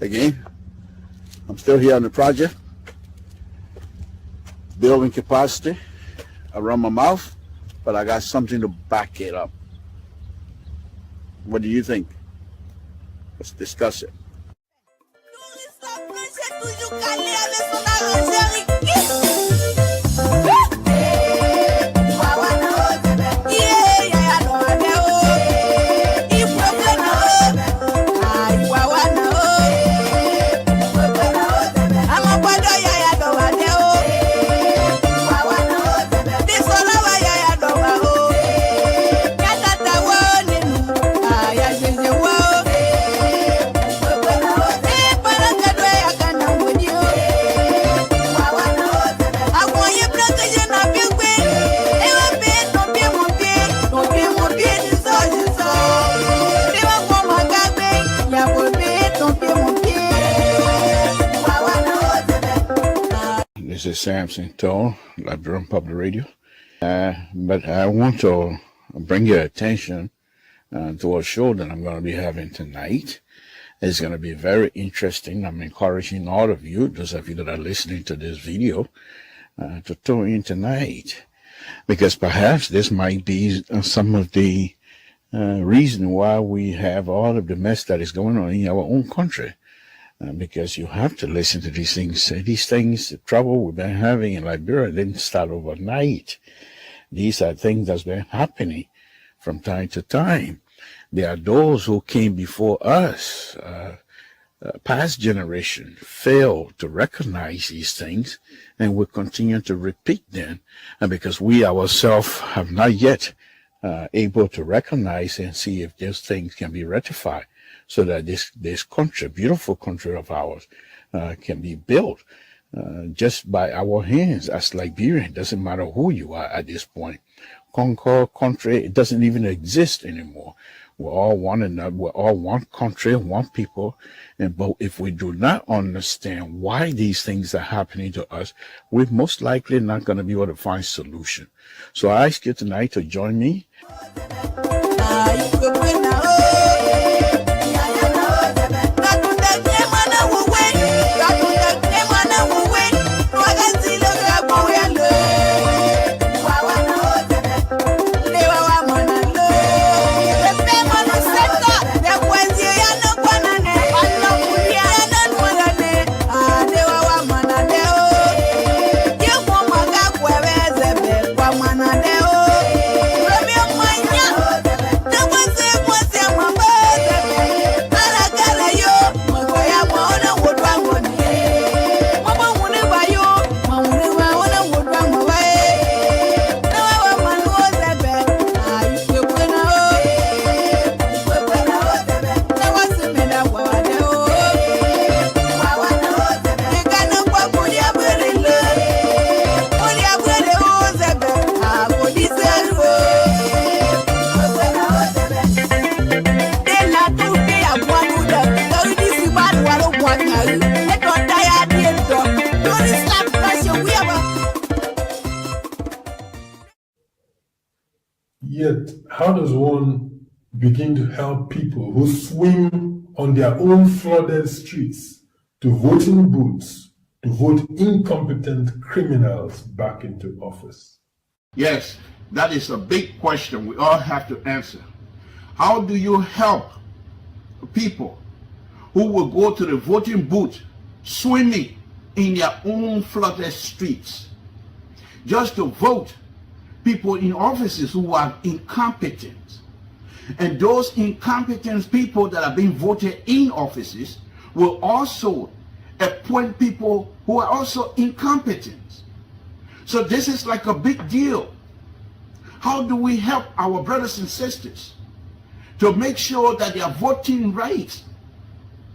Again, I'm still here on the project, building capacity around my mouth, but I got something to back it up. What do you think? Let's discuss it. This is Samson Toll, Liberian Public Radio. But I want to bring your attention to a show that I'm going to be having tonight. It's going to be very interesting. I'm encouraging all of you, those of you that are listening to this video, to tune in tonight, because perhaps this might be some of the reason why we have all of the mess that is going on in our own country. Because you have to listen to these things. These things, the trouble we've been having in Liberia didn't start overnight. These are things that's been happening from time to time. There are those who came before us, past generation, failed to recognize these things, and will continue to repeat them. And because we ourselves have not yet able to recognize and see if those things can be rectified, so that this country, beautiful country of ours, can be built just by our hands as Liberians. It doesn't matter who you are at this point. Concord country, it doesn't even exist anymore. We're all one another. We're all one country, one people. But if we do not understand why these things are happening to us, we're most likely not going to be able to find solution. So I ask you tonight to join me. Yet, how does one begin to help people who swim on their own flooded streets to voting booths to vote incompetent criminals back into office? Yes, that is a big question we all have to answer. How do you help people who will go to the voting booth swimming in their own flooded streets just to vote people in offices who are incompetent? And those incompetent people that are being voted in offices will also appoint people who are also incompetent. So this is like a big deal. How do we help our brothers and sisters to make sure that their voting rights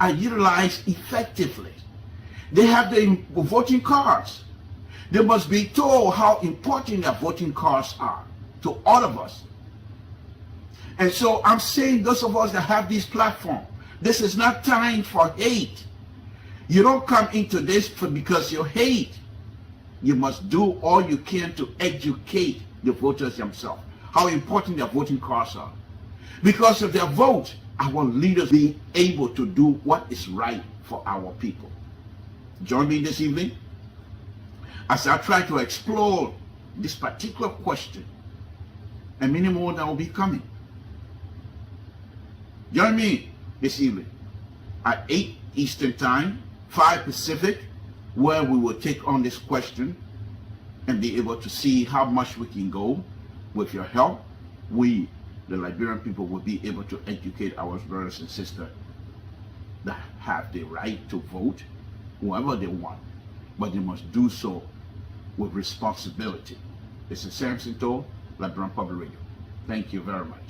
are utilized effectively? They have the voting cards. They must be told how important their voting cards are to all of us. And so I'm saying those of us that have this platform, this is not time for hate. You don't come into this because you hate. You must do all you can to educate the voters themselves, how important their voting cards are. Because of their vote, our leaders be able to do what is right for our people. Join me this evening as I try to explore this particular question and many more that will be coming. Join me this evening at 8 Eastern Time, 5 Pacific, where we will take on this question and be able to see how much we can go. With your help, we, the Liberian people, will be able to educate our brothers and sisters that have the right to vote whoever they want, but they must do so with responsibility. This is Samson Toll, Liberian Public Radio. Thank you very much.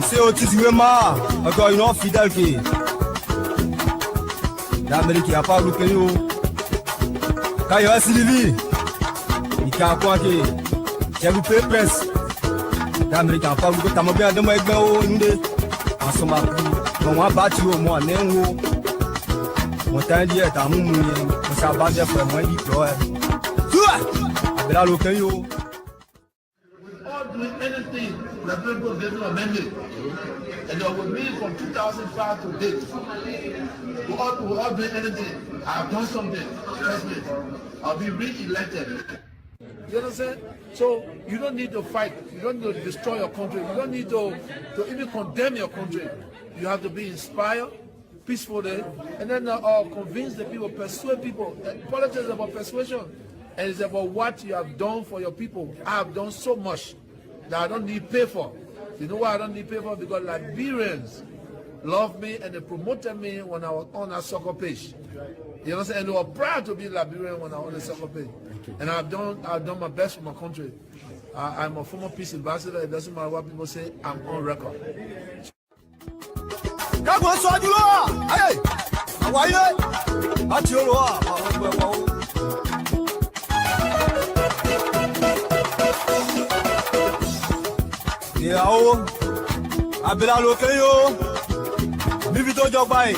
C'est au Tizouema, encore une autre fidèle qui l'Amérique n'a pas loupé nous. Quand il y a Sylvie, il y a quoi qui j'ai loupé presse. L'Amérique n'a pas loupé, t'as bien de moi avec moi, nous en somme à plus. On va battre au moins, néo. Mon temps dit, t'as mon mouillé, on s'abat des frères, moi, il pleure. Tout là, l'autre, yo. Doing anything that people get to amend it. And with me from 2005 to date, we're all doing anything. I've done something. Trust me. I'll be re-elected. You understand? So you don't need to fight. You don't need to destroy your country. You don't need to even condemn your country. You have to be inspired, peacefully, and then convince the people, persuade people. Politics is about persuasion. And it's about what you have done for your people. I have done so much that I don't need pay for. You know why I don't need pay for? Because Liberians love me and they promoted me when I was on a soccer page. You understand? And they were proud to be Liberian when I was on the soccer page. And I've done my best for my country. I'm a former peace ambassador. It doesn't matter what people say. I'm on record. Yao, abela lokeyo, bivito jobai,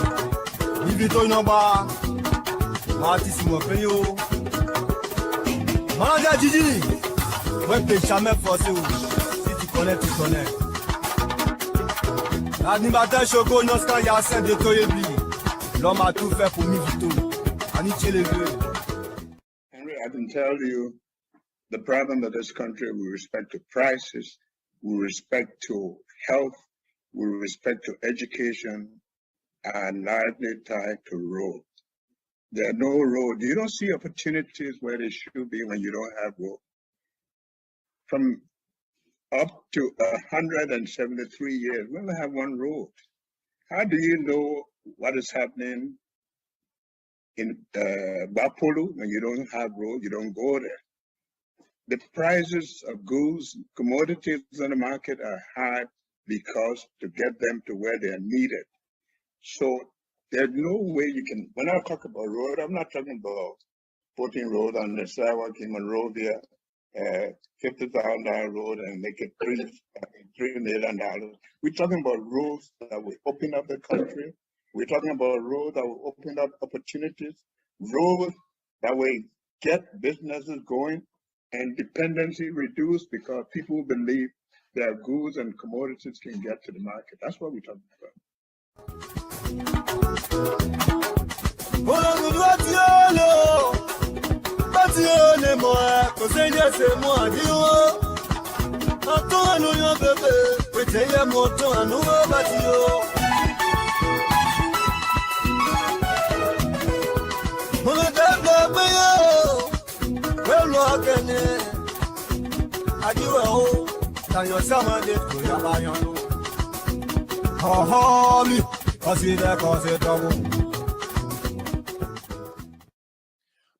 bivito nyoba, matisi mokeyo. Manager Gigi, ouais peut jamais forcer ou si tu connais tu connais. L'animateur Choco Noscan Yassin de Toyebi, l'homme a tout fait pour Mivito, Aniche le vieux. Henry, I can tell you the problem of this country with respect to prices, with respect to health, with respect to education, and largely tied to roads. There are no roads. You don't see opportunities where they should be when you don't have roads. From up to 173 years, we only have one road. How do you know what is happening in Bapolu when you don't have roads? You don't go there. The prices of goods, commodities on the market are high because to get them to where they are needed. So there's no way you can, when I talk about road, I'm not talking about 14 road on the sidewalk in Monrovia, $50,000 road and make it $3 million. We're talking about roads that will open up the country. We're talking about roads that will open up opportunities, roads that will get businesses going, and dependency reduced because people believe their goods and commodities can get to the market. That's what we're talking about.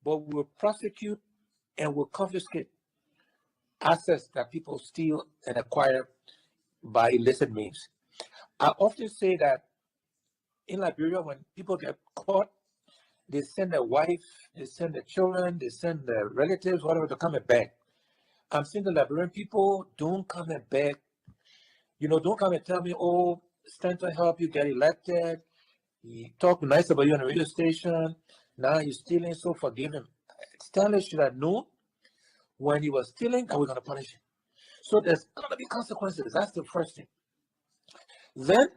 But we'll prosecute and will confiscate assets that people steal and acquire by illicit means. I often say that in Liberia, when people get caught, they send their wife, they send their children, they send their relatives, whatever, to come and beg. I'm saying the Liberian people, don't come and beg. Don't come and tell me, oh, stand to help you get elected. He talk nice about you on the radio station. Now he's stealing, so forgive him. Stanley should have known when he was stealing that we're going to punish him. So there's going to be consequences. That's the first thing. Then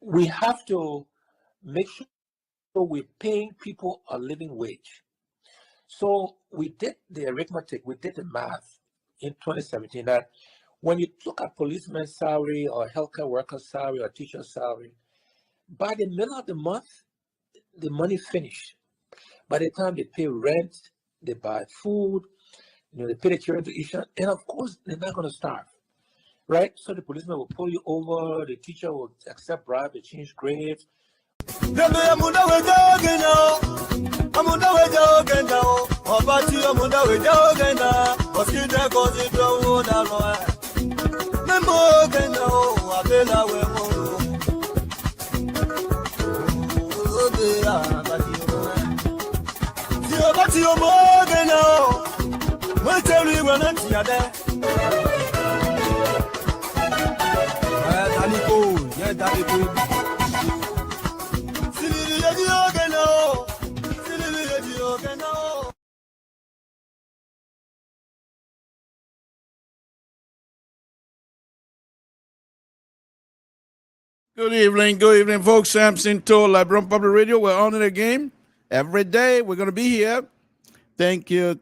we have to make sure we're paying people a living wage. So we did the arithmetic, we did the math in 2017 that when you look at policeman's salary or healthcare worker's salary or teacher's salary, by the middle of the month, the money finished. By the time they pay rent, they buy food, they pay the children tuition, and of course, they're not going to starve, right? So the policeman will pull you over, the teacher will accept bribe, they change grades. Good evening, folks. Samson to Liberian Public Radio. We're on it again. Every day we're going to be here. Thank you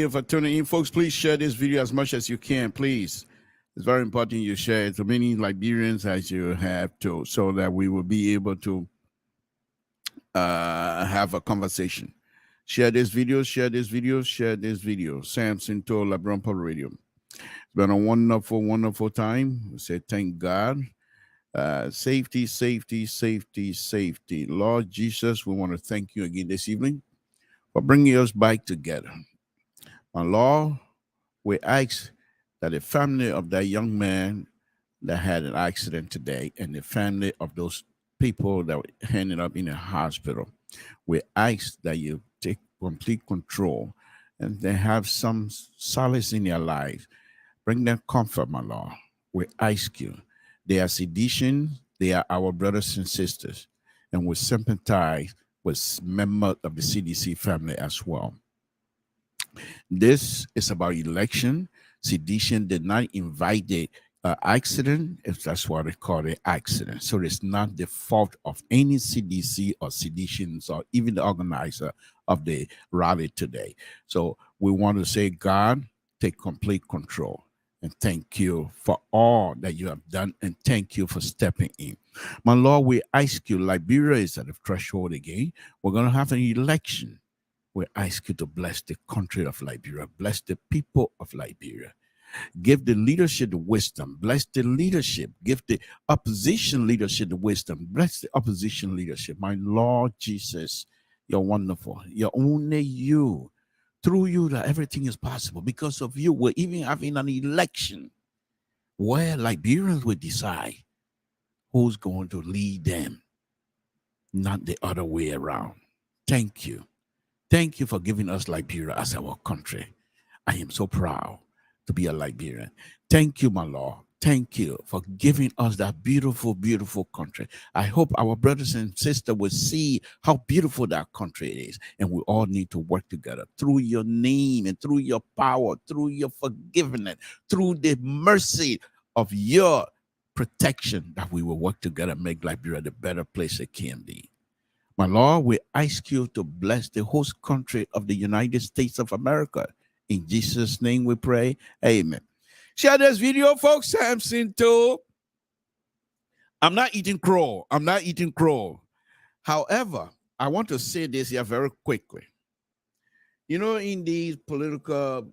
for tuning in. Folks, please share this video as much as you can, please. It's very important you share it to many Liberians as you have to, so that we will be able to have a conversation. Share this video. Samson to Liberian Public Radio. It's been a wonderful time. We say thank God. Safety. Lord Jesus, we want to thank you again this evening for bringing us back together. My Lord, we ask that the family of that young man that had an accident today and the family of those people that were ended up in a hospital, we ask that you take complete control and they have some solace in their lives. Bring them comfort, my Lord. We ask you. They are sedition. They are our brothers and sisters. And we sympathize with members of the CDC family as well. This is about election. Sedition did not invite the accident, if that's what they call it, accident. So it's not the fault of any CDC or seditions or even the organizer of the rally today. So we want to say, God, take complete control. And thank you for all that you have done. And thank you for stepping in. My Lord, we ask you, Liberia is at the threshold again. We're going to have an election. We ask you to bless the country of Liberia. Bless the people of Liberia. Give the leadership the wisdom. Bless the leadership. Give the opposition leadership the wisdom. Bless the opposition leadership. My Lord Jesus, you're wonderful. You're only you. Through you that everything is possible. Because of you, we're even having an election where Liberians will decide who's going to lead them, not the other way around. Thank you. Thank you for giving us Liberia as our country. I am so proud to be a Liberian. Thank you, my Lord. Thank you for giving us that beautiful country. I hope our brothers and sisters will see how beautiful that country is. And we all need to work together through your name and through your power, through your forgiveness, through the mercy of your protection, that we will work together and make Liberia the better place it can be. My Lord, we ask you to bless the host country of the United States of America. In Jesus' name we pray. Amen. Share this video, folks. Samson too. I'm not eating crow. However, I want to say this here very quickly. You know, in these political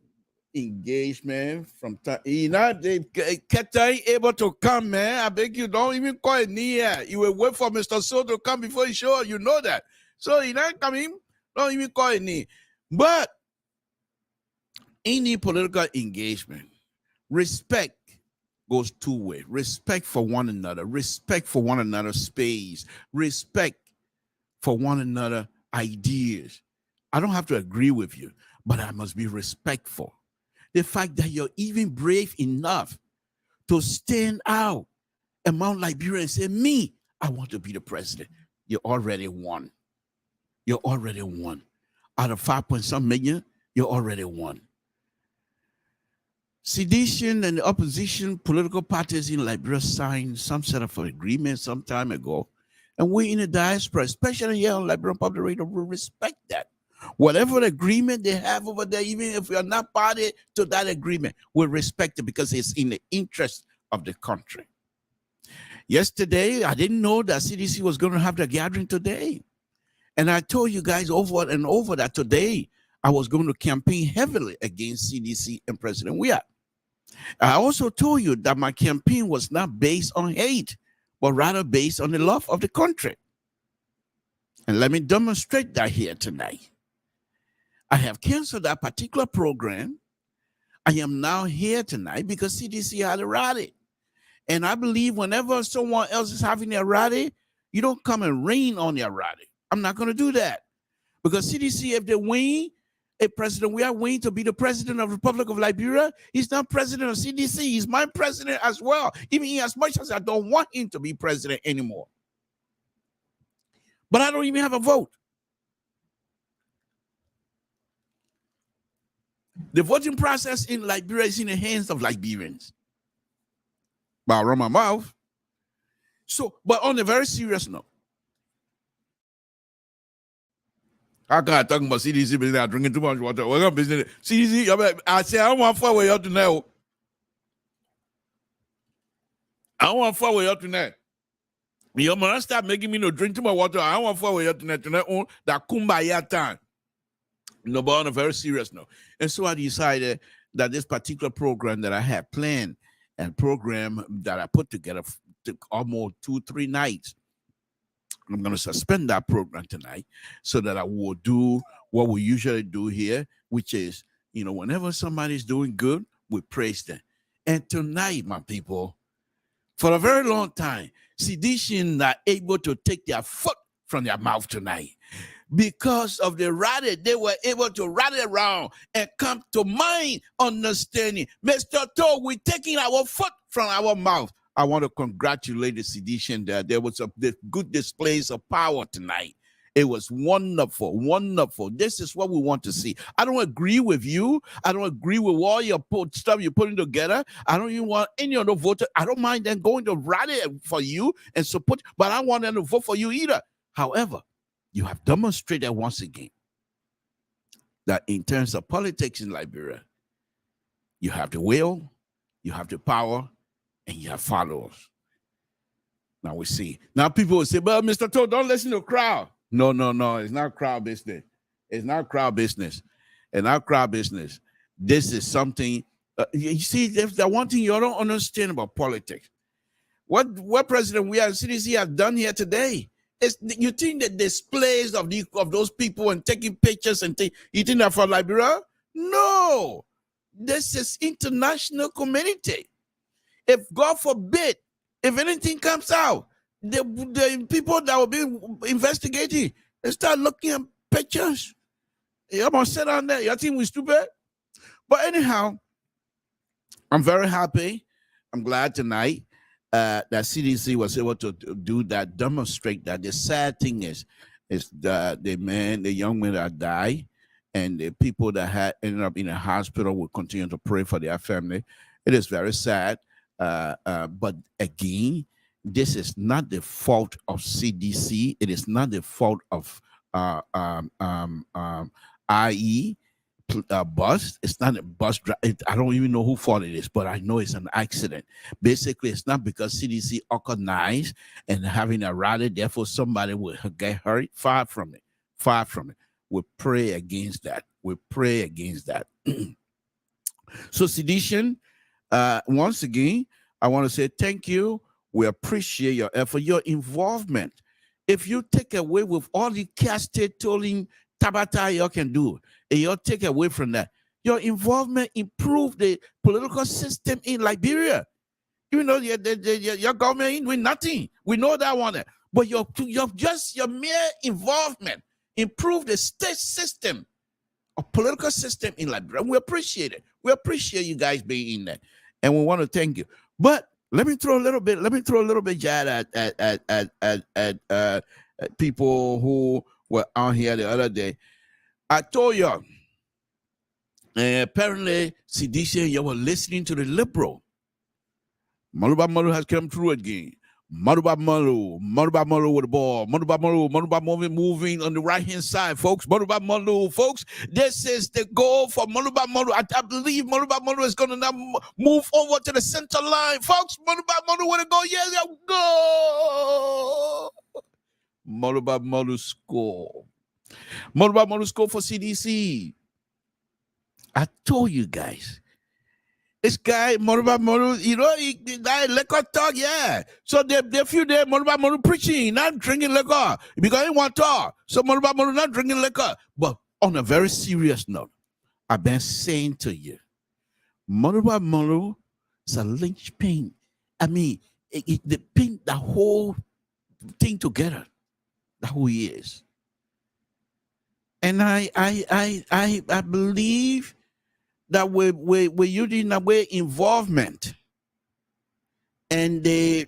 engagement from time, they kept able to come, man. I beg you, don't even call it near. You will wait for Mr. So to come before he show. You know that. So he not coming. Don't even call it near. But in the political engagement, respect goes two ways. Respect for one another. Respect for one another's space. Respect for one another ideas. I don't have to agree with you, but I must be respectful. The fact that you're even brave enough to stand out among Liberians and say, me, I want to be the president. You already won. you already won. Out of 5 point some million, you already won. Sedition and the opposition political parties in Liberia signed some sort of agreement some time ago. And we in the diaspora, especially here on Liberian Public Radio, will respect that. Whatever agreement they have over there, even if we are not party to that agreement, we'll respect it because it's in the interest of the country. Yesterday, I didn't know that CDC was going to have the gathering today. And I told you guys over and over that today I was going to campaign heavily against CDC and President Weah. I also told you that my campaign was not based on hate, but rather based on the love of the country. And let me demonstrate that here tonight. I have canceled that particular program. I am now here tonight because CDC had a rally. And I believe whenever someone else is having a rally, you don't come and rain on their rally. I'm not going to do that. Because CDC, if they win, if President we are winning to be the president of the Republic of Liberia, he's not president of CDC. He's my president as well, even as much as I don't want him to be president anymore. But I don't even have a vote. The voting process in Liberia is in the hands of Liberians. But I run my mouth. So, but on a very serious note, I can't talk about CDC business, drinking too much water. We're going business. CDC, I say, I don't want to far away out tonight. I don't want to far away out tonight. You're going to start making me no drink too much water. I don't want to far away out tonight. Tonight, on that kumbaya time. No, but on a very serious note. And so I decided that this particular program that I had planned and program that I put together took almost 2-3 nights. I'm going to suspend that program tonight so that I will do what we usually do here, which is, whenever somebody's doing good, we praise them. And tonight, my people, for a very long time, sedition are able to take their foot from their mouth tonight. Because of the rally, they were able to rally around and come to mind understanding. Mr. Toe, we're taking our foot from our mouth. I want to congratulate the sedition that there was good displays of power tonight. It was wonderful, wonderful. This is what we want to see. I don't agree with you. I don't agree with all your stuff you're putting together. I don't even want any other voter. I don't mind them going to rally for you and support, but I don't want them to vote for you either. However, you have demonstrated once again that in terms of politics in Liberia, you have the will, you have the power, and you have followers. Now we see. Now people will say, well, Mr. Toad, don't listen to the crowd. No. It's not crowd business. It's not crowd business. It's not crowd business. This is something, you see, there's the one thing you don't understand about politics. What President we have CDC have done here today is, you think the displays of those people and taking pictures and you think that for Liberia? No. This is international community. If God forbid, if anything comes out, the people that will be investigating, they start looking at pictures. I'm going to sit down there. You think we're stupid? But anyhow, I'm very happy. I'm glad tonight that CDC was able to do that, demonstrate that. The sad thing is the young man that died, and the people that had ended up in a hospital will continue to pray for their family. It is very sad. But again, this is not the fault of CDC. It is not the fault of IE bus. It's not a bus driver. I don't even know who fault it is, but I know it's an accident. Basically, it's not because CDC organized and having a rally, therefore somebody will get hurt. Far from it. Far from it. We pray against that. We pray against that. So sedition, once again, I want to say thank you. We appreciate your effort, your involvement. If you take away with all the casted tolling tabata you can do, and you take away from that, your involvement improved the political system in Liberia. Even though your government ain't doing nothing, we know that one. But your mere involvement improved the state system, a political system in Liberia. We appreciate it. We appreciate you guys being in there, and we want to thank you. But let me throw a little bit jab at people who were on here the other day. I told y'all, apparently, CDC, you were listening to the liberal. Maluba Malu has come through again. Maluba Malu with the ball. Maluba Malu moving on the right-hand side, folks. Maluba Malu, folks. This is the goal for Maluba Malu. I believe Maluba Malu is going to now move over to the center line, folks. Maluba Malu with a goal. Yeah, go. Maluba Malu score. Maluba Malu score for CDC. I told you guys. This guy, Maluba Malu, you know, that liquor talk, yeah. So the few days, Maluba Malu preaching, not drinking liquor, because he want to talk. So Maluba Malu not drinking liquor. But on a very serious note, I've been saying to you, Maluba Malu is a linchpin. I mean, they pin the whole thing together. That's who he is. And I believe that we're using that way involvement and the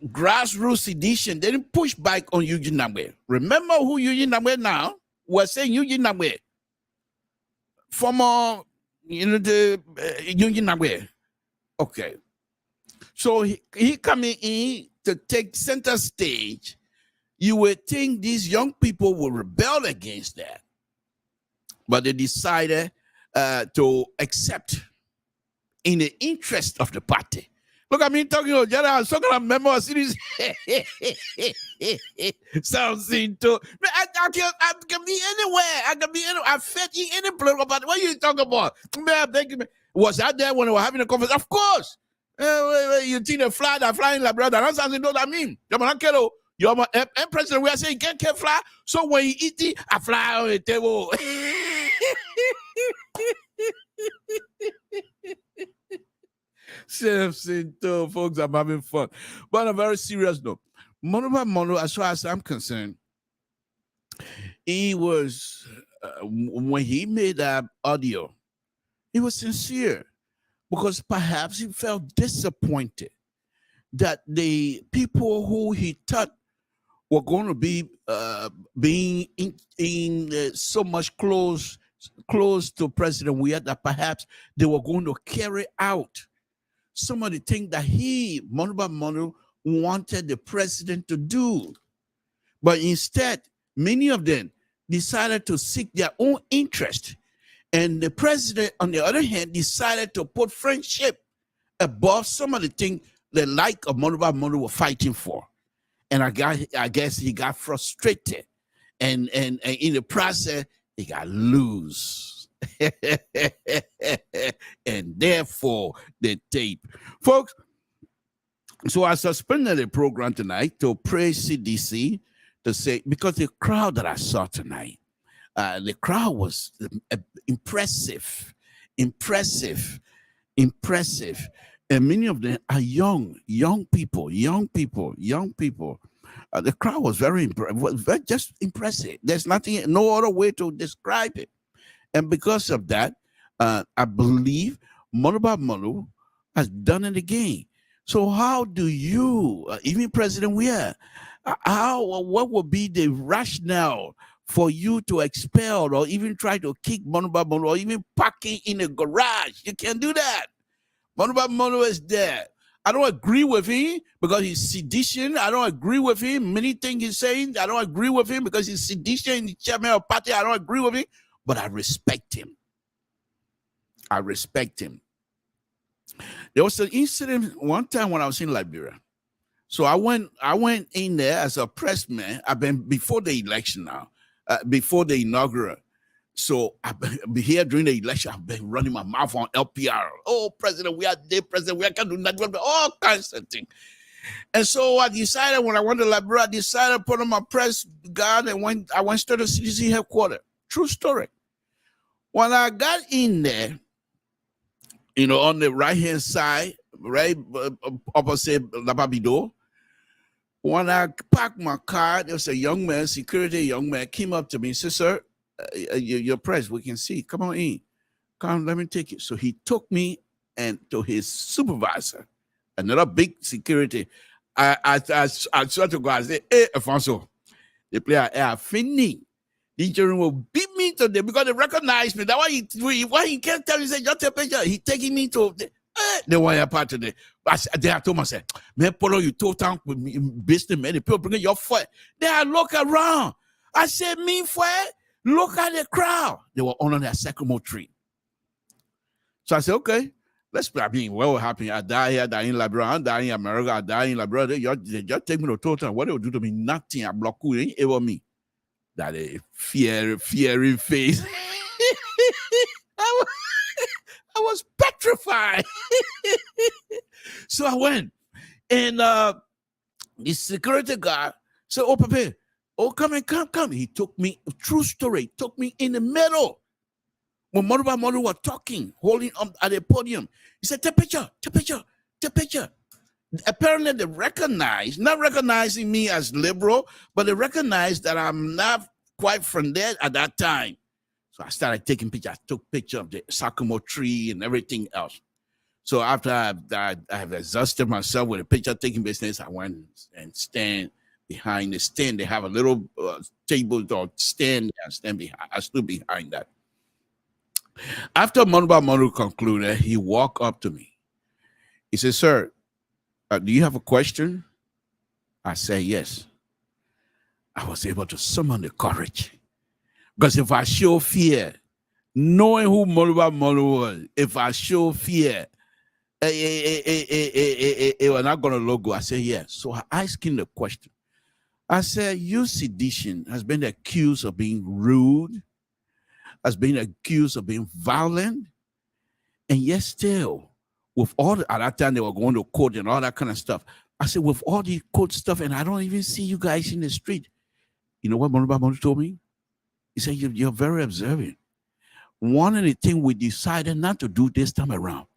grassroots sedition, they didn't push back on Eugene Nabwe. Remember who Eugene Nabwe now? We're saying Eugene Nabwe. Former, the Eugene Nabwe. Okay. So he coming in to take center stage. You would think these young people will rebel against that. But they decided to accept in the interest of the party. Look at me talking to General. I was talking about member of cities. Samson too. I can be anywhere. I can be anywhere. I fit in any political party. What are you talking about? Was I there when we were having a conference? Of course. You think the fly that flying like brother? That's something that I mean. You're my president. We are saying you can't fly. So when you eat it, I fly on the table. Samson, folks, I'm having fun. But on a very serious note, Maluba Malu, as far as I'm concerned, he was, when he made that audio, he was sincere because perhaps he felt disappointed that the people who he thought were going to be being in so much close to President Weah that perhaps they were going to carry out some of the things that Maluba Malu, wanted the president to do. But instead, many of them decided to seek their own interest. And the president, on the other hand, decided to put friendship above some of the things the like of Maluba Malu were fighting for. And I guess he got frustrated. And in the process, he got loose. And therefore, the tape. Folks, so I suspended the program tonight to praise CDC to say, because the crowd that I saw tonight, the crowd was impressive. And many of them are young people. The crowd was very just impressive. There's no other way to describe it. And because of that, I believe Maluba Malu has done it again. So how do you, even President Weah, what would be the rationale for you to expel or even try to kick Maluba Malu or even parking in a garage? You can't do that. Maluba Malu is there. I don't agree with him because he's sedition. I don't agree with him. Many things he's saying, I don't agree with him because he's sedition, he's chairman of party. I don't agree with him, but I respect him. There was an incident one time when I was in Liberia. So I went in there as a pressman. I've been before the election now, before the inaugural. So I've been here during the election. I've been running my mouth on LPR. Oh, President, we are there. President, we can do nothing. All kinds of things. And so I decided when I went to Liberia, I decided to put on my press guard and I went straight to CDC headquarters. True story. When I got in there, on the right-hand side, right opposite Lababido, when I parked my car, there was a young man, security young man, came up to me and said, "Sir, your press, we can see. Come on in. Come, let me take you." So he took me and to his supervisor, another big security. I swear to God, I said, "Hey, Alfonso, the player, fini. These children will beat me today because they recognize me. That's why he can't tell you, say, just take a picture. He taking me to the one part today. They have told myself, man, Polo, you told town with me business, man. The people bring your foot. They are look around. I said, me foot, look at the crowd. They were under that sycamore tree. So I said, okay, let's be well happy. I die here, I die in Liberia, I die in America, I die in Liberia. They just take me to total. What they will do to me? Nothing. I block you. They ain't ever me. That a fiery face. I was petrified. So I went, and the security guard said, "Oh, Papa, oh, come." He took me, true story, took me in the middle. When Mother were talking, holding up at the podium, he said, take a picture. Apparently they recognize, not recognizing me as liberal, but they recognize that I'm not quite from there at that time. So I started taking pictures. I took pictures of the sycamore tree and everything else. So after I have exhausted myself with the picture taking business, I went and stand behind the stand. They have a little table or stand. I stood behind that. After Manu concluded, he walked up to me. He said, sir, do you have a question? I said, yes. I was able to summon the courage. Because if I show fear, knowing who Manu was, if I show fear, it was not going to look good. I said, yes. So I asked him the question. I said, your sedition has been accused of being rude, has been accused of being violent, and yet still, with all at that time they were going to court and all that kind of stuff. I said, with all the court stuff, and I don't even see you guys in the street. You know what Manu told me? He said, you're very observant. One of the things we decided not to do this time around,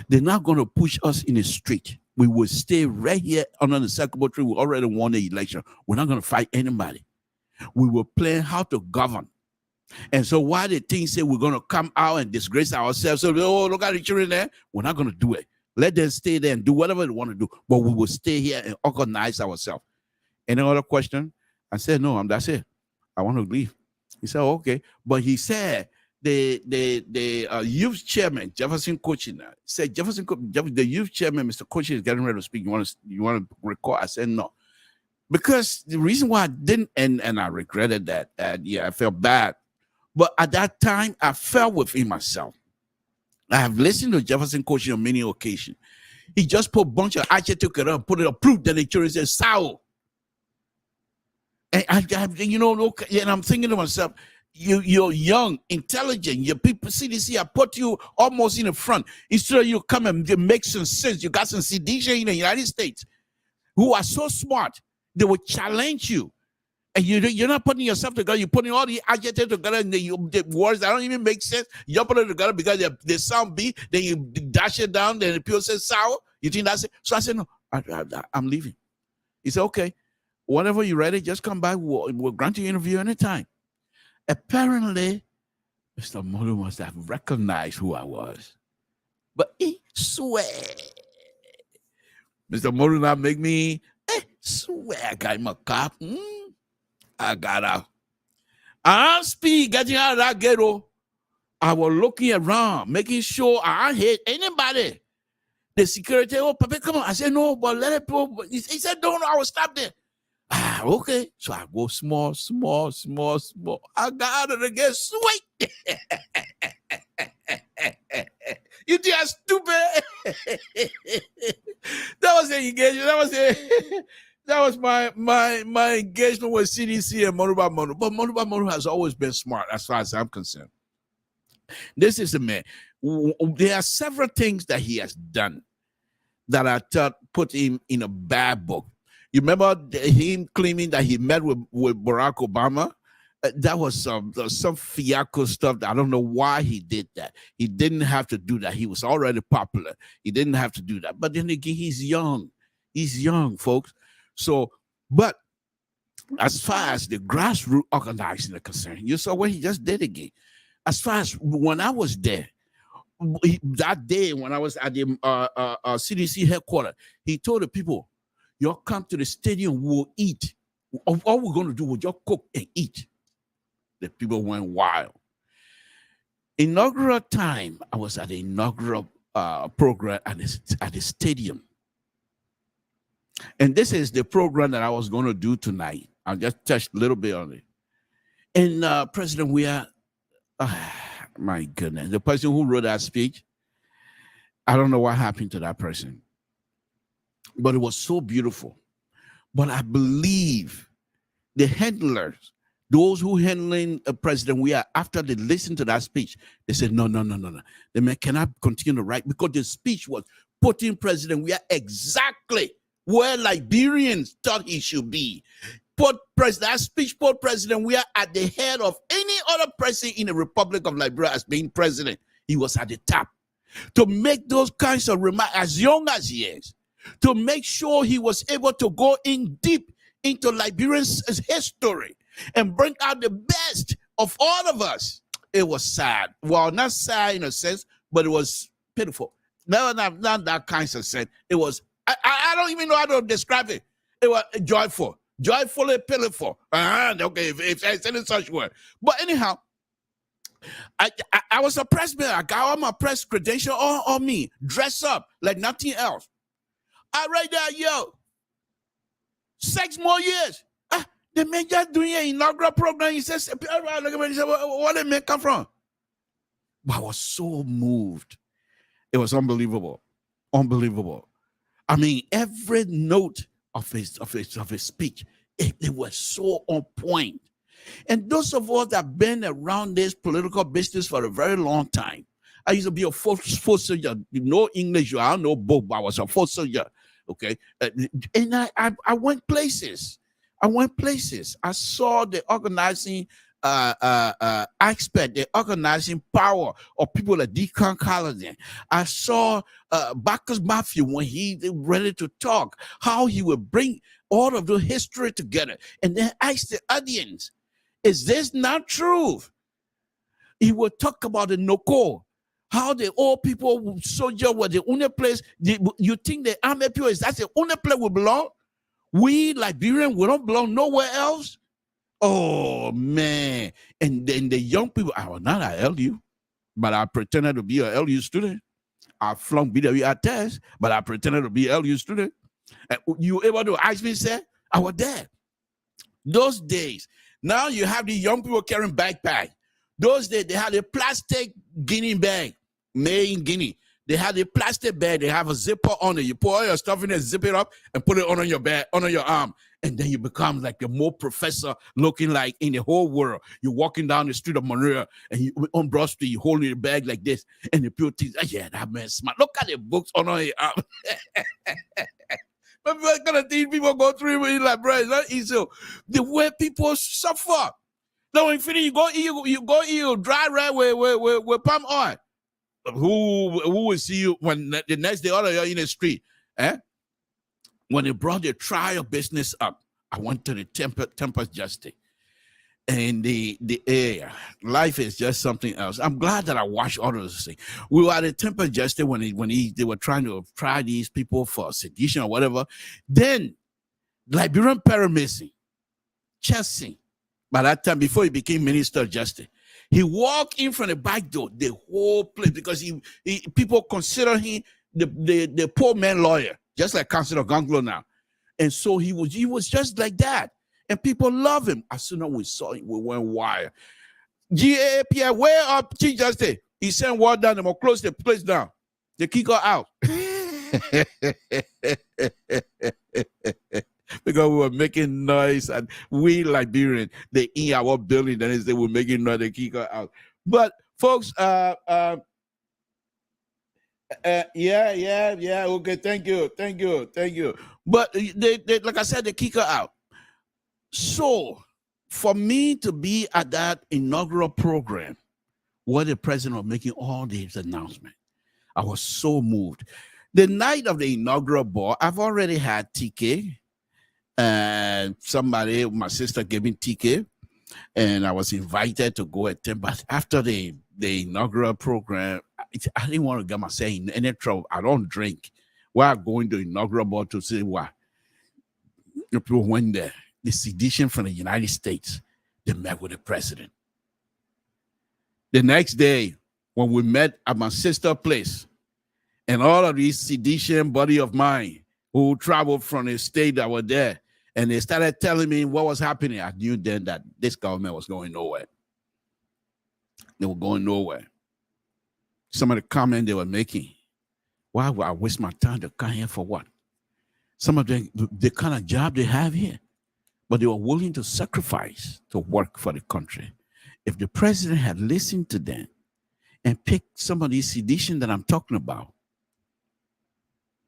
they're not going to push us in the street. We will stay right here under the sycamore tree. We already won the election. We're not going to fight anybody. We will plan how to govern. And so while the things say we're going to come out and disgrace ourselves, so, oh, look at the children there, we're not going to do it. Let them stay there and do whatever they want to do, but we will stay here and organize ourselves. Any other question? I said, no, that's it. I want to leave. He said, okay. But he said, the youth chairman, Jefferson Cochin, said, the youth chairman, Mr. Cochin, is getting ready to speak. You want to record? I said, no. Because the reason why I didn't, and I regretted that, I felt bad. But at that time, I felt within myself. I have listened to Jefferson Cochin on many occasions. He just put a bunch of adjectives together, put it approved, then the children said, sour. And and I'm thinking to myself, you're young, intelligent, your people, CDC, I put you almost in the front. Instead of you come and make some sense, you got some CDC in the United States who are so smart, they will challenge you. And you're not putting yourself together. You're putting all the adjectives together and the words that don't even make sense. You put it together because they sound big. Then you dash it down. Then the people say sour. You think that's it? So I said, no, I'm leaving. He said, okay, whenever you're ready, just come by. We'll grant you an interview anytime. Apparently, Mr. Molu must have recognized who I was. But he swear. Mr. Molu now make me swear I got him a cop. I got out. I'm speed getting out of that ghetto. I was looking around, making sure I hit anybody. The security, oh, Papa, come on. I said, no, but let it go. He said, no, I will stop there. Okay. So I go small. I got out of the gate, sweet. You think I'm stupid? That was the engagement. That was my engagement with CDC and Monuba Monu. But Monuba Monu has always been smart as far as I'm concerned. This is a man. There are several things that he has done that I thought put him in a bad book. You remember him claiming that he met with Barack Obama? That was some fiasco stuff. I don't know why he did that. He didn't have to do that. He was already popular. He didn't have to do that. But then again, he's young. He's young, folks. So, but as far as the grassroots organizing is concerned, you saw what he just did again. As far as when I was there, that day when I was at the CDC headquarters, he told the people, y'all come to the stadium, we'll eat. All we're going to do is just cook and eat. The people went wild. Inaugural time, I was at the inaugural program at the stadium. And this is the program that I was going to do tonight. I'll just touch a little bit on it. And President Weah, my goodness, the person who wrote that speech, I don't know what happened to that person, but it was so beautiful. But I believe the handlers, those who handling President Weah, after they listened to that speech, they said, no. The man cannot continue to write, because the speech was putting President Weah exactly where Liberians thought he should be. That speech put President Weah at the head of any other president in the Republic of Liberia as being president. He was at the top. To make those kinds of remarks as young as he is, to make sure he was able to go in deep into Liberia's history and bring out the best of all of us. It was sad. Well, not sad in a sense, but it was pitiful. No, not that kind of sense. It was, I don't even know how to describe it. It was joyful. Joyfully pitiful. Okay, if I said it such word. But anyhow, I was a press man. I got all my press credential on me, dress up like nothing else. I write that, yo, 6 more years. The man just doing an inaugural program. He says, where did the man come from? But I was so moved. It was unbelievable. Unbelievable. I mean, every note of his speech, it was so on point. And those of us that have been around this political business for a very long time, I used to be a full soldier. You know English, I don't know both, but I was a full soldier. Okay. And I went places. I saw the organizing aspect, the organizing power of people like Deacon Collins. I saw Bacchus Matthew when he ready to talk, how he would bring all of the history together and then ask the audience, is this not true? He would talk about the Noko, how the old people soldier were the only place. You think the army people is that's the only place we belong? We Liberians, we don't belong nowhere else. Oh man! And then the young people, I was not at LU, but I pretended to be a LU student. I flunked BWI test, but I pretended to be a LU student. And you able to ask me, say, I was there. Those days. Now you have the young people carrying backpack. Those days they had a plastic Guinea bag made in Guinea. They had a plastic bag. They have a zipper on it. You put all your stuff in it, zip it up, and put it on your back, on your arm. And then you become like the more professor looking like in the whole world. You're walking down the street of Monroe and you on Broad Street, you holding the bag like this. And the people think, oh, yeah, that man's smart. Look at the books on your arm. But what kind of things people go through in like, bro, it's not easy. The way people suffer. Now, when you go eat dry rice with palm oil. Who will see you when the next day all of you are in the street? When they brought the trial business up, I went to the Tempest Justice. And the air, life is just something else. I'm glad that I watched all of those things. We were at the Tempest Justice when they were trying to try these people for sedition or whatever. Then Liberian Paramissing, Chelsea, by that time, before he became Minister of Justice, he walked in from the back door, the whole place, because he people consider him the poor man lawyer, just like Councilor Ganglo now. And so he was just like that. And people love him. As soon as we saw him, we went wild. GAAPI, where up Chief Justice? He sent word down, they will close the place down. They kick her out. Because we were making noise, and we Liberians, they in our building, then they were making noise, they kick her out. But folks, yeah, okay, thank you. But they like I said, they kick her out. So for me to be at that inaugural program where the president was making all these announcements, I was so moved. The night of the inaugural ball, I've already had TK. And somebody, my sister gave me ticket, and I was invited to go attend. But after the inaugural program, I didn't want to get myself in any trouble. I don't drink. Why I'm going to inaugural ball to say why? The people went there. The sedition from the United States, they met with the president. The next day, when we met at my sister's place, and all of these sedition buddy of mine who traveled from the state that were there, and they started telling me what was happening, I knew then that this government was going nowhere. They were going nowhere. Some of the comments they were making, why would I waste my time to come here for what? Some of the kind of job they have here, but they were willing to sacrifice to work for the country. If the president had listened to them and picked some of these sedition that I'm talking about,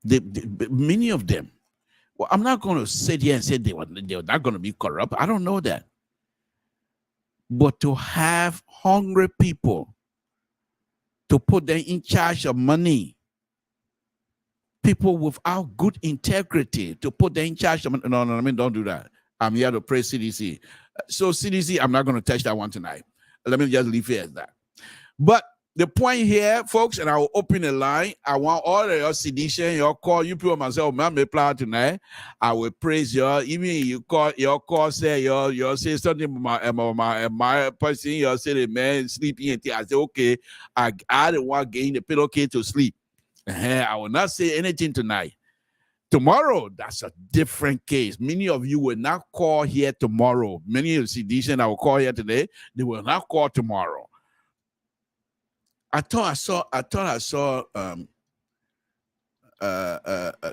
many of them, well, I'm not going to sit here and say they were not going to be corrupt. I don't know that. But to have hungry people, to put them in charge of money, people without good integrity, to put them in charge of, no, I mean, don't do that. I'm here to praise CDC. So CDC, I'm not going to touch that one tonight. Let me just leave it as that. But the point here, folks, and I will open the line. I want all of your sedition, your call, you people myself, man, may play tonight. I will praise you. Even you call your call, say you say something about my person, you say the man sleeping, and I say, okay, I don't want getting the pillowcase to sleep. I will not say anything tonight. Tomorrow, that's a different case. Many of you will not call here tomorrow. Many of the sedition I will call here today, they will not call tomorrow. I thought I saw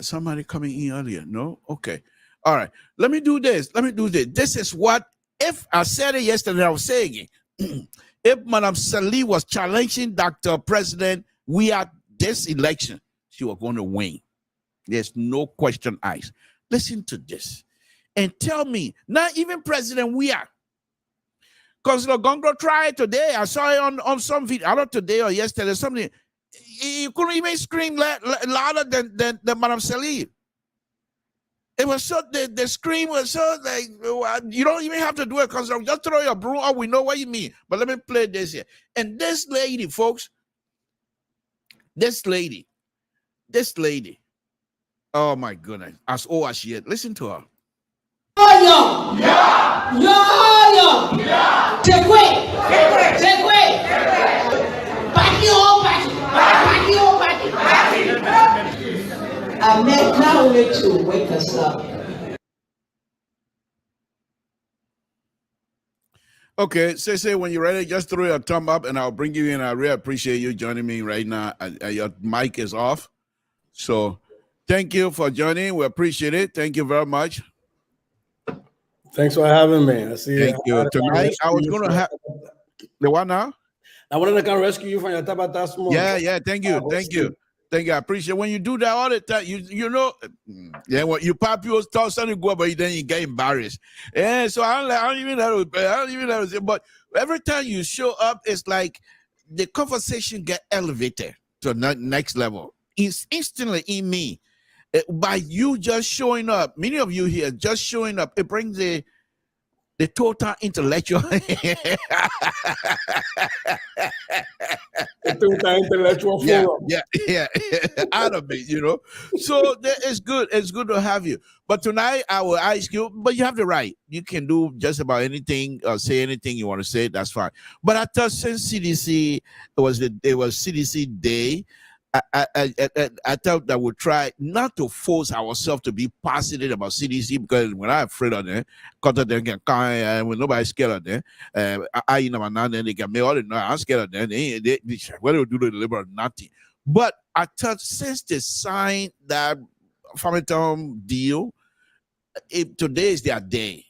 somebody coming in earlier. No? Okay. All right. Let me do this. This is what, if I said it yesterday, I was saying it. If Madam Salih was challenging Dr. President, we are this election, she was going to win. There's no question asked. Listen to this. And tell me, not even President we are. Because the Gongo tried today. I saw it on some video. I don't know today or yesterday, something. You couldn't even scream louder than Madam Salih. It was so, the scream was so like, you don't even have to do it because just throw your broom out. We know what you mean. But let me play this here. And this lady, folks, this lady, oh my goodness, as old as she is, listen to her. Yo! Yeah! Yo! Yeah! Take away! Back you home, I now need to wake us up. Okay, say when you're ready, just throw your thumb up and I'll bring you in. I really appreciate you joining me right now. Your mic is off. So thank you for joining. We appreciate it. Thank you very much. Thanks for having me. I see. Thank you. Tonight, I was going to have the one now. I wanted to come rescue you from your Tabata smoke. Yeah. Thank you. I appreciate it. When you do that all the time. You know, yeah. When you pop your talk something go, but then you get embarrassed. Yeah. So I don't even know to say. But every time you show up, it's like the conversation get elevated to the next level. It's instantly in me. By you just showing up, many of you here just showing up, it brings the total intellectual. The total intellectual forum. Yeah, out of it, you know. So it's good. It's good to have you. But tonight I will ask you, but you have the right. You can do just about anything or say anything you want to say. That's fine. But I thought since CDC, it was CDC Day, I thought that we'll try not to force ourselves to be positive about CDC because we're not afraid of them. Because they can come and when nobody's scared of them, I know now then they can make all the no, I'm scared of them. They what do they do to deliver nothing? But I thought since they signed that Farmington deal, today is their day,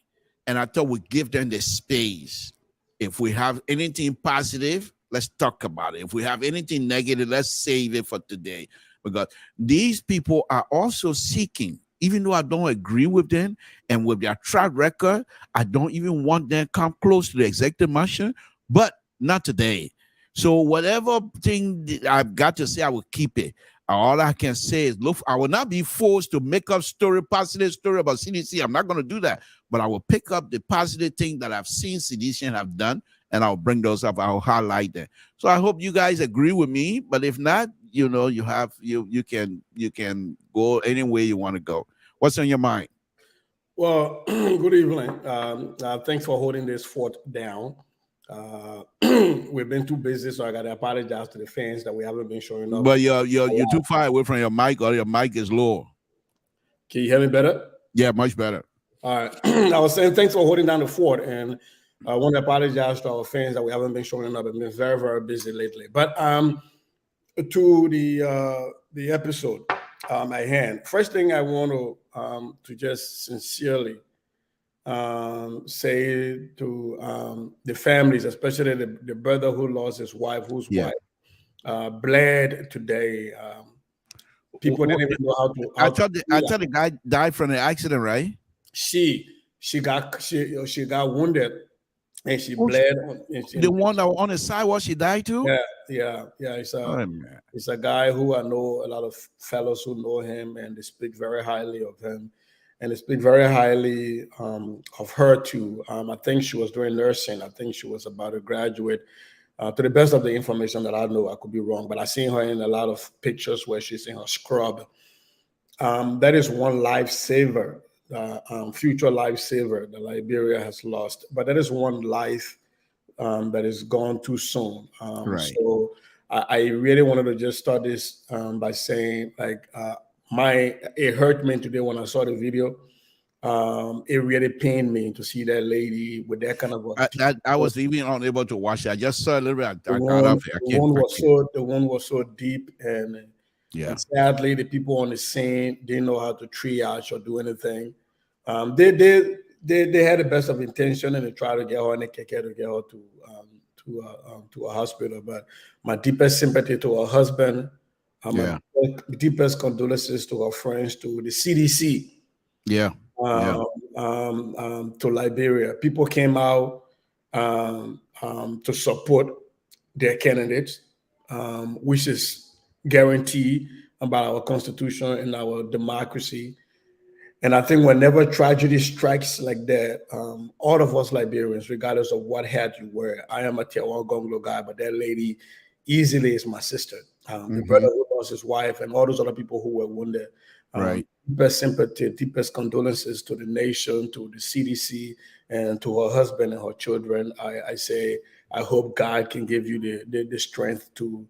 and I thought we'd give them the space. If we have anything positive, let's talk about it. If we have anything negative, let's save it for today. Because these people are also seeking, even though I don't agree with them and with their track record, I don't even want them to come close to the executive mansion, but not today. So whatever thing I've got to say, I will keep it. All I can say is, look, I will not be forced to make up positive story about CDC. I'm not going to do that. But I will pick up the positive thing that I've seen CDC have done, and I'll bring those up. I'll highlight them. So I hope you guys agree with me. But if not, you know, you can go any way you want to go. What's on your mind? Well, good evening. Thanks for holding this fort down. We've been too busy, so I got to apologize to the fans that we haven't been showing up. But you're too far away from your mic, or your mic is low. Can you hear me better? Yeah, much better. All right. I was saying thanks for holding down the fort, and I want to apologize to our fans that we haven't been showing up. I've been very, very busy lately. But to the episode at hand, first thing I want to just sincerely say to the families, especially the brother who lost his wife, whose wife bled today. People didn't even know how to. I thought the guy died from the accident, right? She got wounded and she bled. The one that was on the sidewalk, she died too. Yeah. It's a guy who I know a lot of fellows who know him, and they speak very highly of him, and they speak very highly of her too. I think she was doing nursing. I think she was about to graduate. To the best of the information that I know, I could be wrong, but I've seen her in a lot of pictures where she's in her scrub. That is one lifesaver, future lifesaver that Liberia has lost. But that is one life that is gone too soon. Right. So I really wanted to just start this by saying, like, it hurt me today when I saw the video. It really pained me to see that lady with that kind of. I was even unable to watch it. I just saw a little bit. I got off it. The one was so deep, and sadly, the people on the scene didn't know how to triage or do anything. They had the best of intention, and they tried to get her and get her to a hospital. But my deepest sympathy to her husband. My deepest condolences to her friends, to the CDC. To Liberia. People came out to support their candidates, which is guaranteed by our constitution and our democracy. And I think whenever tragedy strikes like that, all of us Liberians, regardless of what hat you wear, I am a Tier 1 Gonglo guy, but that lady easily is my sister. The brother who lost his wife, and all those other people who were wounded. Right. Deepest sympathy, deepest condolences to the nation, to the CDC, and to her husband and her children. I say, I hope God can give you the strength to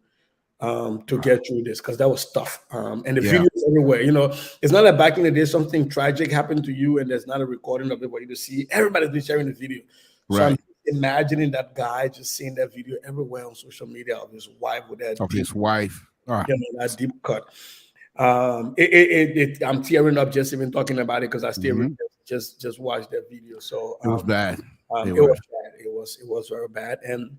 get through this, because that was tough. And the videos everywhere. You know, it's not like back in the day something tragic happened to you and there's not a recording of it for you to see. Everybody's been sharing the video. So I'm imagining that guy just seeing that video everywhere on social media of his wife with that that deep cut. I'm tearing up just even talking about it, because I still just watched that video. So it was bad. It was bad. It was very bad. And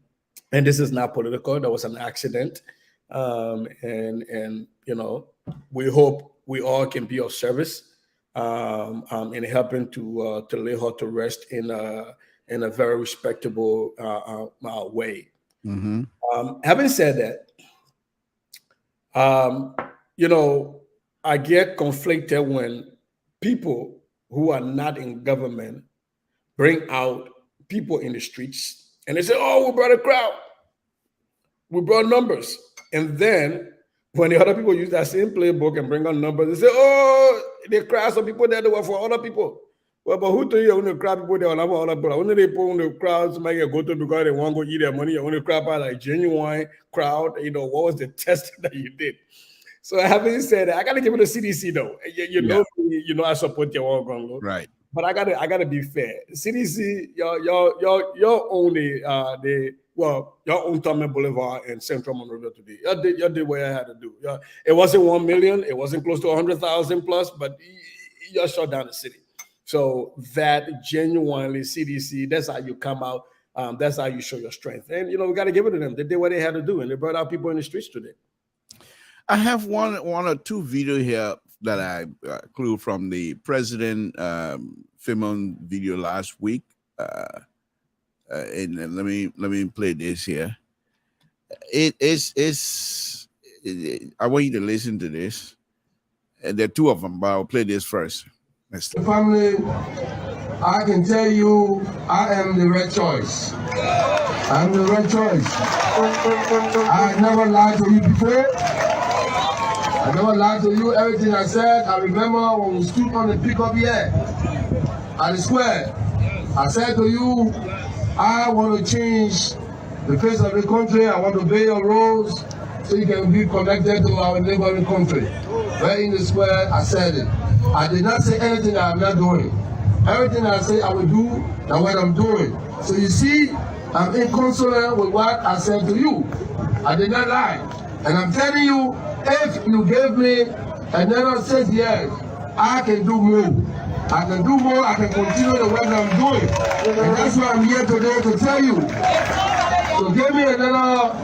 this is not political. That was an accident. And you know, we hope we all can be of service in helping to lay her to rest in a very respectable way. Having said that, you know, I get conflicted when people who are not in government bring out people in the streets and they say, oh, we brought a crowd. We brought numbers. And then when the other people use that same playbook and bring out numbers, they say, oh, they crowd some people there that were for other people. Well, but who told you when the crowd people there are for other people? When they put on the crowds, make it go to because they want to go eat their money. When the crowd are like genuine crowd, you know, what was the testing that you did? So having said that, I gotta give it to CDC though. You know, I support your own Congo. Right. But I gotta be fair. CDC, y'all own y'all own Tubman Boulevard and Central Monrovia today. Y'all did what I had to do. It wasn't 1 million, it wasn't close to 100,000 plus, but y'all shut down the city. So that genuinely CDC, that's how you come out. That's how you show your strength. And you know, we gotta give it to them. They did what they had to do, and they brought out people in the streets today. I have one or two video here that I include from the president filming video last week. And let me play this here. I want you to listen to this. And there are two of them, but I'll play this first. Family, I can tell you, I am the right choice. I'm the right choice. I never lied to you before. I never lied to you. Everything I said, I remember when we stood on the pickup here at the square. I said to you, I want to change the face of the country. I want to obey your rules so you can be connected to our neighboring country. Right in the square, I said it. I did not say anything that I'm not doing. Everything I say I will do, and what I'm doing. So you see, I'm in consonant with what I said to you. I did not lie. And I'm telling you, if you gave me another 6 years, I can do more. I can do more, I can continue the work that I'm doing. And that's why I'm here today to tell you. So give me another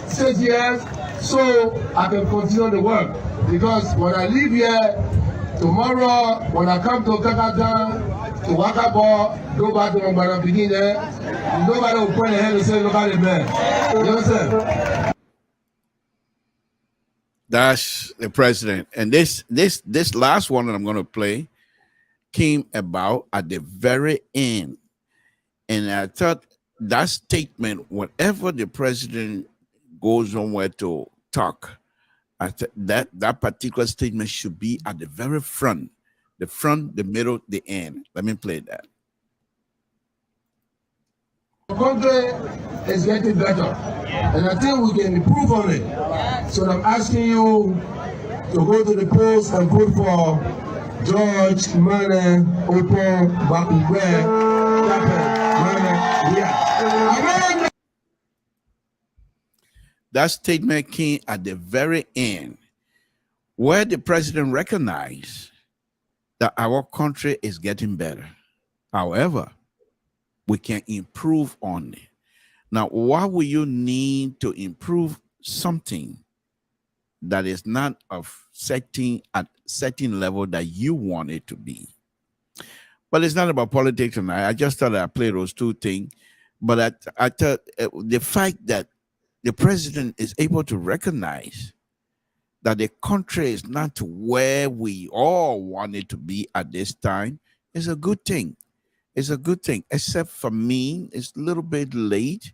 6 years so I can continue the work. Because when I leave here, tomorrow, when I come to Kakata, to Wakabo, go back to my beginning there, nobody will point their hand and say, look at the man. You understand? That's the president. And this last one that I'm going to play came about at the very end. And I thought that statement, whenever the president goes somewhere to talk, I that particular statement should be at the very front, the middle, the end. Let me play that. The country is getting better, and I think we can improve on it. So I'm asking you to go to the polls and vote for George Mane Opo Bakugbe. That statement came at the very end, where the president recognized that our country is getting better. However, we can improve on it. Now, why will you need to improve something that is not of certain level that you want it to be? But it's not about politics tonight. I just thought I'd play those two things. But I thought the fact that the president is able to recognize that the country is not where we all want it to be at this time is a good thing. It's a good thing, except for me, it's a little bit late.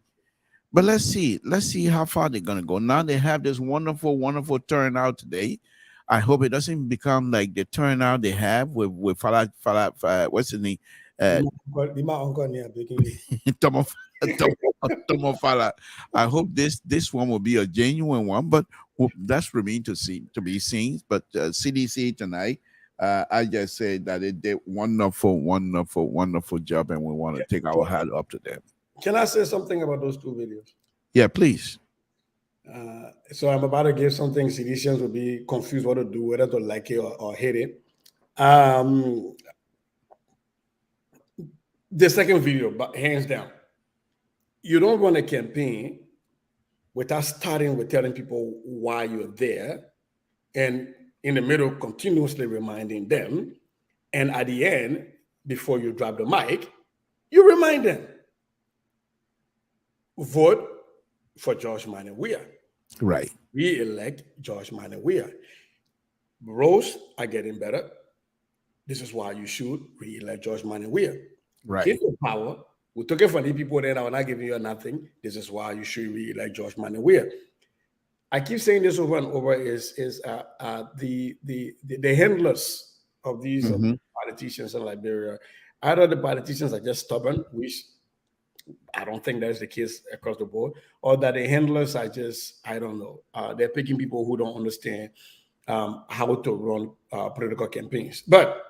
But let's see how far they're going to go. Now they have this wonderful, wonderful turnout today. I hope it doesn't become like the turnout they have with what's his name? Tomofala. I hope this one will be a genuine one, but that's remain to be seen. But CDC tonight, I just said that it did wonderful, wonderful, wonderful job, and we want to take our hat up to them. Can I say something about those two videos? Yeah, please. So I'm about to give something citizens will be confused what to do, whether to like it or hate it. The second video, but hands down, you don't run a campaign without starting with telling people why you're there, and in the middle, continuously reminding them, and at the end, before you drop the mic, you remind them. Vote for George Mane Weah. Right. Re-elect George Mane Weah. Roads are getting better. This is why you should re-elect George Mane Weah. Right. Keep the power. We took it from the people then. I will not give you nothing. This is why you should re-elect George Mane Weah. I keep saying this over and over is the handlers of these politicians in Liberia. Either the politicians are just stubborn, which I don't think that's the case across the board, or that the handlers are just, I don't know, they're picking people who don't understand how to run political campaigns. But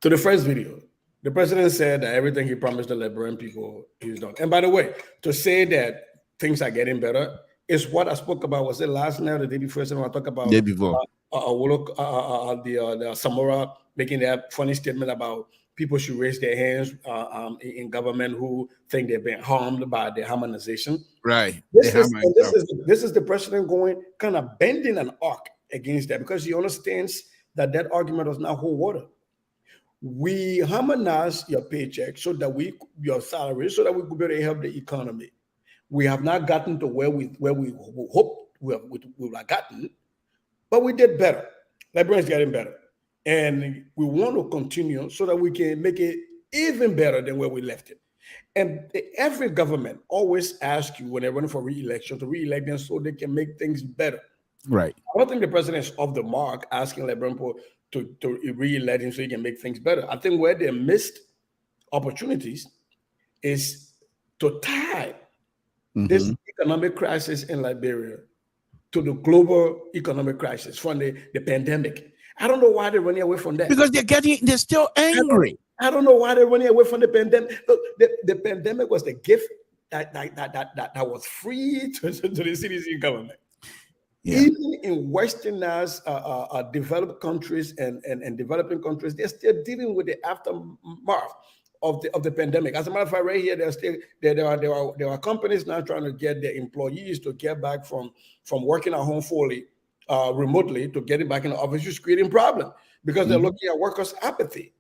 to the first video, the president said that everything he promised the Liberian people, he's done. And by the way, to say that things are getting better is what I spoke about. Was it last night or the day before? When I talked about day before. The Samora making that funny statement about people should raise their hands in government who think they've been harmed by the harmonization. Right. This is the president going kind of bending an arc against that because he understands that argument does not hold water. We harmonize your paycheck so that your salary, so that we could better help the economy. We have not gotten to where we hoped we would have gotten, but we did better. Liberians getting better. And we want to continue so that we can make it even better than where we left it. And every government always asks you when they're running for re-election to re-elect them so they can make things better. Right. I don't think the president is off the mark asking Liberian people to re-elect him so he can make things better. I think where they missed opportunities is to tie this economic crisis in Liberia to the global economic crisis from the pandemic. I don't know why they're running away from that. Because they're still angry. I don't know why they're running away from the pandemic. Look, the pandemic was the gift that was free to the CDC government. Yeah. Even in westernized developed countries and developing countries, they're still dealing with the aftermath of the pandemic. As a matter of fact, right here, there are companies now trying to get their employees to get back from working at home fully remotely to getting back in the office, just creating problem because they're looking at workers' apathy.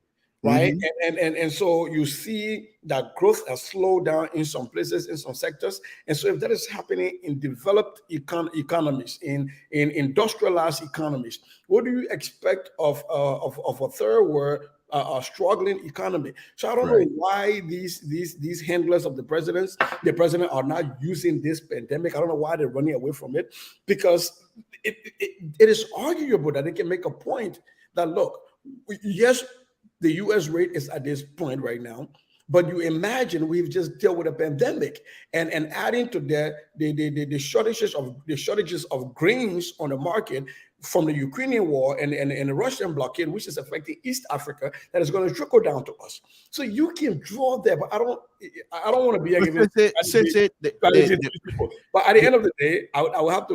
Right. And so you see that growth has slowed down in some places, in some sectors. And so if that is happening in developed economies, in industrialized economies, what do you expect of a third world struggling economy? So I don't know why these handlers of the president are not using this pandemic. I don't know why they're running away from it, because it is arguable that they can make a point that, look, yes, the U.S. rate is at this point right now, but you imagine we've just dealt with a pandemic, and adding to that the shortages of grains on the market from the Ukrainian war and the Russian blockade, which is affecting East Africa, that is going to trickle down to us. So you can draw there, but I don't want to be against but at the end of the day, I will have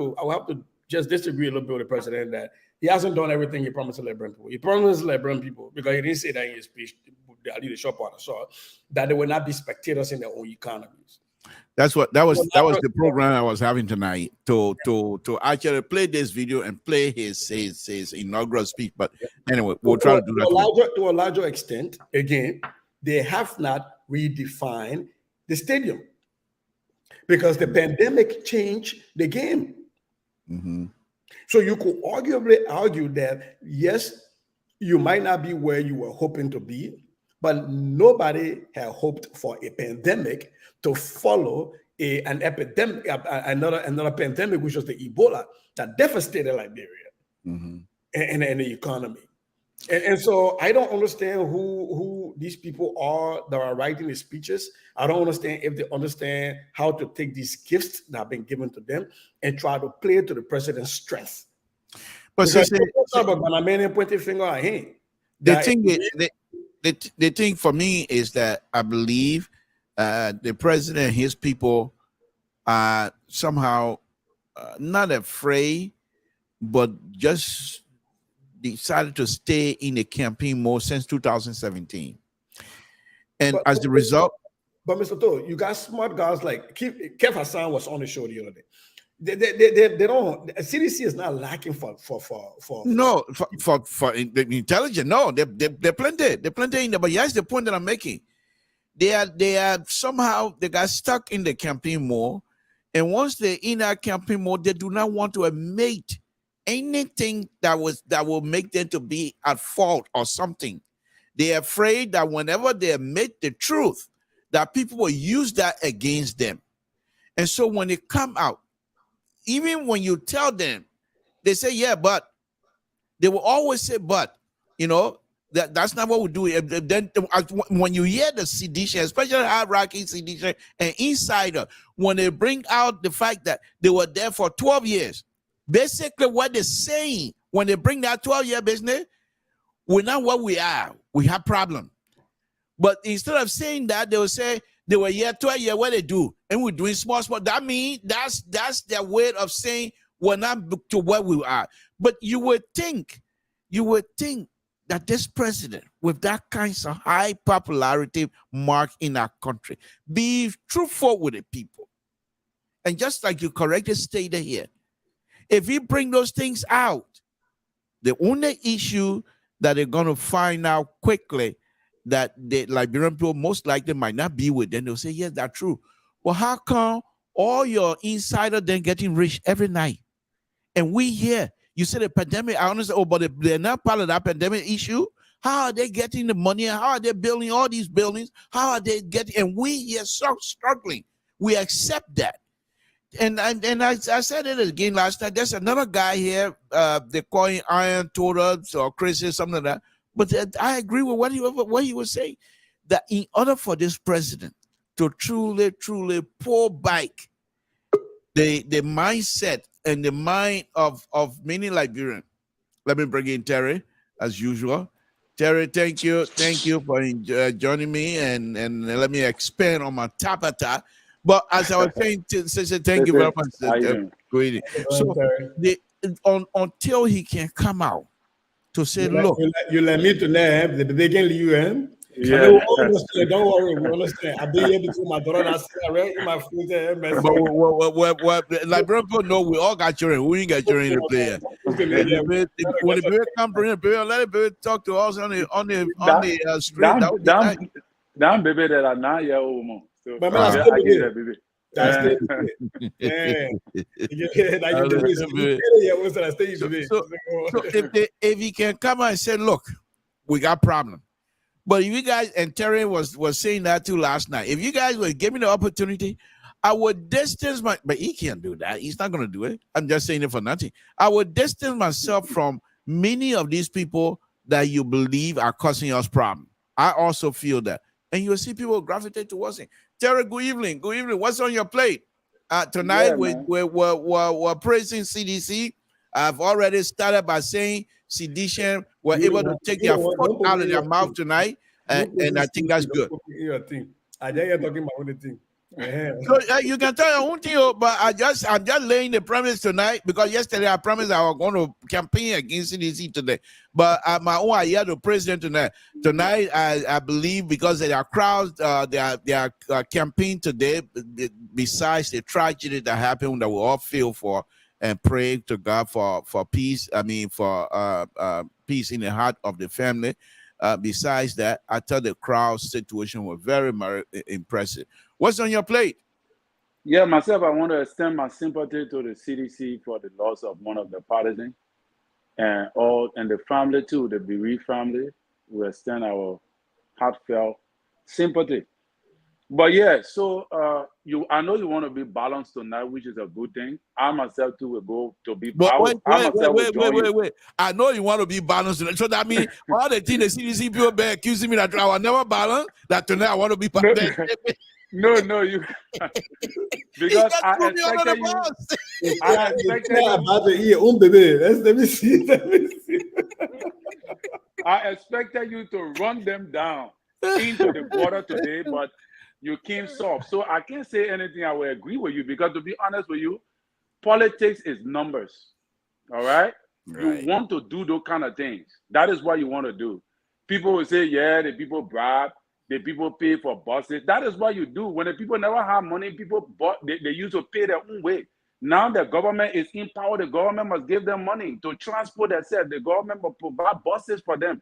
to just disagree a little bit with the president that he hasn't done everything he promised to Liberian people. He promised Liberian people, because he didn't say that in his speech, the leadership part, so that they will not be spectators in their own economies. That was the program I was having tonight, to actually play this video and play his inaugural speech. But anyway, we'll try to do that to a larger extent. Again, they have not redefined the stadium because the pandemic changed the game. So you could arguably argue that, yes, you might not be where you were hoping to be, but nobody had hoped for a pandemic to follow an epidemic, another pandemic, which was the Ebola that devastated Liberia and the economy. And so I don't understand who these people are that are writing these speeches. I don't understand if they understand how to take these gifts that have been given to them and try to play to the president's strength. But the thing for me is that I believe the president and his people are somehow not afraid, but just decided to stay in the campaign mode since 2017. And as the result. But Mr. Toh, you got smart guys like Kev Hassan was on the show the other day. They don't. CDC is not lacking for intelligence. No, they're plenty. They're plenty in there. But here's the point that I'm making. They are somehow they got stuck in the campaign mode, and once they're in that campaign mode, they do not want to admit anything that will make them to be at fault or something. They're afraid that whenever they admit the truth, that people will use that against them. And so when they come out, even when you tell them, they say, yeah, but they will always say, but, that's not what we do. Then when you hear the sedition, especially hierarchy sedition and insider, when they bring out the fact that they were there for 12 years, basically what they're saying when they bring that 12-year business, we're not what we are. We have problem. But instead of saying that, they will say they were here 12 years, what they do, and we're doing small. That means that's their way of saying we're not to what we are. But you would think that this president, with that kind of high popularity mark in our country, be truthful with the people. And just like you correctly stated here, if you bring those things out, the only issue that they're going to find out quickly that the Liberian people most likely might not be with them, they'll say, yes, that's true. Well, how come all your insider then getting rich every night? And we here, you said the pandemic, I understand, but they're not part of that pandemic issue. How are they getting the money? How are they building all these buildings? How are they getting, and we here struggling. We accept that. And I said it again last night. There's another guy here, they call him Iron Total or Chris or something like that. But I agree with what he was saying, that in order for this president to truly pull back the mindset and the mind of many Liberians. Let me bring in Terry as usual. Terry, thank you for joining me, and let me expand on my tapata. But as I was saying, thank you very much, Greedy. So until he can come out to say, look, you let me to name the beginning you Yeah, don't worry, we understand. I've been here before my daughter. I see in my food. But like people know we all got children. We ain't got children in the player. When the baby come bring the baby, let the baby talk to us on the street. Down baby that are 9 years old. So I get that baby. So if he can come out and say, look, we got problem. But if you guys, and Terry was saying that too last night, if you guys would give me the opportunity, I would distance but he can't do that. He's not going to do it. I'm just saying it for nothing. I would distance myself from many of these people that you believe are causing us problem. I also feel that. And you'll see people gravitate towards it. Terry, good evening. Good evening. What's on your plate? Tonight, we're praising CDC. I've already started by saying sedition were able to take their foot out of their mouth tonight, and I think that's good. I dare you talking about the thing. So you can tell your own thing, but I'm just laying the premise tonight because yesterday I promised I was going to campaign against CDC today. But my own idea to president tonight. Tonight, I believe because there are crowds, they are campaign today. Besides the tragedy that happened that we all feel for and pray to God for peace. I mean for peace in the heart of the family. Besides that, I thought the crowd situation was very impressive. What's on your plate? Yeah, myself, I want to extend my sympathy to the CDC for the loss of one of the partisans, and the family too, the bereaved family. We extend our heartfelt sympathy. But yeah, so I know you want to be balanced tonight, which is a good thing. I myself too will go to be balanced. Wait. I know you want to be balanced tonight. So that means all the things the CDC people be accusing me that I will never balance, that tonight I want to be balanced. No, you because I expected you. I expected you. Let me see. I expected you to run them down into the border today, but you came soft. So I can't say anything I will agree with you because to be honest with you, politics is numbers. All right? You want to do those kind of things. That is what you want to do. People will say, yeah, the people bribe. The people pay for buses. That is what you do. When the people never have money, people they used to pay their own way. Now the government is in power. The government must give them money to transport themselves. The government must provide buses for them.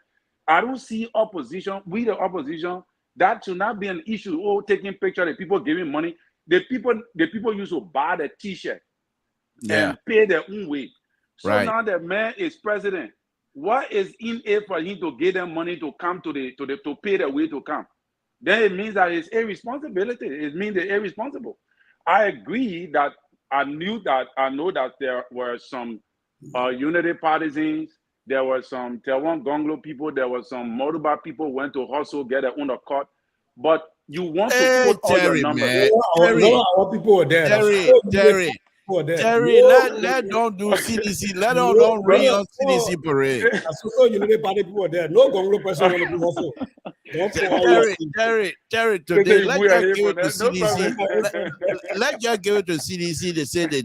I don't see opposition. We the opposition, that should not be an issue. Oh, taking pictures, the people giving money. The people used to buy the T-shirt and pay their own way. So now the man is president. What is in it for him to give them money to come to pay their way to come? Then it means that it's irresponsibility. It means they're irresponsible. I agree that I know that there were some unity partisans, there were some Tewan Gonglo people, there were some Moruba people went to hustle, get their own cut. But you want to put all your numbers. People were there. Terry, let don't do CDC. Let don't read on CDC parade. People were there. No Gonglo person want to do also. Terry, today let just give it to CDC. Let just give it to CDC. They say they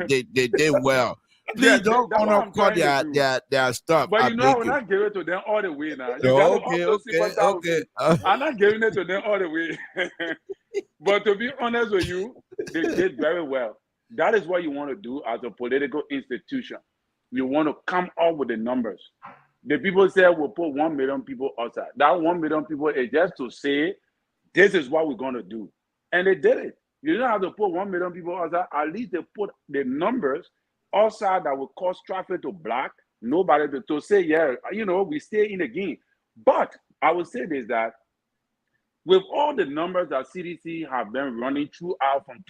did well. Please don't call their stuff. But you know, I will not give it to them all the way now. Okay. I'm not giving it to them all the way. But to be honest with you, they did very well. That is what you want to do as a political institution. You want to come up with the numbers. The people say we'll put 1 million people outside. That 1 million people is just to say, this is what we're going to do. And they did it. You don't have to put 1 million people outside. At least they put the numbers outside that will cause traffic to block. Nobody to say, yeah, we stay in the game. But I will say this, that with all the numbers that CDC have been running throughout from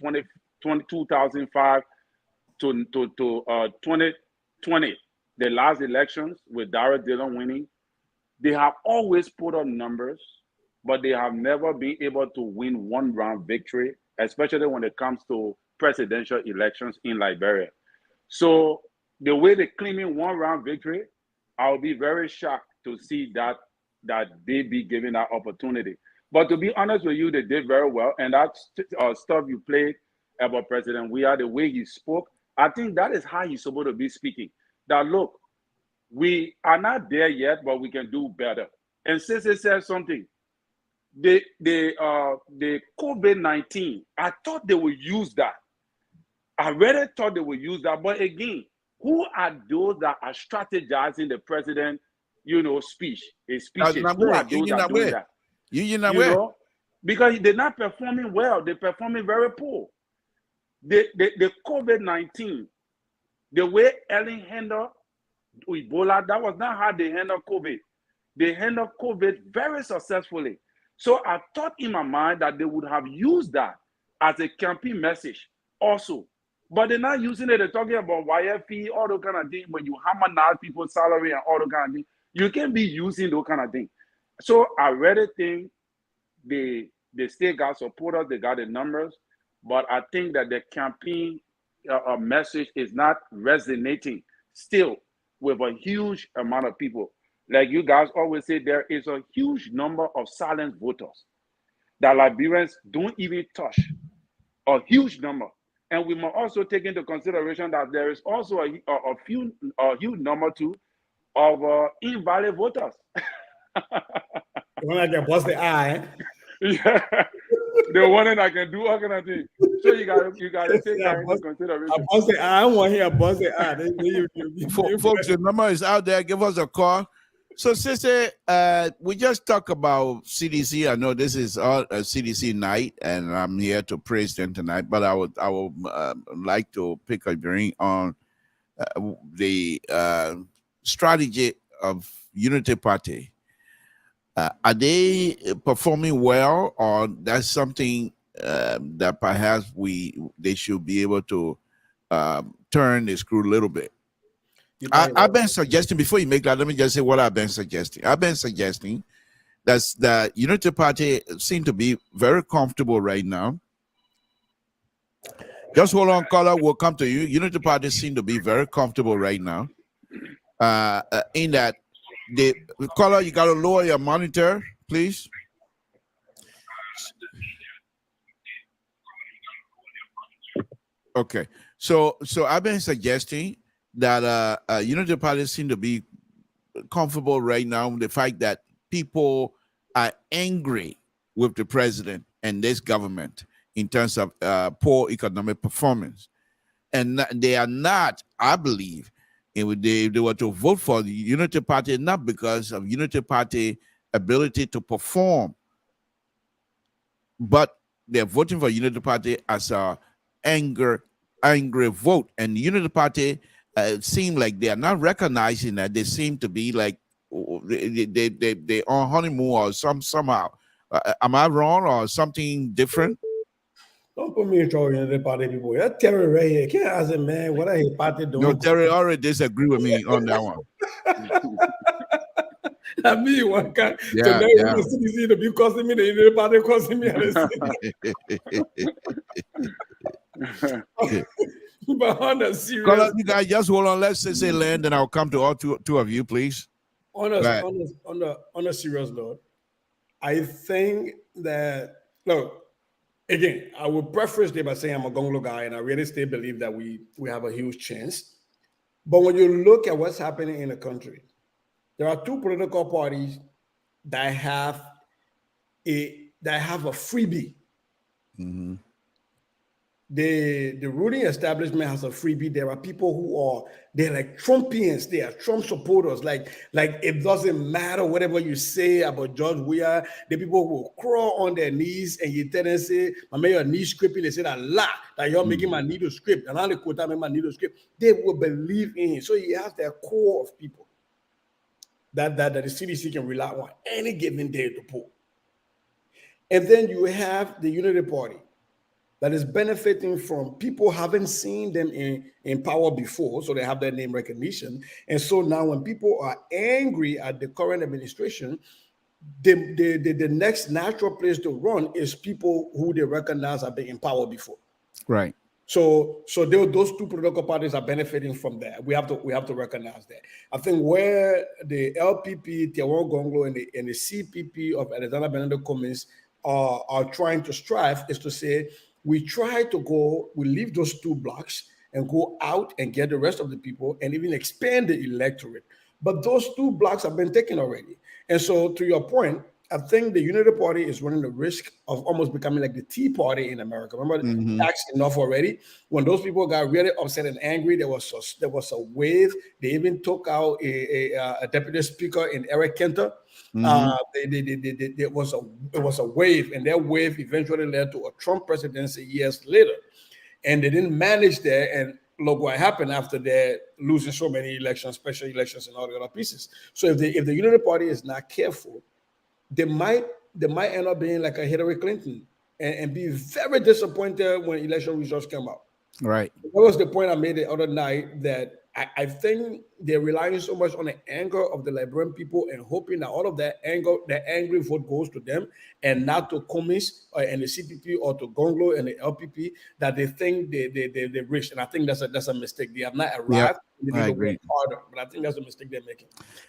2005 to 2020, the last elections with Dara Dillon winning, they have always put up numbers but they have never been able to win one-round victory, especially when it comes to presidential elections in Liberia. So the way they're claiming one-round victory, I'll be very shocked to see that they be given that opportunity. But to be honest with you, they did very well. And that stuff you played about President Weah, the way he spoke, I think that is how he's supposed to be speaking. That look, we are not there yet, but we can do better. And since he said something, the COVID-19, I thought they would use that. I really thought they would use that. But again, who are those that are strategizing the president, speech, his speeches? Who are those that are doing that? You know, because they're not performing well. They're performing very poor. The COVID-19, the way Ellen handled Ebola, that was not how they handled COVID. They handled COVID very successfully. So I thought in my mind that they would have used that as a campaign message also. But they're not using it. They're talking about YFE, all those kind of things. When you harmonize people's salary and all those kind of things, you can be using those kind of things. So I really think they still got supporters, they got the numbers, but I think that the campaign message is not resonating still with a huge amount of people. Like you guys always say, there is a huge number of silent voters that Liberians don't even touch, a huge number. And we must also take into consideration that there is also a huge number too of invalid voters. When I can bust the eye. Yeah, the one that I can do all kind of things. So you gotta take that into consideration. I bust the eye. I want to hear bust the eye. Folks, the number is out there. Give us a call. So, Sister, we just talked about CDC. I know this is a CDC night, and I'm here to praise them tonight. But I would like to pick a brain on the strategy of Unity Party. Are they performing well, or that's something that perhaps they should be able to turn the screw a little bit? I've been suggesting, before you make that, let me just say what I've been suggesting. I've been suggesting that the Unity Party seem to be very comfortable right now. Just hold on, caller, we'll come to you. Unity Party seem to be very comfortable right now. In that, the caller, you got to lower your monitor, please. Okay, so I've been suggesting that Unity Party seem to be comfortable right now with the fact that people are angry with the president and this government in terms of poor economic performance. And they are not, I believe, if they were to vote for the Unity Party, not because of Unity Party ability to perform, but they're voting for Unity Party as a angry vote. And the Unity Party seem like they are not recognizing that. They seem to be like they on honeymoon or somehow. Am I wrong or something different? Don't put me in trouble in the party, people. That Terry right here. Can't ask him, man, what are his party doing? No, Terry already disagree with me on that one. I mean, one guy. Yeah, so now yeah. the CDC to be costing me, the party costing me. But on a serious, Caller, you guys just hold on. Let's say land, and I'll come to all two of you, please. On a serious note, I think that look. Again, I would preface it by saying I'm a Gonglo guy, and I really still believe that we have a huge chance. But when you look at what's happening in the country, there are two political parties that have a freebie. Mm-hmm. The ruling establishment has a freebie. There are people who they're like Trumpians, they are Trump supporters. Like it doesn't matter whatever you say about George Weah, the people will crawl on their knees and you tell them, say, I made your knee scripting. They said a lot that you're making my needle script. And I only quote my needle script. They will believe in him. So he has their core of people that the CDC can rely on any given day to pull. And then you have the Unity Party that is benefiting from people haven't seen them in power before, so they have their name recognition. And so now when people are angry at the current administration, the next natural place to run is people who they recognize have been in power before. Right. So those two political parties are benefiting from that. We have to recognize that. I think where the LPP, Tiawan Gonglo, and the CPP of Alexander Bernardo Cummings are trying to strive is to say we leave those two blocks and go out and get the rest of the people and even expand the electorate. But those two blocks have been taken already. And so to your point, I think the Unity Party is running the risk of almost becoming like the Tea Party in America. Remember, tax enough already. When those people got really upset and angry, there was a wave. They even took out a deputy speaker in Eric Kenter. It was a wave, and that wave eventually led to a Trump presidency years later. And they didn't manage that. And look what happened after that, losing so many elections, special elections, and all the other pieces. So if the Unity Party is not careful, they might end up being like a Hillary Clinton and be very disappointed when election results come out. Right. That was the point I made the other night, that I think they're relying so much on the anger of the Liberian people and hoping that all of that anger, the angry vote goes to them and not to Cummings and the CPP or to Gonglo and the LPP, that they think they reached. And I think that's a mistake. They have not arrived. They need to work harder, but I think that's a mistake they're making.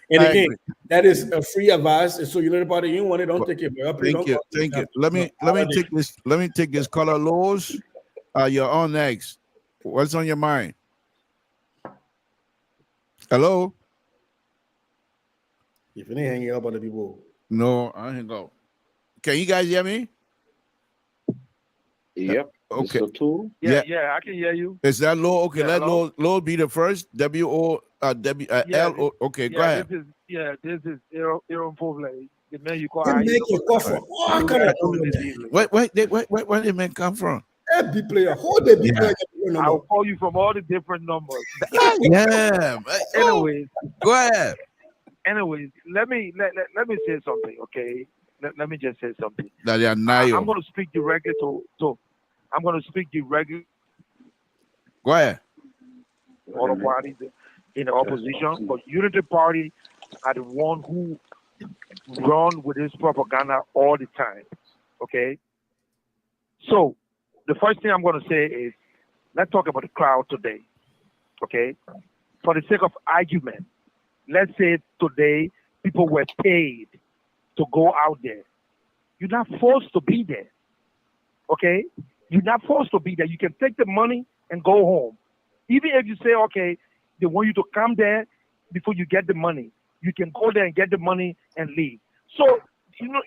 And again, that is a free advice. So you know about it, you want it, don't take it. Thank you. Let me take this caller, Laws. You're on next. What's on your mind? Hello? If you ain't hanging up on the people. No, I ain't go. Can you guys hear me? Yep. Okay. Yeah, I can hear you. Is that low? Okay, Yeah, let low be the first. L-O. Okay, go ahead. This is Aaron Povle, the man you call. Where make your call from? Where did man come from? Every player, hold the big player. I'll call you from all the different numbers. Yeah. Anyways, go ahead. Anyways, let me say something, okay? Let me just say something. That you are I'm going to speak directly to. I'm going to speak directly. Go ahead. All the parties in the opposition, but Unity Party are the one who run with this propaganda all the time. Okay. So the first thing I'm going to say is, let's talk about the crowd today. Okay. For the sake of argument, let's say today people were paid to go out there. You're not forced to be there. Okay. You're not forced to be there. You can take the money and go home. Even if you say, okay, they want you to come there before you get the money, you can go there and get the money and leave. So, your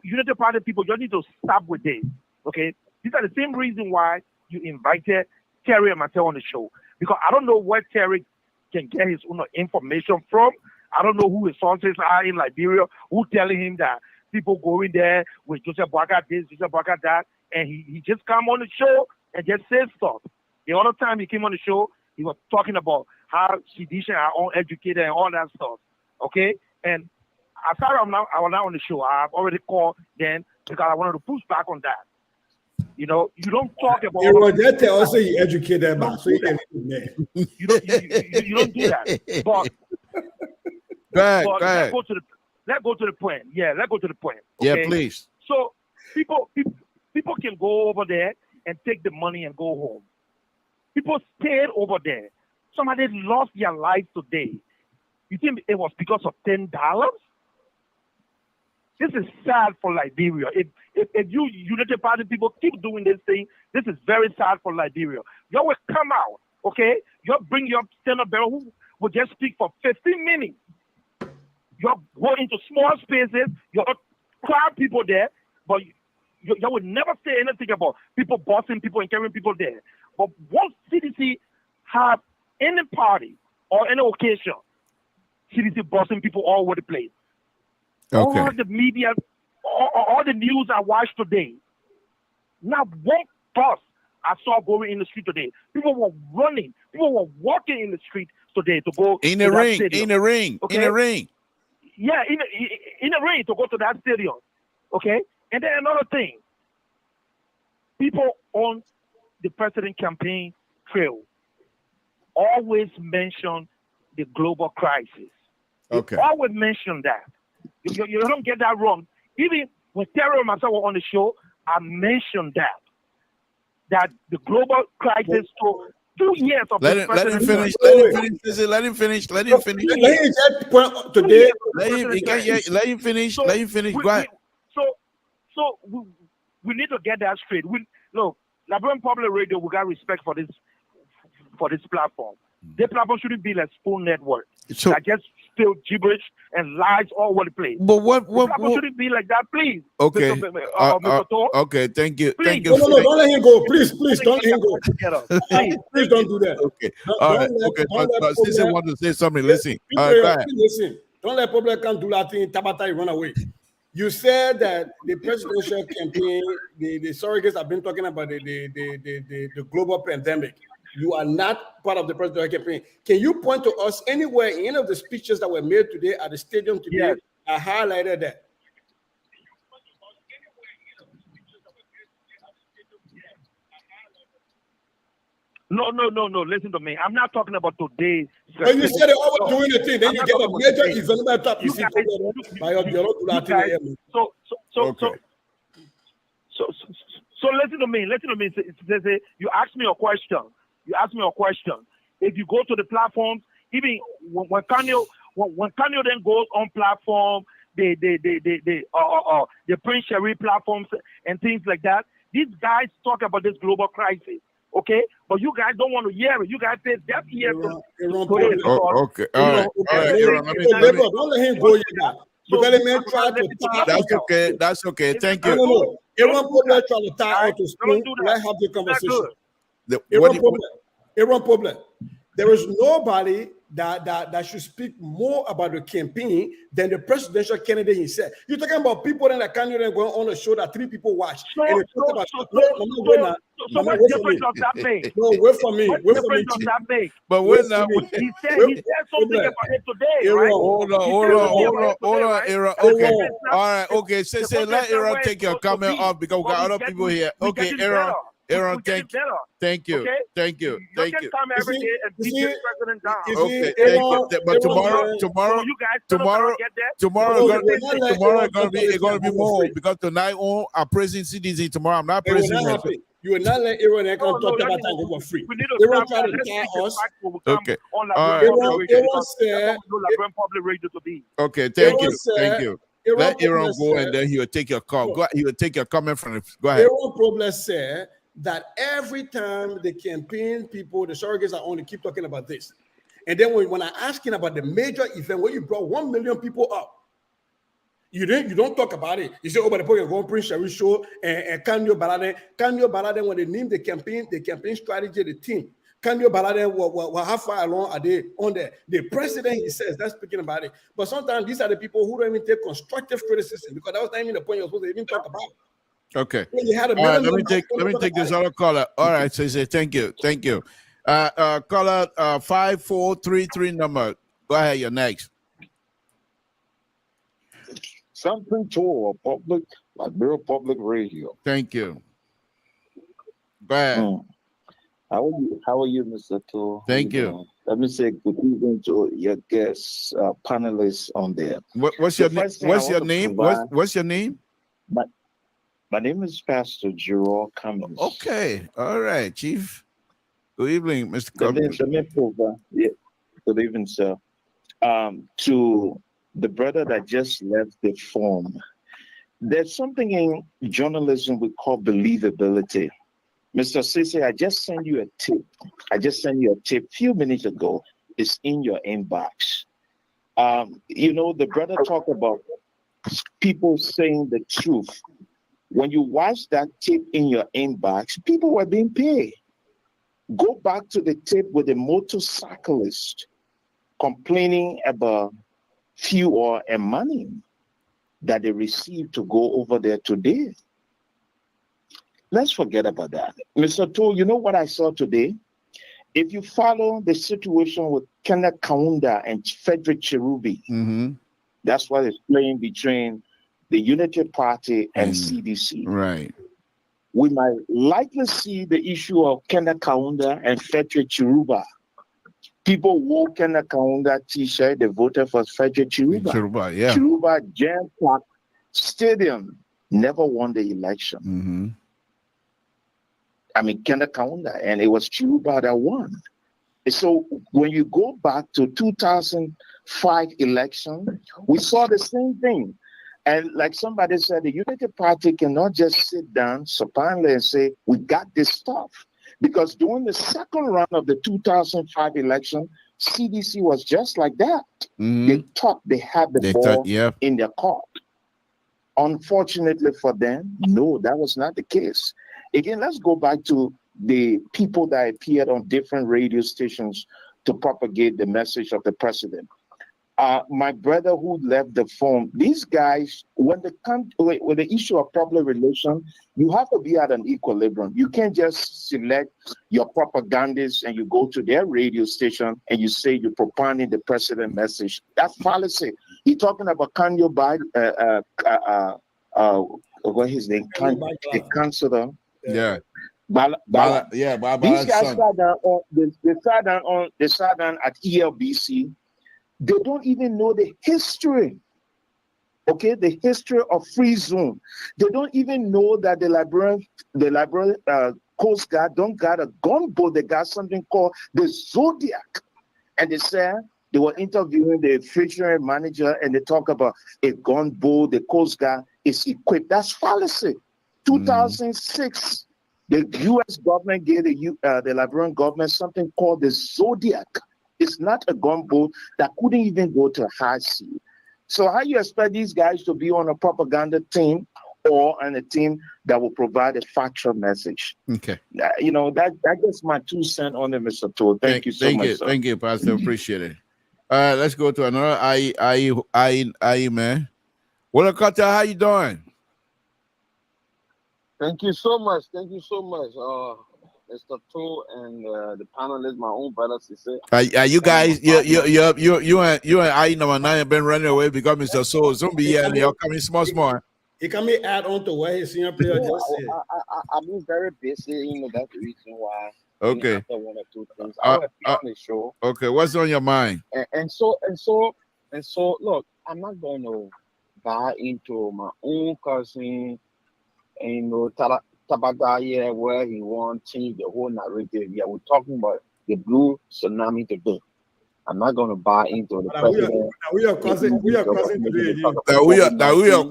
Unity Party people, you need to stop with this. Okay. These are the same reason why you invited Terry and myself on the show. Because I don't know where Terry can get his own information from. I don't know who his sources are in Liberia, who telling him that people going there with Joseph Boakai this, Joseph Boakai that, and he just come on the show and just say stuff. The other time he came on the show, he was talking about how Sidisha are uneducated and all that stuff. Okay? And as far as I was now on the show, I've already called then because I wanted to push back on that. You don't talk about. That also you educate them, so you can. You don't do that. But go ahead. Let's go to the point. Yeah, let's go to the point. Okay? Yeah, please. So people can go over there and take the money and go home. People stayed over there. Somebody lost their life today. You think it was because of $10? This is sad for Liberia. If you Unity Party people keep doing this thing, this is very sad for Liberia. You will come out, okay? You bring your Senator Barrow who will just speak for 15 minutes. You go into small spaces, you crowd people there, but you would never say anything about people bossing people and carrying people there. But once CDC have any party or any occasion, CDC bossing people all over the place. Okay. All the media, all the news I watched today. Not one bus I saw going in the street today. People were running. People were walking in the street today to go in the ring. In the ring. Okay? In the ring. Yeah, in the ring to go to that stadium. Okay? And then another thing. People on the president campaign trail always mention the global crisis. They always mention that. You don't get that wrong. Even when Terry and myself were on the show, I mentioned that the global crisis took 2 years of Let this him finish. president. Let him finish. Let him get point today. Let him finish. So Let him finish. Go ahead. So we need to get that straight. Look, Liberian Public Radio, we got respect for this platform. This platform shouldn't be like Spoon Network that just still gibberish and lies all over the place. But what platform shouldn't be like that, please. Okay. Mr. Thor. Okay. Thank you. Please. Thank you. No, don't let him go. Please, don't let him go. Please don't do that. Okay. All right. Okay. But since I want to say something, listen. Go ahead. Listen. Don't let public come do that thing. Tabata, run away. You said that the presidential campaign, the surrogates have been talking about the global pandemic. You are not part of the presidential campaign. Can you point to us anywhere in any of the speeches that were made today at the stadium today? Yes. I highlighted that. No. Listen to me. I'm not talking about today. But you said they're always doing the thing. Then you get a major event by top. You see, So listen to me. You asked me a question. If you go to the platforms, even when Kanye then goes on platform, the Prince Sherry platforms and things like that, these guys talk about this global crisis. Okay, but you guys don't want to hear it. You guys say that here. Okay. All right. Don't let him go yet. That's okay. Thank you. Everyone problem try to tie out to Spoon. Let's have the conversation. Everyone problem. There is nobody that should speak more about the campaign than the presidential candidate himself. You're talking about people that can't even go on a show that 3 people watch. So what difference does that make? No, wait for me. What difference does that make? But wait now. He said something about it today, right? Hold on, Aaron. Okay. All right. Okay. Say let Aaron take your comment off because we got other people here. Okay, Aaron. Aaron, thank you. Okay? Thank you. Come every day and beat the president down. Okay, thank you. But tomorrow gonna be more because tonight on our praising CDC. Tomorrow I'm not praising myself. You will not let Aaron and come talk about that for free. Aaron try to tie us. Okay. All right. Okay. Thank you. Let Aaron go and then he will take your call. He will take your comment from. Go ahead. Aaron Problem said that every time the campaign people, the surrogates are on, they keep talking about this. And then when I ask him about the major event where you brought 1 million people up, you don't talk about it. You say, oh, but the people are going to Prince Sherry show and Kanyo Balade, when they named the campaign strategy, the team. Kanyo Balade, how far along are they on there? The president, he says, that's speaking about it. But sometimes these are the people who don't even take constructive criticism because that was not even the point you're supposed to even talk about. Okay. All right, let me take this other caller. All right, so say thank you. Caller 5433 number. Go ahead, you're next. Something to public, Liberia Public Radio. Thank you. Go ahead. How are you, Mr. Tour? Thank you. Let me say good evening to your guests, panelists on there. What's your name? What's your name? My name is Pastor Gerald Cummings. Okay. All right, Chief. Good evening, Mr. Cummings. Good evening, sir. To the brother that just left the form, there's something in journalism we call believability. Mr. Sisi, I just sent you a tip. A few minutes ago. It's in your inbox. The brother talked about people saying the truth. When you watch that tip in your inbox, people were being paid. Go back to the tip with the motorcyclist complaining about fuel and money that they received to go over there today. Let's forget about that. Mr. Tool, you know what I saw today? If you follow the situation with Kenneth Kaunda and Frederick Cherubi, that's what is playing between the Unity Party and CDC. Right. We might likely see the issue of Kenneth Kaunda and Frederick Cheruba People wore Kenneth Kaunda t-shirt. They voted for Frederick Chiruba. Chiruba, yeah. Chiruba jam-packed stadium never won the election. Mm-hmm. I mean, Kenneth Kaunda, and it was Chiruba that won. So when you go back to 2005 election, we saw the same thing. And like somebody said, the Unity Party cannot just sit down supinely and say, we got this stuff. Because during the second round of the 2005 election, CDC was just like that. Mm-hmm. They thought they had the ball in their court. Unfortunately for them, no, that was not the case. Again, let's go back to the people that appeared on different radio stations to propagate the message of the president. My brother who left the phone, these guys, when they come with the issue of public relations, you have to be at an equilibrium. You can't just select your propagandists and you go to their radio station and you say you're propounding the president message. That's fallacy. He's talking about Kanye Biden, what his name? The counselor. Yeah. These guys sat down on they sat down at ELBC. They don't even know the history. Okay, the history of free zone. They don't even know that the Liberian Coast Guard don't got a gunboat. They got something called the Zodiac. And they said they were interviewing the fishery manager and they talk about a gunboat, the Coast Guard is equipped. That's fallacy. 2006, the U.S. government gave the Liberian government something called the Zodiac. It's not a gunboat that couldn't even go to high sea. So how you expect these guys to be on a propaganda team or on a team that will provide a factual message? Okay. That gets my 2 cents on it, Mr. Todd. Thank you so much. Thank you, Pastor. Appreciate it. Let's go to another I man. Well, Carter, how you doing? Thank you so much. Thank you so much. Mr. Toll and the panelists, my own brothers, are you guys? You and I number 9 have been running away because Mr. Soul Zombie here and you're coming small. He can add on to what his senior player just said. I've been very busy. That's the reason why. Okay. After 1 or 2 things, I will be on the show. Okay, what's on your mind? And so, look, I'm not going to buy into my own cousin. And Tabata here where he wants to change the whole narrative. Yeah, we're talking about the blue tsunami today. I'm not going to buy into the president. We are cousin today.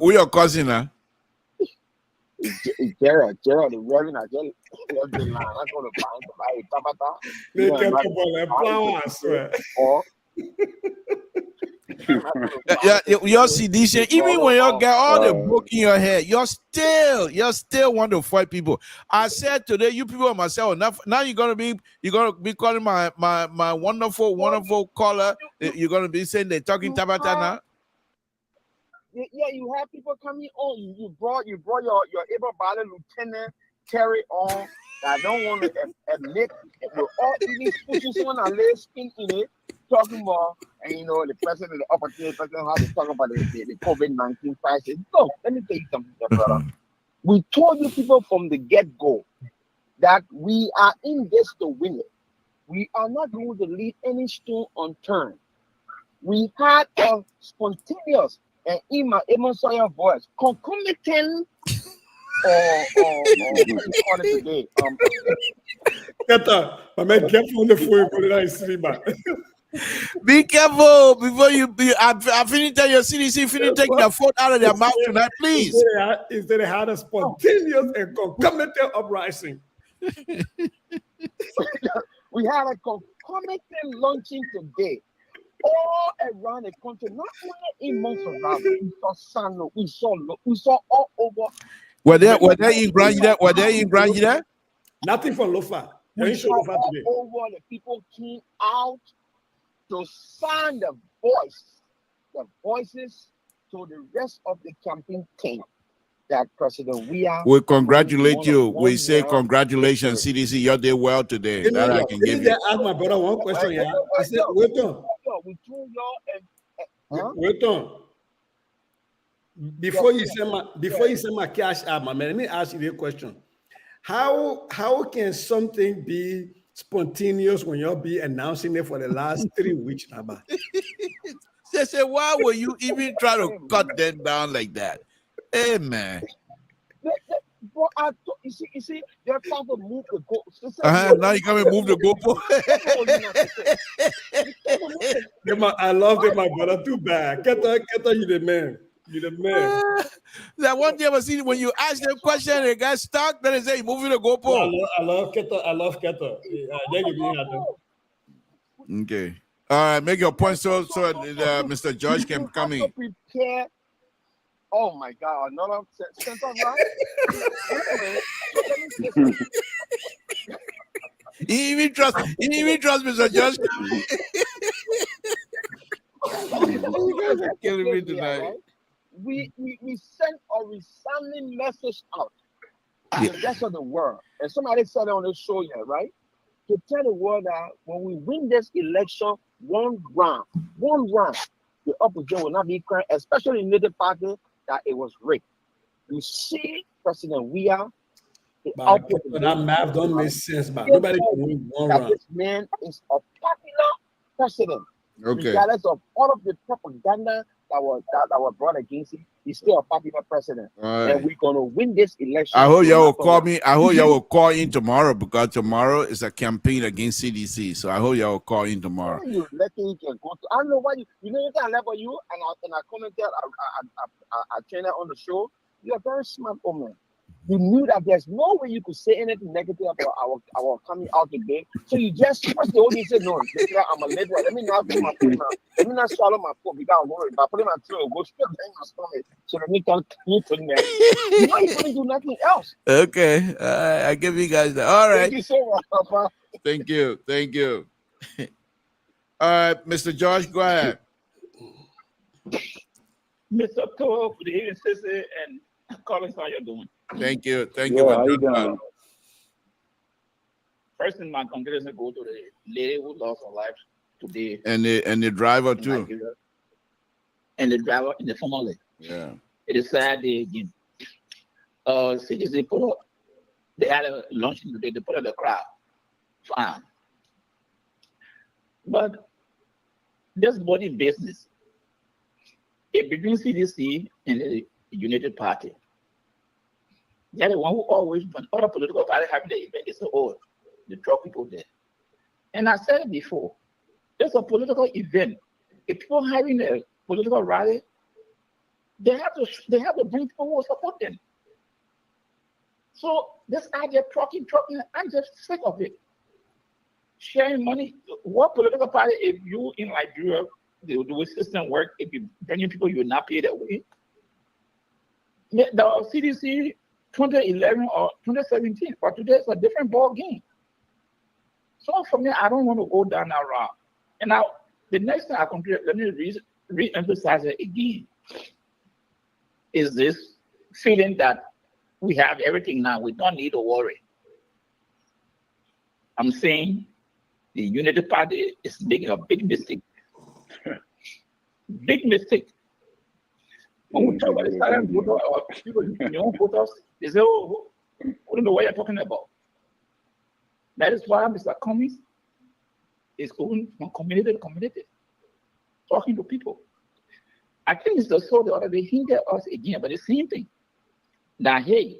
We are cousin, huh? Gerald, the Reverend, I'm not going to buy into Tabata. They can't come I swear. Your CDC, even when you get all the book in your head, you still want to fight people. I said today, you people and myself, now you're gonna be calling my wonderful caller. You're gonna be saying they're talking Tabata now. Yeah, you have people coming on. You brought your able-bodied lieutenant carry on. I don't want to admit we're all even pushing someone and lay skin in it, talking about, and the president, the opportunity president, how to talk about the COVID-19 crisis. No, let me tell you something, brother. We told you people from the get-go that we are in this to win it. We are not going to leave any stone unturned. We had a spontaneous and in my Emma Sawyer voice, concomitant today. My man, careful on the phone, put it on stream. Be careful before I finish telling your CDC, finish taking the phone out of their mouth tonight, please. Instead of had a spontaneous and concomitant uprising. We had a concomitant launching today. All around the country, not only in Montserrat, we saw Sano, we saw all over. Were they in Granada? Nothing from Lofa. We saw all over the people came out to sound the voices to the rest of the campaign team. That President we congratulate you. We say congratulations, CDC. You did well today. That I can give you. Ask my brother one question. Yeah, I said, wait on. Wait on. Before you send my cash out, my man, let me ask you a question. How can something be spontaneous when y'all be announcing it for the last 3 weeks. Say, why will you even try to cut them down like that? Hey, man. But you see, they're trying to move the goal. Now you come and move the goalpost. I love them, my brother. Too bad. Keta, you the man. You the man. That one day I see when you ask them question, they got stuck. Then they say, moving the goalpost. I love Keta. Okay. All right, make your point so Mr. George can come in. Prepare. Oh my God! Another center right. He even trust Mr. George. You guys are killing me tonight. Right? We sent a resounding message out to the rest of the world, and somebody said it on the show here, right? To tell the world that when we win this election, one round, the opposition will not be crying, especially in the party, that it was rigged. You see, President Weah, that math don't make sense, man. Nobody can win one round. This man is a popular president. Okay. Regardless of all of the propaganda that was brought against him, he's still a popular president. Right. And we're gonna win this election. I hope y'all will call me. I hope y'all will call in tomorrow because tomorrow is a campaign against CDC. So I hope y'all will call in tomorrow. You can go to, I don't know why you can level you and I commented I trained that on the show. You're a very smart woman. You knew that there's no way you could say anything negative about our coming out today. So you just first the audience said, no, I'm a liberal. Let me not do my food now. Let me not swallow my food because I'm worried. But putting my throat, go straight in my stomach. So let me continue to me. You know, you couldn't do nothing else. Okay. I give you guys that. All right. Thank you so much, Papa. Thank you. All right, Mr. George, go ahead. Mr. Cole, good evening, sister, and Collins, how you doing? Thank you. How you doing? First in my congratulations go to the lady who lost her life today. And the driver too. Nigeria. And the driver in the family. Yeah. It is sad day again. CDC put up, they had a lunch today, they put up the crowd. Fine. But this body business, it between CDC and the United Party. They're the one who always, when other political parties have the event, it's the drug people there. And I said it before, there's a political event. If people having a political rally, they have to bring people who will support them. So this idea trucking, I'm just sick of it. Sharing money, what political party, if you in Nigeria, they will do a system work, if you bringing people, you will not pay that way. The CDC 2011 or 2017, but today it's a different ball game. So for me, I don't want to go down that route. And now, the next thing I complete, let me re-emphasize it again, is this feeling that we have everything now, we don't need to worry. I'm saying the Unity Party is making a big mistake. Big mistake. When we talk about the silent voter or people, young voters, they say, oh, I don't know what you're talking about. That is why Mr. Cummings is going from community to community, talking to people. I think it's the sort of other day hinted us again, but the same thing. That, hey,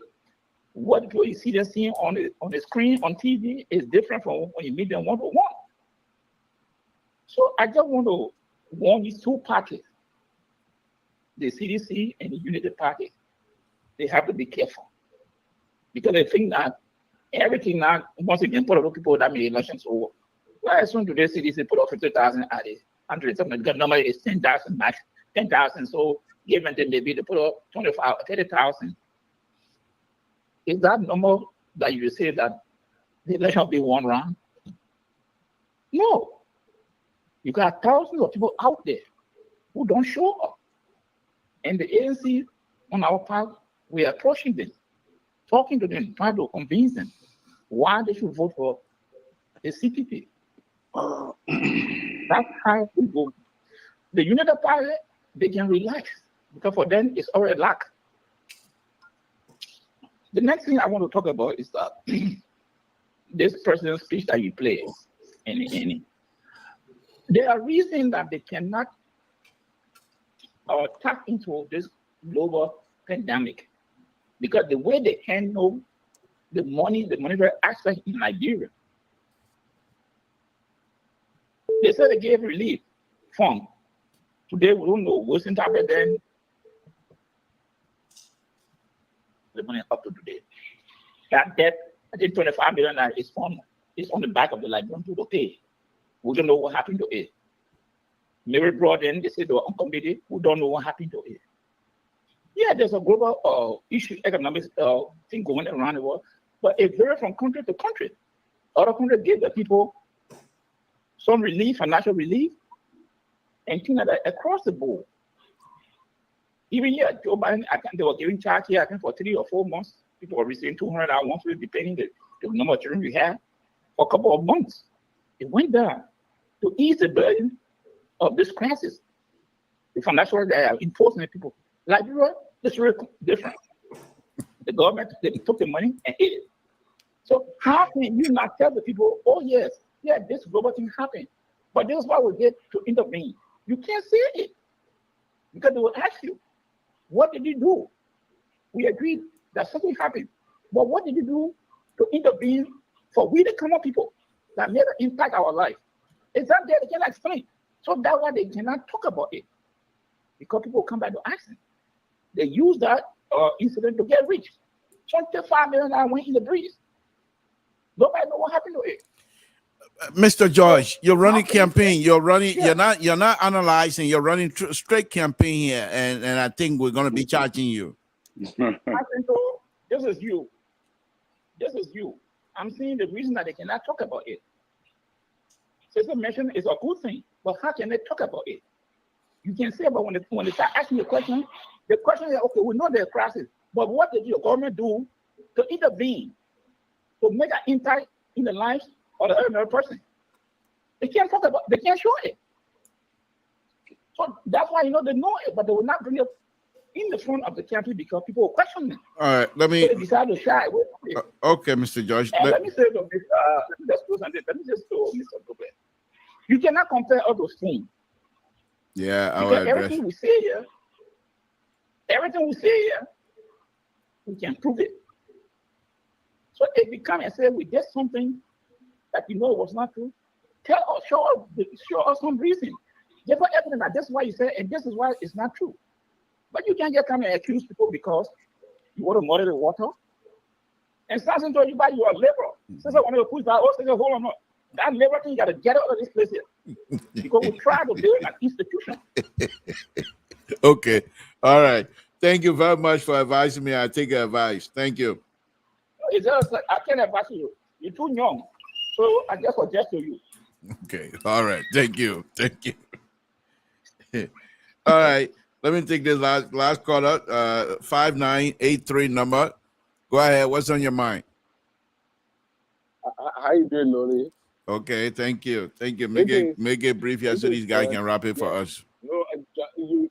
what people you see them seeing on the screen, on TV, is different from when you meet them one-to-one. So I just want to warn these two parties, the CDC and the Unity Party, they have to be careful. Because they think that everything now, once again, put a lot of people that made elections over. Well, as soon as the CDC put up 50,000 at it, 100,000, the number is 10,000 max, 10,000. So given them maybe they put up 25, 30,000. Is that number that you say that the election will be one round? No. You got thousands of people out there who don't show up. And the ANC, on our part, we are approaching them, talking to them, trying to convince them why they should vote for the CPP. That's how we go. The Unity Party, they can relax because for them it's already luck. The next thing I want to talk about is that this person's speech that you play, and there are reasons that they cannot tap into this global pandemic because the way they handle the monetary aspect in Nigeria. They said they gave relief fund. Today we don't know what's happened then. The money up to today. That debt, I think 25 million is on the back of the Liberian people to pay. We don't know what happened to it. Mary brought in, they said they were on committee, we don't know what happened to it. Yeah, there's a global issue, economic thing going around the world, but it varies from country to country. Other countries give the people some relief, financial relief, and things like that across the board. Even here, Joe Biden, I think they were giving charge here, I think for 3 or 4 months, people were receiving $200 monthly, depending the number of children we have, for a couple of months. It went down to ease the burden of this crisis. The financial they are imposing on people. Liberia, it's really different. The government, they took the money and ate it. So how can you not tell the people, oh yes, yeah, this global thing happened, but this is why we get to intervene. You can't say it because they will ask you, what did you do? We agreed that something happened, but what did you do to intervene for we the common people that made an impact our life? It's not there, they cannot explain. So that's why they cannot talk about it. Because people come back to ask them. They use that incident to get rich. 25 million went in the breeze. Nobody know what happened to it. Mr. George, you're running campaign. You're running. Yeah. You're not analyzing. You're running straight campaign here, and I think we're going to be charging you. I think so. This is you. This is you. I'm saying the reason that they cannot talk about it. Sister mention is a good thing, but how can they talk about it? You can say, but when they start asking the question is, okay, we know there's a crisis, but what did your government do to intervene, to make an impact in the lives of the ordinary person? They can't talk about, they can't show it. So that's why, they know it, but they will not bring it in the front of the country because people will question them. All right, let me. So they decide to shy away from it. Okay, Mr. George. Let me say to this, let me just to Mr. Gobert. You cannot compare all those things. Yeah, I will because address. everything we say here, we can prove it. So if you come and say we did something that was not true, tell us, show us some reason. Give us evidence that this is why you said, and this is why it's not true. But you can't just come and accuse people because you want to muddy the water. And Samson told you about you are liberal. Since I want to push that, hold on. That liberal thing, you got to get out of this place here. Because we try to build an institution. Okay. All right. Thank you very much for advising me. I take your advice. Thank you. It's just like, I can't advise you. You're too young. So I just suggest to you. Okay. All right. Thank you. Thank you. All right. Let me take this last caller, 5983 number. Go ahead. What's on your mind? How you doing, Loli? Okay, thank you. Thank you. Make it brief here so these guys can wrap it for us. No, you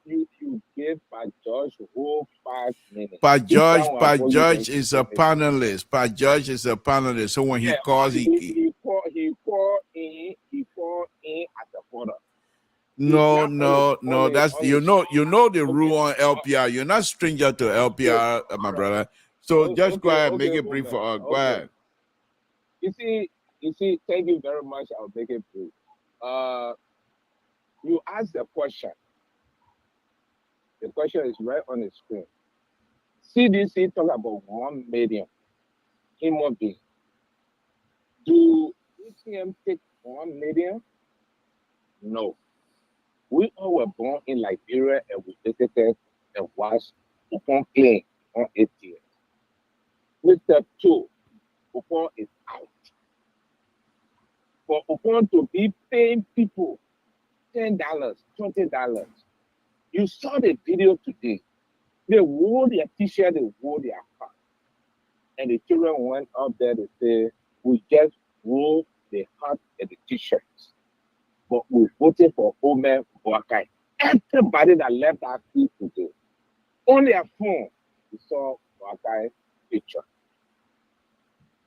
gave Pat George whole 5 minutes. Pat George is a panelist. Pat George is a panelist. So when he calls, he called in at the border. No. That's you know the rule on LPR. You're not stranger to LPR, my brother. So just go ahead, make it brief for us. Go ahead. You see, thank you very much. I'll make it brief. You asked the question. The question is right on the screen. CDC talk about 1 million human beings. Do ETM take 1 million? No. We all were born in Liberia and we visited and watched Upon playing on ATM. Mr. 2, Upon is out. For Upon to be paying people $10, $20. You saw the video today. They wore their t-shirt, they wore their hat. And the children went up there to say, we just wore the hat and the t-shirts. But we voted for Omer Boakai. Everybody that left that field today, on their phone, we saw Boakai picture.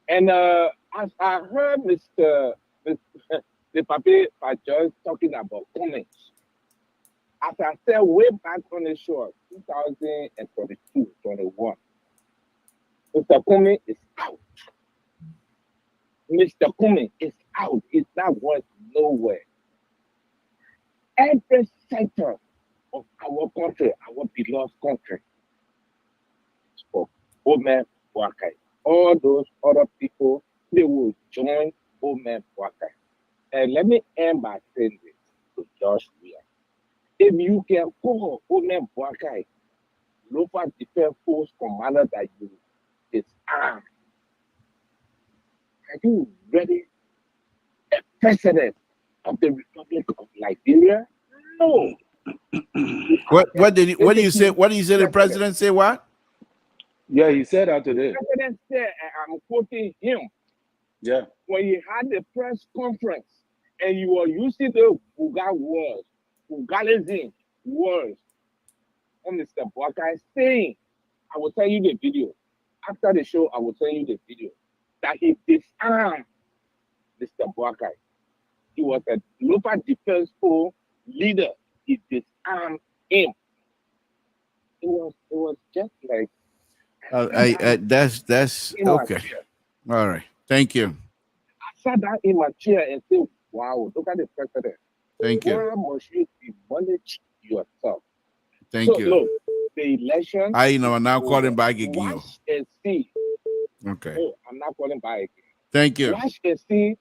And as I heard the Papi Pajoy talking about comments, as I said way back on the show, 2022, 21, Mr. Kumi is out. Mr. Kumi is out. It's not going nowhere. Every sector of our country, our beloved country, for Omen Wakai. All those other people, they will join Omen Wakai. And let me end by saying this to Josh Weir. If you can call Omen Wakai, local defense force commander that you disarm, are you ready? A president of the Republic of Liberia? No. What do you say? What do you say? The president say what? Yeah, he said that today. The president said, I'm quoting him. Yeah. When he had the press conference and you were using the Buga words, Bugalism words, on Mr. Boakai saying, I will tell you the video. After the show, I will tell you the video. That he disarmed Mr. Boakai. He was a local defense force leader. He disarmed him. It was just like That's okay. All right. Thank you. I sat down in my chair and said, wow, look at the president. Thank you. Where must you acknowledge yourself? Thank So, you. look, the election. I know. I'm now calling back again. Watch and see. Okay. Oh, I'm not calling back again. Thank you. Watch and see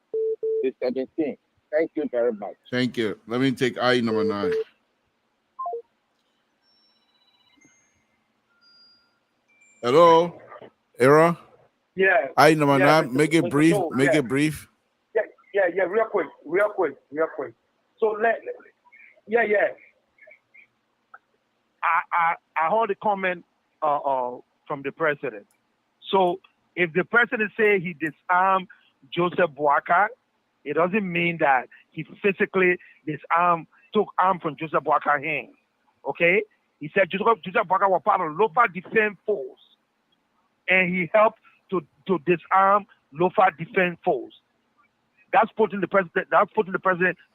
the 17th. Thank you very much. Thank you. Let me take I number 9. Hello, Era. Yeah. I number yeah, 9. Make it brief. Make it brief. Yeah. Real quick. So yeah. I heard a comment from the president. So if the president say he disarmed Joseph Boakai, it doesn't mean that he physically took arm from Joseph Boakai's hand. Okay? He said Joseph Boakai was part of local defense force, and he helped to disarm local defense force. That's putting the president.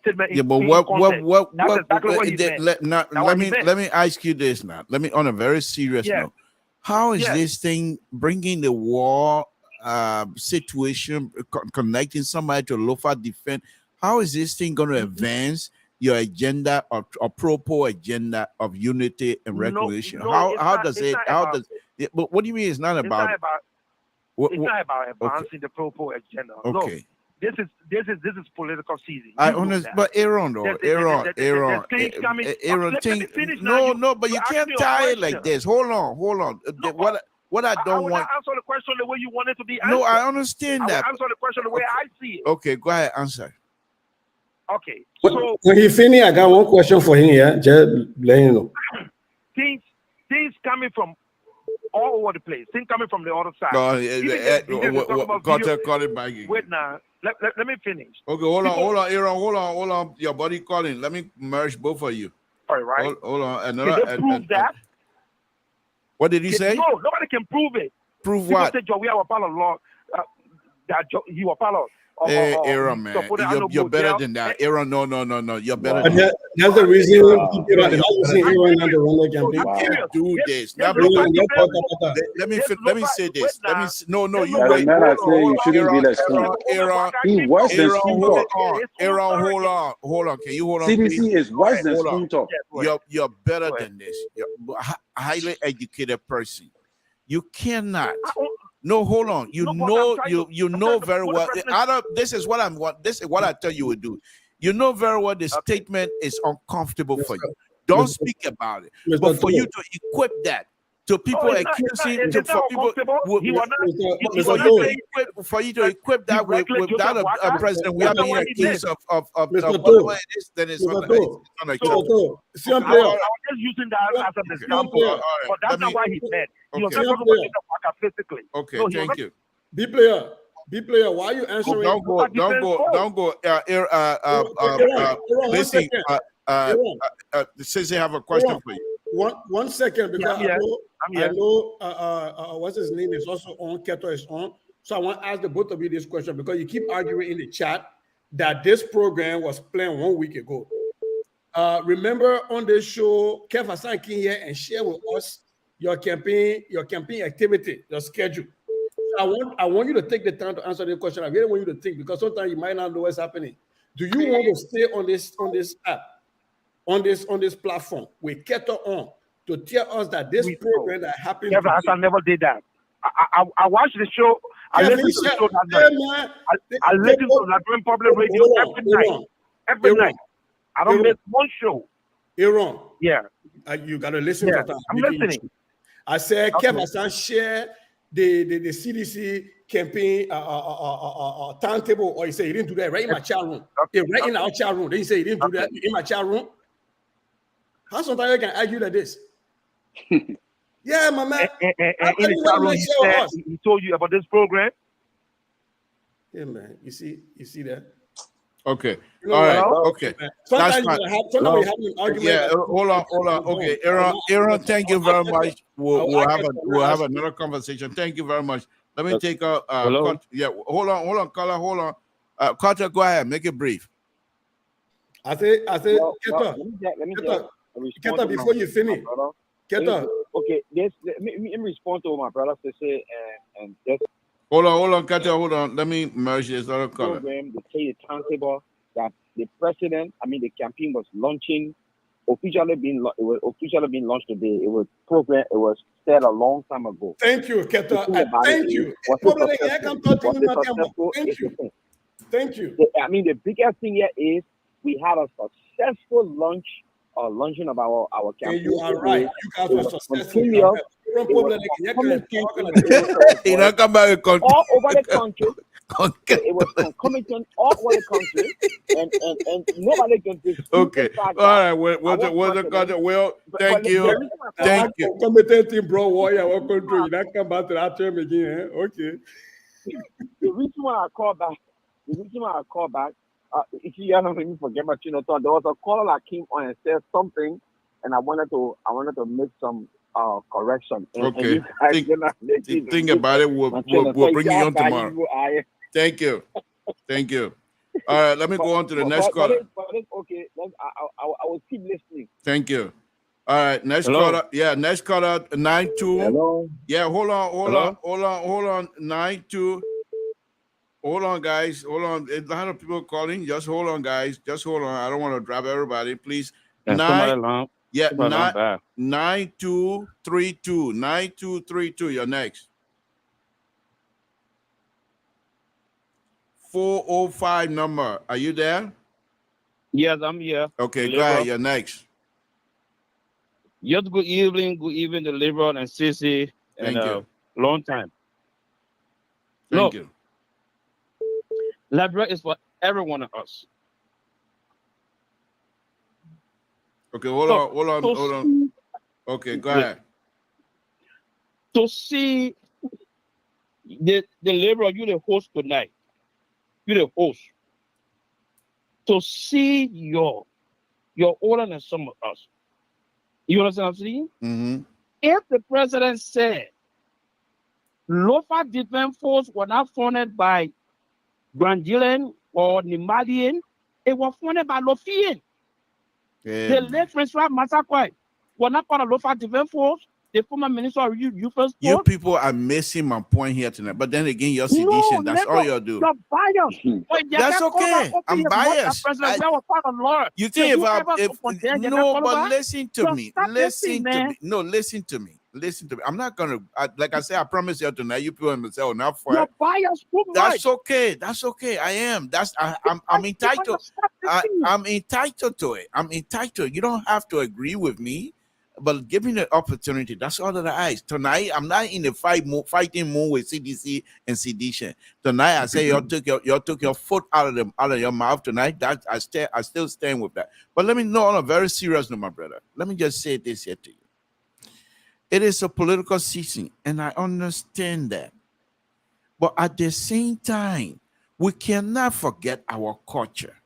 Statement. Yeah, but That's exactly what he meant. Let me ask you this now. Let me on a very serious note. How is this thing bringing the war situation, connecting somebody to local defense? How is this thing going to advance your agenda or pro agenda of unity and recognition? But what do you mean it's not about? It's not about advancing the pro agenda. Okay. Look, this is political season. I understand, but Aaron, though, Aaron, no, but you can't tie it like this. Hold on. What I don't want. I answer the question the way you want it to be answered. No, I understand that. I answer the question the way I see it. Okay, go ahead, answer. Okay, so when he finish, I got one question for him. Yeah, just let him know. Things coming from all over the place. Things coming from the other side. Call it back again. Wait now. Let me finish. Okay, hold on, Aaron. Hold on. Your buddy calling. Let me merge both of you. All right. Hold on. Can they prove that? What did he say? No, nobody can prove it. Prove what? People say we have a part of law that he was part of. Hey, Aaron, man, you're better than that. Aaron, no, you're better than that. That's the reason people are not using Aaron and the Ronald campaign. You can't do this. Let me say this. You shouldn't be that smart. He worse than spoon talk. Aaron, hold on. Can you hold on? CDC is worse than spoon talk. You're better than this. You're a highly educated person. You cannot. No, hold on. You know very well. This is what I tell you would do. You know very well the statement is uncomfortable for you. Don't speak about it. But for you to equip that to people accusing for you to equip that without a president, we are being accused of then it's unacceptable. I was just using that as an example, but that's not why he said. He was talking about physically. Okay, thank you. B player, why are you answering? Don't go. Listen, since they have a question for you. One second, because I know what's his name is also on. Keto is on. So I want to ask the both of you this question because you keep arguing in the chat that this program was planned 1 week ago. Remember on this show, Kev Hassan came here and share with us your campaign activity, your schedule. So I want you to take the time to answer the question. I really want you to think because sometimes you might not know what's happening. Do you want to stay on this app, on this platform with Keto on to tell us that this program that happened? Kev Hassan never did that. I watched the show. I listened to the show that night. I listened to Ladron Public Radio every night. I don't miss one show. Aaron. Yeah. You got to listen to that. I'm listening. I said, Kev Hassan share the CDC campaign timetable, or he said he didn't do that right in my chat room. Right in our chat room. Then he said he didn't do that in my chat room. How sometimes you can argue like this? Yeah, my man. And in the chat room, he told you about this program. Yeah, man. You see that? Okay. You know, all right. well, Okay. Sometimes That's you fine. have an argument. Yeah. Hold on. Okay, Aaron. Thank you very much. We'll have another conversation. Thank you very much. Let me take a. Yeah. Hold on, caller. Hold on. Carter, go ahead. Make it brief. I say. Let me Keta, before you finish. Keta. Okay. Let me respond to what my brother say and just. Hold on, Katia, hold on. Let me merge this other color. Program, they say the timetable that the the campaign was launching, it was officially being launched today. It was set a long time ago. Thank you, Keta. Thank you. Thank you. The biggest thing here is we had a successful launching of our campaign. And you are right. You guys were successful. All over the country. It was concomitant all over the country, and nobody can dispute. Okay. All right. Well, thank you. Thank you. Concomitant, bro. Warrior, what country? You not come back to that term again? Okay. The reason why I call back, if you don't let me forget my there was a caller that came on and said something, and I wanted to make some correction. Okay. Think about it. We'll bring you on tomorrow. Thank you. All right, let me go on to the next caller. Okay, I will keep listening. Thank you. All right, next caller. Yeah, next caller, 92. Hello. Yeah, hold on. 92. Hold on, guys. Hold on. A lot of people calling. Just hold on, guys. Just hold on. I don't want to drop everybody. Please. 9232. 9232. You're next. 405 number. Are you there? Yes, I'm here. Okay, go ahead. You're next. Yes, good evening, Deliver and Sissy. Thank you. Long time. Thank you. Library is for every one of us. Okay, hold on. Okay, go ahead. To see the Deliver, you the host tonight. You the host. To see your older than some of us. You understand what I'm saying? Mm-hmm. If the president said local defense force were not funded by Grandilan or Nimadian, it was funded by Lofian. The late Francois Massacre were not part of local defense force. The former minister of youth first. You people are missing my point here tonight. But then again, you're sedition. That's all you'll do. You're biased. That's okay. I'm biased. You think but listen to me. Listen to me. No, listen to me. Listen to me. I'm not gonna like I said. I promise you tonight. You people will say, "Oh, not for." You're biased. That's okay. That's okay. I am. I'm entitled. I'm entitled to it. I'm entitled. You don't have to agree with me. But give me the opportunity. That's all that I ask. Tonight, I'm not in the fighting mood with CDC and sedition. Tonight, I say you took your foot out of your mouth tonight. That I still stand with that. But let me know on a very serious note, my brother. Let me just say this here to you. It is a political season, and I understand that. But at the same time, we cannot forget our culture.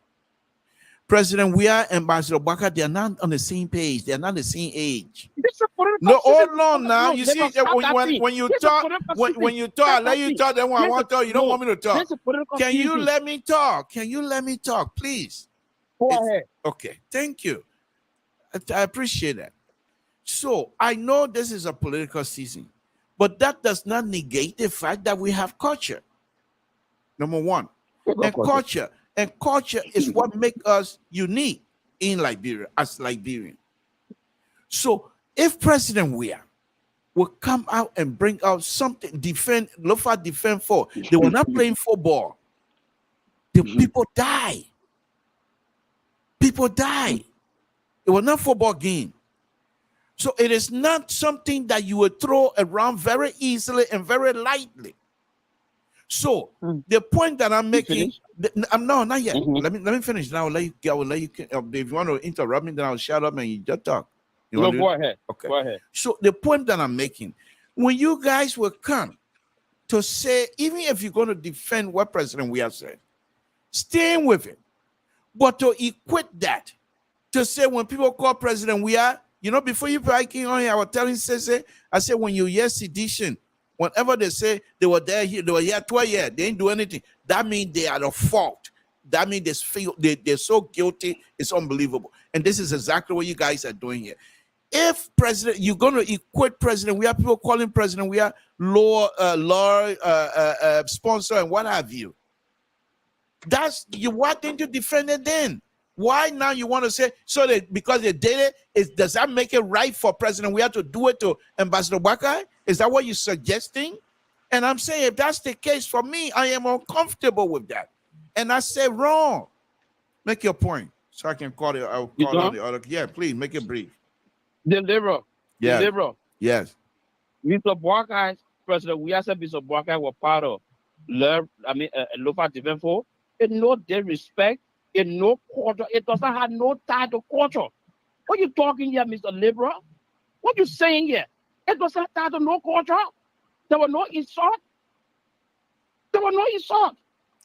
President Weah and Ambassador Baka, they are not on the same page. They are not the same age. This is political No, hold season. on now. No, You let see, us stop that when thing. you This is talk, political when season. you talk, I Stop let that you thing. talk. Then when I want to talk, you don't want me to talk. This is political Can you season. let me talk? Can you let me talk, please? Go ahead. Okay, thank you. I appreciate that. So I know this is a political season, but that does not negate the fact that we have culture. Number one, and culture is what makes us unique in Liberia as Liberian. So if President Weah will come out and bring out something, Lofa defend for, they were not playing football. The people die. People die. It was not a football game. So it is not something that you would throw around very easily and very lightly. So the point that I'm making, no, not yet. Let me finish. Now I will let you. If you want to interrupt me, then I'll shut up and you just talk. No, go ahead. Okay. Go ahead. So the point that I'm making, when you guys will come to say, even if you're going to defend what President Weah said, staying with it, but to equate that to say when people call President Weah, you know, before you came on here, I was telling Sese, I said when you hear sedition, whenever they say they were there, they were here 12 years, they didn't do anything, that means they are at fault. That means they're so guilty, it's unbelievable. And this is exactly what you guys are doing here. If President, you're going to equate President Weah, people calling President Weah law sponsor and what have you. That's you. Why didn't you defend it then? Why now you want to say so that because they did it, does that make it right for President Weah to do it to Ambassador Baka? Is that what you're suggesting? And I'm saying if that's the case for me, I am uncomfortable with that. And I say wrong. Make your point so I can call it. I'll call on the other. Yeah, please make it brief. Deliver. Yeah. Deliver. Yes. Mr. Baka, President Weah said Mr. Baka was part of Lofa Defense Force. In no disrespect, in no quarter, it doesn't have no tie to culture. What you talking here, Mr. Liberal? What you saying here? It doesn't have tie to no culture. There were no insult. There were no insult.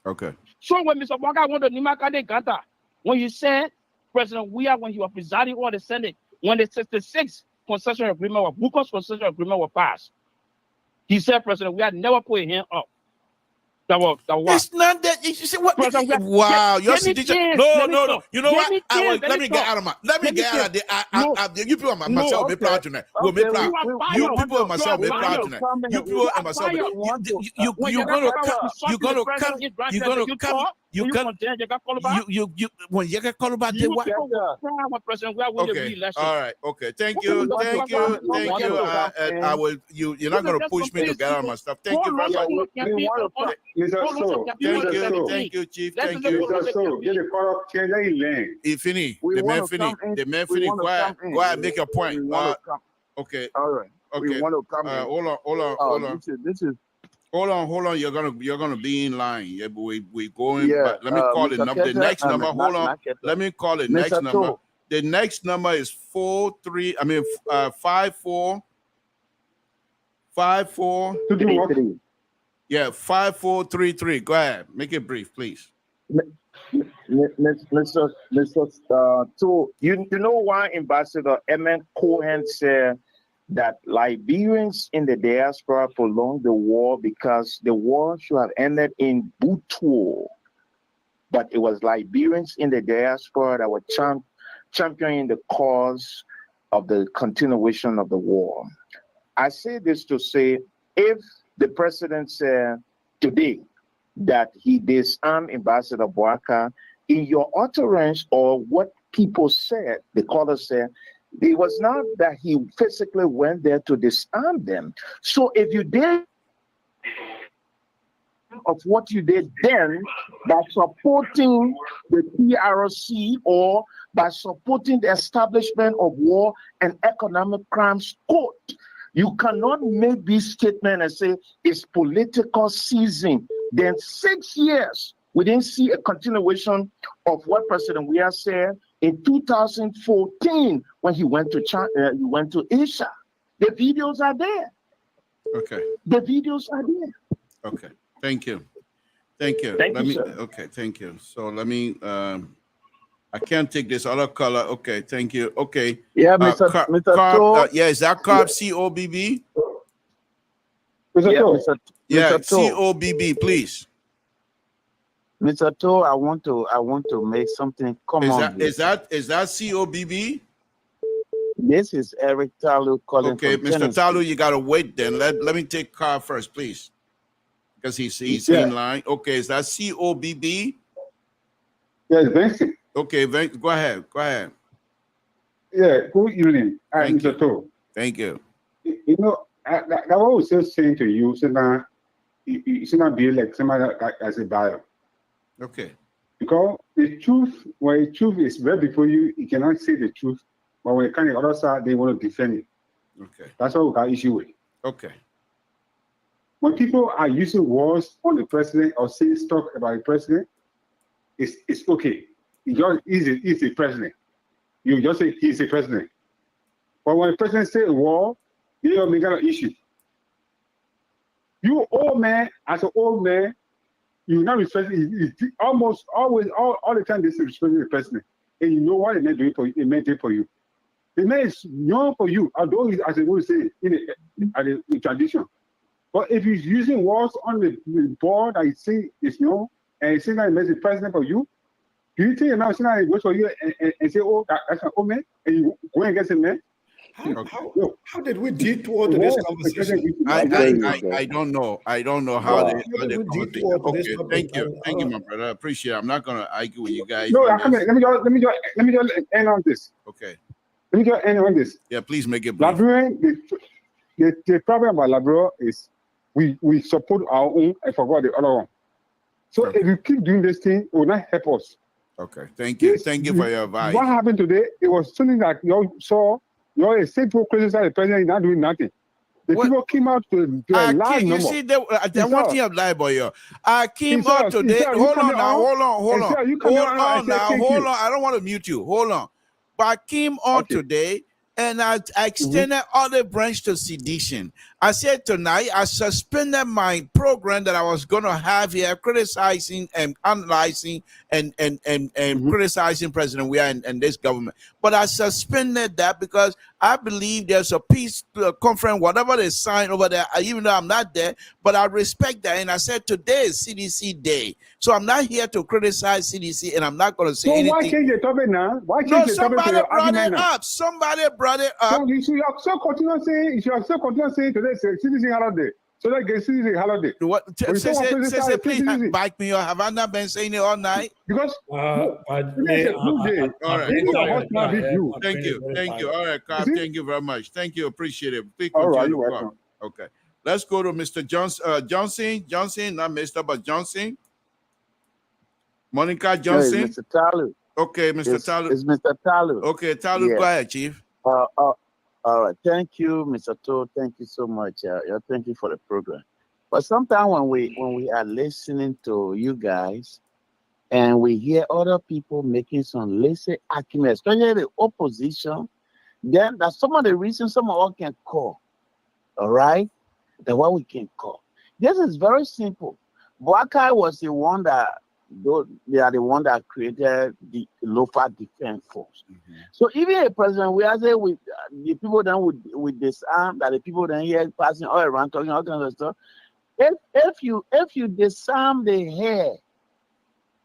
Okay. So when Mr. Baka went to Nimakade Gata, when you said President Weah, when he was presiding over the Senate, when the 66 concession agreement was Booker's concession agreement was passed, he said President Weah never put his hand up. It's not that. You see what? Wow, you're sedition. No. You know what? Let me get out of my. Let me get out of there. You people and myself be proud tonight. We'll be proud. You people and myself be proud tonight. You people and myself. You're gonna come. When you get called about what? Okay. All right. Okay. Thank you. I will. You're not gonna push me to get out of my stuff. Thank you very much. Thank you, Chief. Thank you. He finished. The man finished. The man finished. Go ahead. Make your point. Okay. All right. Okay. We want to come in. Hold on. This is. Hold on. You're gonna be in line. Yeah, but we going. Yeah, but let me call the number. The next number. Hold on. Let me call the next number. The next number is 54. Yeah, 5433. Go ahead. Make it brief, please. Mr. So you know why Ambassador Emmett Cohen said that Liberians in the diaspora prolonged the war because the war should have ended in Butuo, but it was Liberians in the diaspora that were championing the cause of the continuation of the war. I say this to say, if the president said today that he disarmed Ambassador Baka, in your utterance or what people said, the caller said, it was not that he physically went there to disarm them. So if you did of what you did then by supporting the PRC or by supporting the establishment of war and economic crimes court, you cannot make this statement and say it's political season. Then 6 years, we didn't see a continuation of what President Weah said in 2014 when he went to China, he went to Asia. The videos are there. Okay. The videos are there. Okay. Thank you. Thank you. Thank you, sir. Okay. Thank you. So let me I can't take this other color. Okay, thank you. Okay. Yeah, Mr. Carb, yeah, is that carb COBB? Yeah, Yeah, Mr. Toe. COBB, please. Mr. Toe, I want to make something common. Is that COBB? This is Eric Talu calling Okay, from Mr. Tennessee. Talu, you gotta wait then. Let me take Carb first, please. Because he's in line. Okay, is that COBB? Yes, Vincent. Okay, go ahead. Go ahead. Yeah, good evening. Thank Mr. Toe. Thank you. You know, that I was just saying to you, so now you should not be like somebody as a buyer. Okay. Because the truth, when the truth is right before you, you cannot say the truth. But when it comes to the other side, they want to defend it. Okay. That's what we got issue with. Okay. When people are using words on the president or saying stuff about the president, it's okay. He's the president. You just say he's the president. But when the president say a word, you don't make an issue. You old man, as an old man, you not respect almost always all the time this is respecting the president. And you know what it meant to do for you, it meant to do for you. The man is young for you, although he's, as I would say in tradition. But if he's using words on the board that he say is young and he say that he makes the president for you, do you think you're now saying that he goes for you and say, oh, that's an old man, and you go against a man? How did we detour to this conversation? I don't know. I don't know how they conversation. Okay, thank you, my brother. I appreciate it. I'm not gonna argue with you guys. No, let me just end on this. Okay. Let me just end on this. Yeah, please make it brief. Liberian, the problem about Liberia is we support our own and forgot the other one. So if you keep doing this thing, it will not help us. Okay, thank you. Thank you for your advice. What happened today? It was something that you saw. You're a simple criticize the president, not doing nothing. The people came out to a large number. You see, one thing I've lied about you. I came out today. Hold on. I don't want to mute you. Hold on. But I came on today and I extended olive branch to sedition. I said tonight I suspended my program that I was going to have here, criticizing and analyzing and criticizing President Weah and this government. But I suspended that because I believe there's a peace conference, whatever they sign over there, even though I'm not there, but I respect that. And I said today is CDC day. So I'm not here to criticize CDC and I'm not going to say anything. So why change the topic now? Why change the topic to your argument now? Somebody brought it up. So you should still continue saying today is CDC holiday. So that gets CDC holiday. What? Say, please back me up. Have I not been saying it all night? Because all right. Thank you. All right, Carl. Thank you very much. Thank you. Appreciate it. Please all right, you're welcome. Okay. Let's go to Mr. Johnson, not Mr. but Johnson. Monica Johnson. Hey, Mr. Talu. Okay, Mr. Talu. It's Mr. Talu. Okay, Talu, go ahead, Chief. All right. Thank you, Mr. Toe. Thank you so much. Thank you for the program. But sometimes when we are listening to you guys and we hear other people making some lazy arguments, especially the opposition, then that's some of the reasons some of us can call. All right? Then what we can call. This is very simple. Boakai was the one that created the local defense force. So even a president, we are saying with the people then with disarm, that the people then here passing all around talking all kinds of stuff. If you disarm the head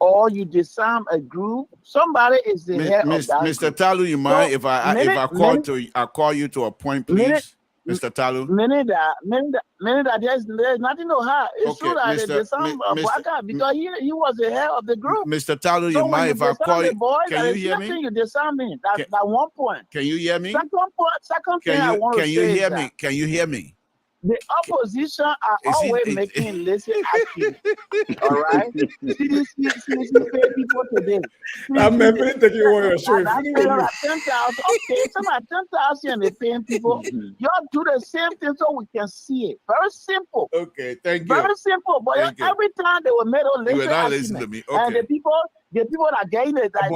or you disarm a group, somebody is the head of that Mr. group. Talu, you mind if I call you to a point, please? Mr. Talu? Meaning that there's nothing to her. It's true that they disarm Boakai because he was the head of the group. Mr. Talu, you mind if I call you? Can you hear me? You disarm me. That's one point. Can you hear me? Second thing I want to say is that can you hear me? the opposition are always making lazy arguments. All right? CDC pay people today. I'm taking over your show. Okay, some are 10,000 and they're paying people. Y'all do the same thing so we can see it. Very simple. Okay, thank you. Very simple. But every time they were made on lazy you were not listening to me. Okay. And the people that gain it, I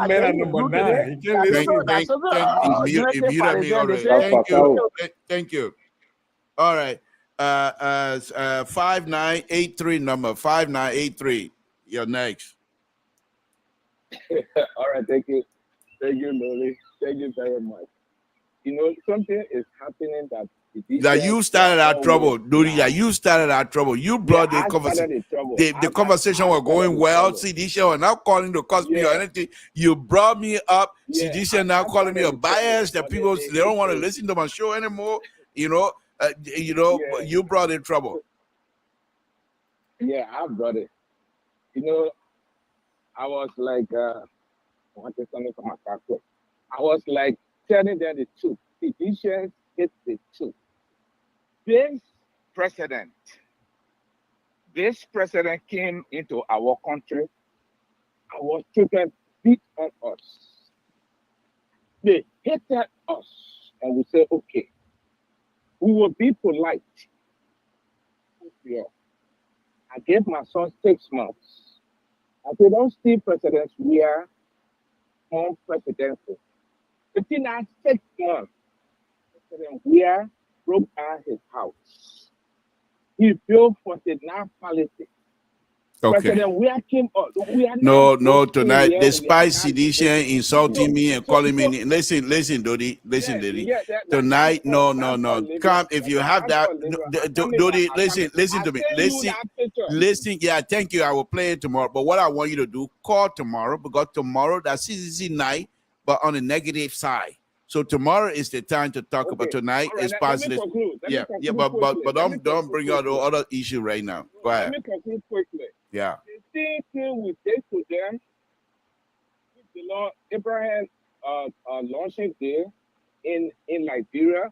made a number 9. He can't listen. Thank you. All right. 5983 number 5983. You're next. All right, thank you, Lily. Thank you very much. You know, something is happening that you started our trouble, Dodi. That you started our trouble. You brought the conversation. The conversation was going well. Sedition was not calling to cost me or anything. You brought me up. Sedition now calling me a bias. That people they don't want to listen to my show anymore. You know, you brought in trouble. Yeah, I brought it. You know, I was like, I wanted something from my passport. I was like telling them the truth. Sedition is the truth. This president came into our country. Our children beat on us. They hated us. And we said, okay, we will be polite. Yeah. I gave my son 6 months. I said, don't steal presidents. We are unprecedented. Within that 6 months, President Weir broke down his house. He built 49 palaces. Okay. President Weir came up. No, tonight, despite Sedition insulting me and calling me, listen, Dodi, Dodi. Tonight, no. Come, if you have that, Dodi, listen to me. Listen, yeah, thank you. I will play it tomorrow. But what I want you to do, call tomorrow, because tomorrow, that's CCC night, but on the negative side. So tomorrow is the time to talk about tonight. Is past this. Yeah, but don't bring out the other issue right now. Go ahead. Let me conclude quickly. Yeah. The same thing we did to them, the Lord Abraham launching there in Liberia,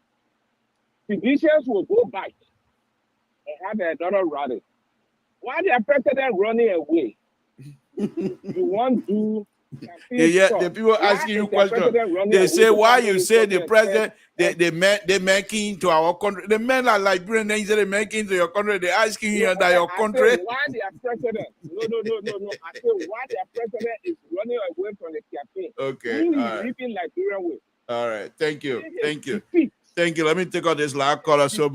Seditions will go back and have another rally. Why the president running away? You want to the people asking you questions. They say, why you say the president, they men came to our country. The men are Liberian, they say they men came to your country. They're asking you that your country. Why their president? No. I say why their president is running away from the campaign. Okay. Who is leaving Liberian way? All right. Thank you. Let me take out this last caller. So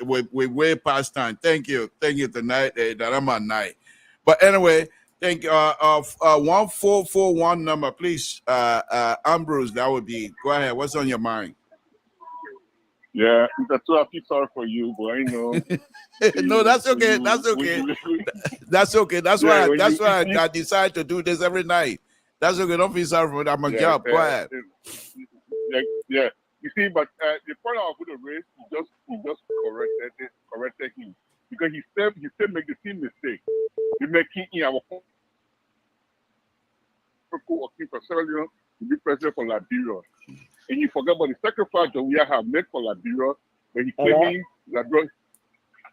we're way past time. Thank you tonight. That I'm at night. But anyway, thank you. 1441 number, please. Ambrose, that would be. Go ahead. What's on your mind? Yeah, that's why I feel sorry for you, but I know. No, that's okay. That's okay. That's why I decide to do this every night. That's okay. Don't feel sorry for me. I'm a job. Go ahead. Yeah. You see, but the point I was going to raise, he just corrected him, because he still make the same mistake. He making in our working for several years to be president for Liberia. And you forget about the sacrifice that we have made for Liberia when he claiming Liberia.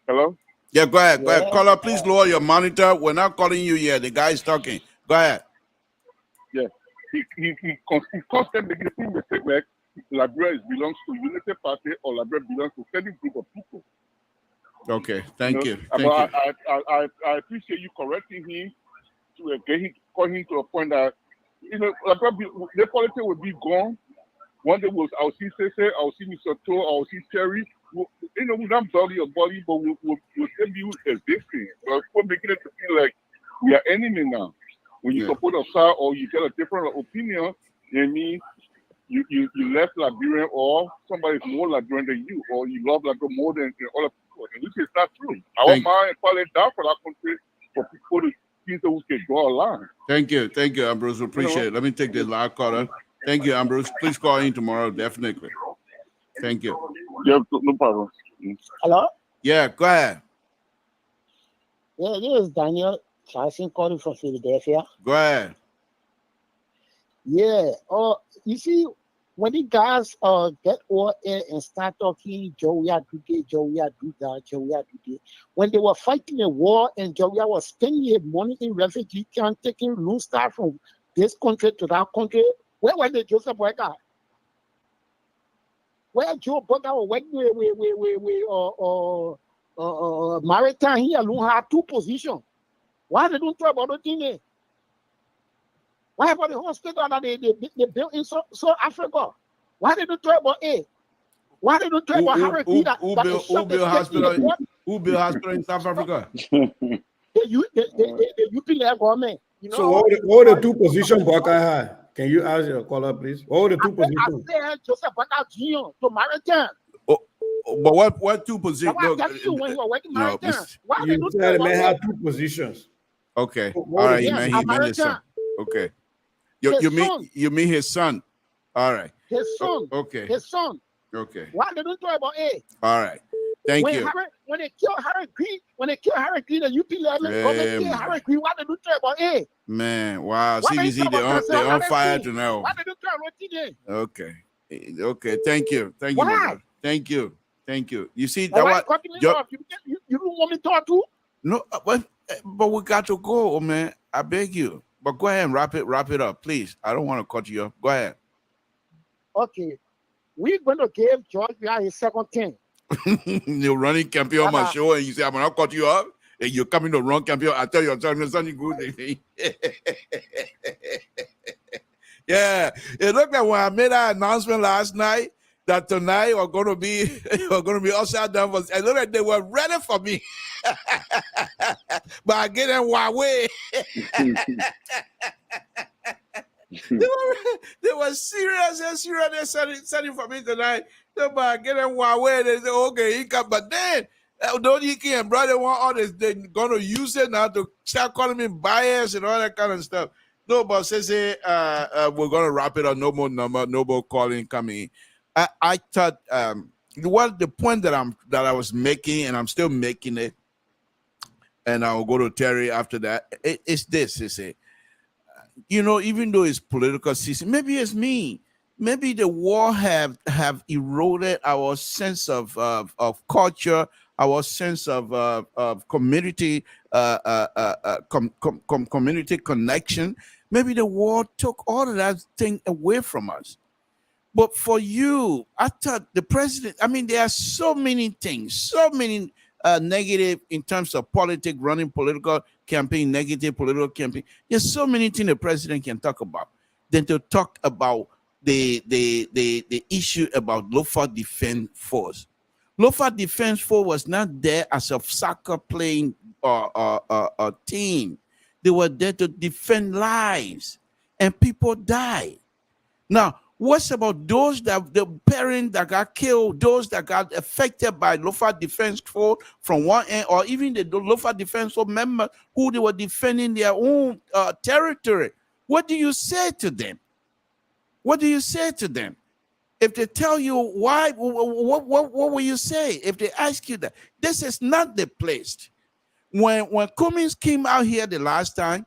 Hello? Yeah, go ahead. Caller, please lower your monitor. We're not calling you here. The guy is talking. Go ahead. Yeah. He constantly making the same mistake where Liberia belongs to Unity Party or Liberia belongs to certain group of people. Okay, thank you. I appreciate you correcting him to calling him to a point that the politics will be gone. One day I'll see Sese, I'll see Mr. To, I'll see Terry. We don't body your body, but we'll still be existing. But we're making it to feel like we are enemy now. When you support a side or you get a different opinion, it means you left Liberian, or somebody is more Liberian than you, or you love Liberia more than other people, and which is not true. I want my calling down for that country for people to see who can draw a line. Thank you, Ambrose. Appreciate it. Let me take this last caller. Thank you, Ambrose. Please call in tomorrow, definitely. Thank you. Yeah, no problem. Hello? Yeah, go ahead. Yeah, this is Daniel Charleston calling from Philadelphia. Go ahead. Yeah. You see, when the guys get over there and start talking, Joey do this, Joey do that, Joey do this. When they were fighting a war and Joey was spending his money in refugee camp, taking loan start from this country to that country, where was the Joseph Boyka? Where Joe Boyka was working with Maritime, he alone had 2 positions. Why they don't talk about the thing? Why about the hospital that they built in South Africa? Why they don't talk about it? Why they don't talk about Harry Who built hospital in South Africa? The UPLA government. You So know, what were the two positions Boakai had? Can you ask your caller, please? What were the two I positions? said Joseph Boakai Jr. to Maritime. Oh, but what two positions? That's what I'm telling you when you were working No, Maritime. Why they You do said the about man it? had two positions. okay. What All were right, the he two meant American. his son. Okay. His You son. mean his son. All right. His son. Okay. His son. Okay. Why they don't talk about it? All right. Thank you. When they kill Harry Green, the UP11 government kill Harry Green, why they don't talk about it? Man, wow. Why they CBC, talk about they on fire Johnson? tonight. Why they don't talk about TJ? Okay. Okay. Thank you. Thank you, my Why? brother. Thank you. Thank you. You see Why that you what cutting me off? You don't want me to talk to? No, but we got to go, man. I beg you. But go ahead and wrap it up, please. I don't want to cut you off. Go ahead. Okay. We're going to give George his second thing. You're running campaign on my show and you say, I'm going to cut you off. And you're coming to run campaign. I tell you, I'm telling you something good. Yeah. It looked like when I made that announcement last night that tonight we're going to be upside down. I looked like they were ready for me. But I get in Huawei. They were serious and serious. They said it for me tonight. But I get in Huawei. They say, okay, he come. But then, don't you and brother want all this? They're going to use it now to start calling me bias and all that kind of stuff. No, but say we're going to wrap it up. No more number, no more calling coming. I thought the point that I was making, and I'm still making it, and I'll go to Terry after that. It's this, you see. Even though it's political season, maybe it's me. Maybe the war have eroded our sense of culture, our sense of community, community connection. Maybe the war took all of that thing away from us. But for you, I thought the president, there are so many things, so many negative in terms of politics, running political campaign, negative political campaign. There's so many things the president can talk about than to talk about the issue about Lofa Defense Force. Lofa Defense Force was not there as a soccer playing team. They were there to defend lives, and people died. Now, what's about those the parents that got killed, those that got affected by Lofa Defense Force from one end, or even the Lofa Defense Force members who they were defending their own territory? What do you say to them? What do you say to them? If they tell you why, what will you say? If they ask you that, this is not the place. When Cummings came out here the last time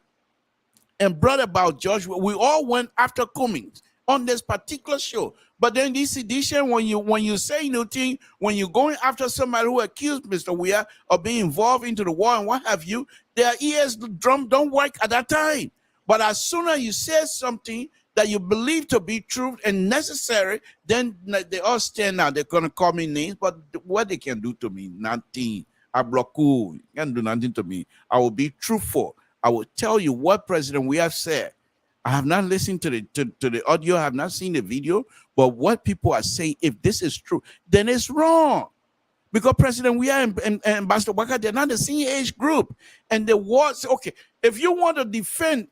and brought about Joshua, we all went after Cummings on this particular show. But then this edition, when you say nothing, when you're going after somebody who accused Mr. Weir of being involved into the war and what have you, their ears drum don't work at that time. But as soon as you say something that you believe to be true and necessary, then they all stand out. They're gonna call me names, but what they can do to me, nothing. I block you can't do nothing to me. I will be truthful. I will tell you what President Weir said. I have not listened to the audio. I have not seen the video. But what people are saying, if this is true, then it's wrong. Because President Weir and Ambassador Waka, they're not the same age group. And the wars, okay, if you want to defend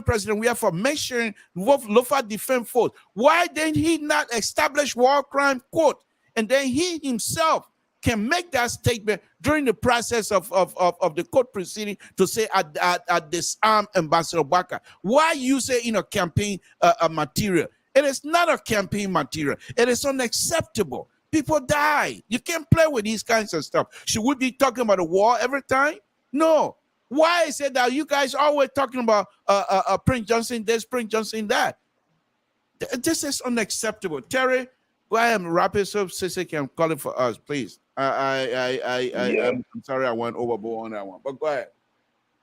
President Weir for mentioning Lofa Defense Force, why didn't he not establish war crime court? And then he himself can make that statement during the process of the court proceeding to say, I disarm Ambassador Waka. Why you say in a campaign material? It is not a campaign material. It is unacceptable. People die. You can't play with these kinds of stuff. Should we be talking about a war every time? No. Why is it that you guys always talking about Prince Johnson this, Prince Johnson that? This is unacceptable. Terry, go ahead and wrap it up. Sissy can call it for us, please. I'm sorry I went overboard on that one, but go ahead.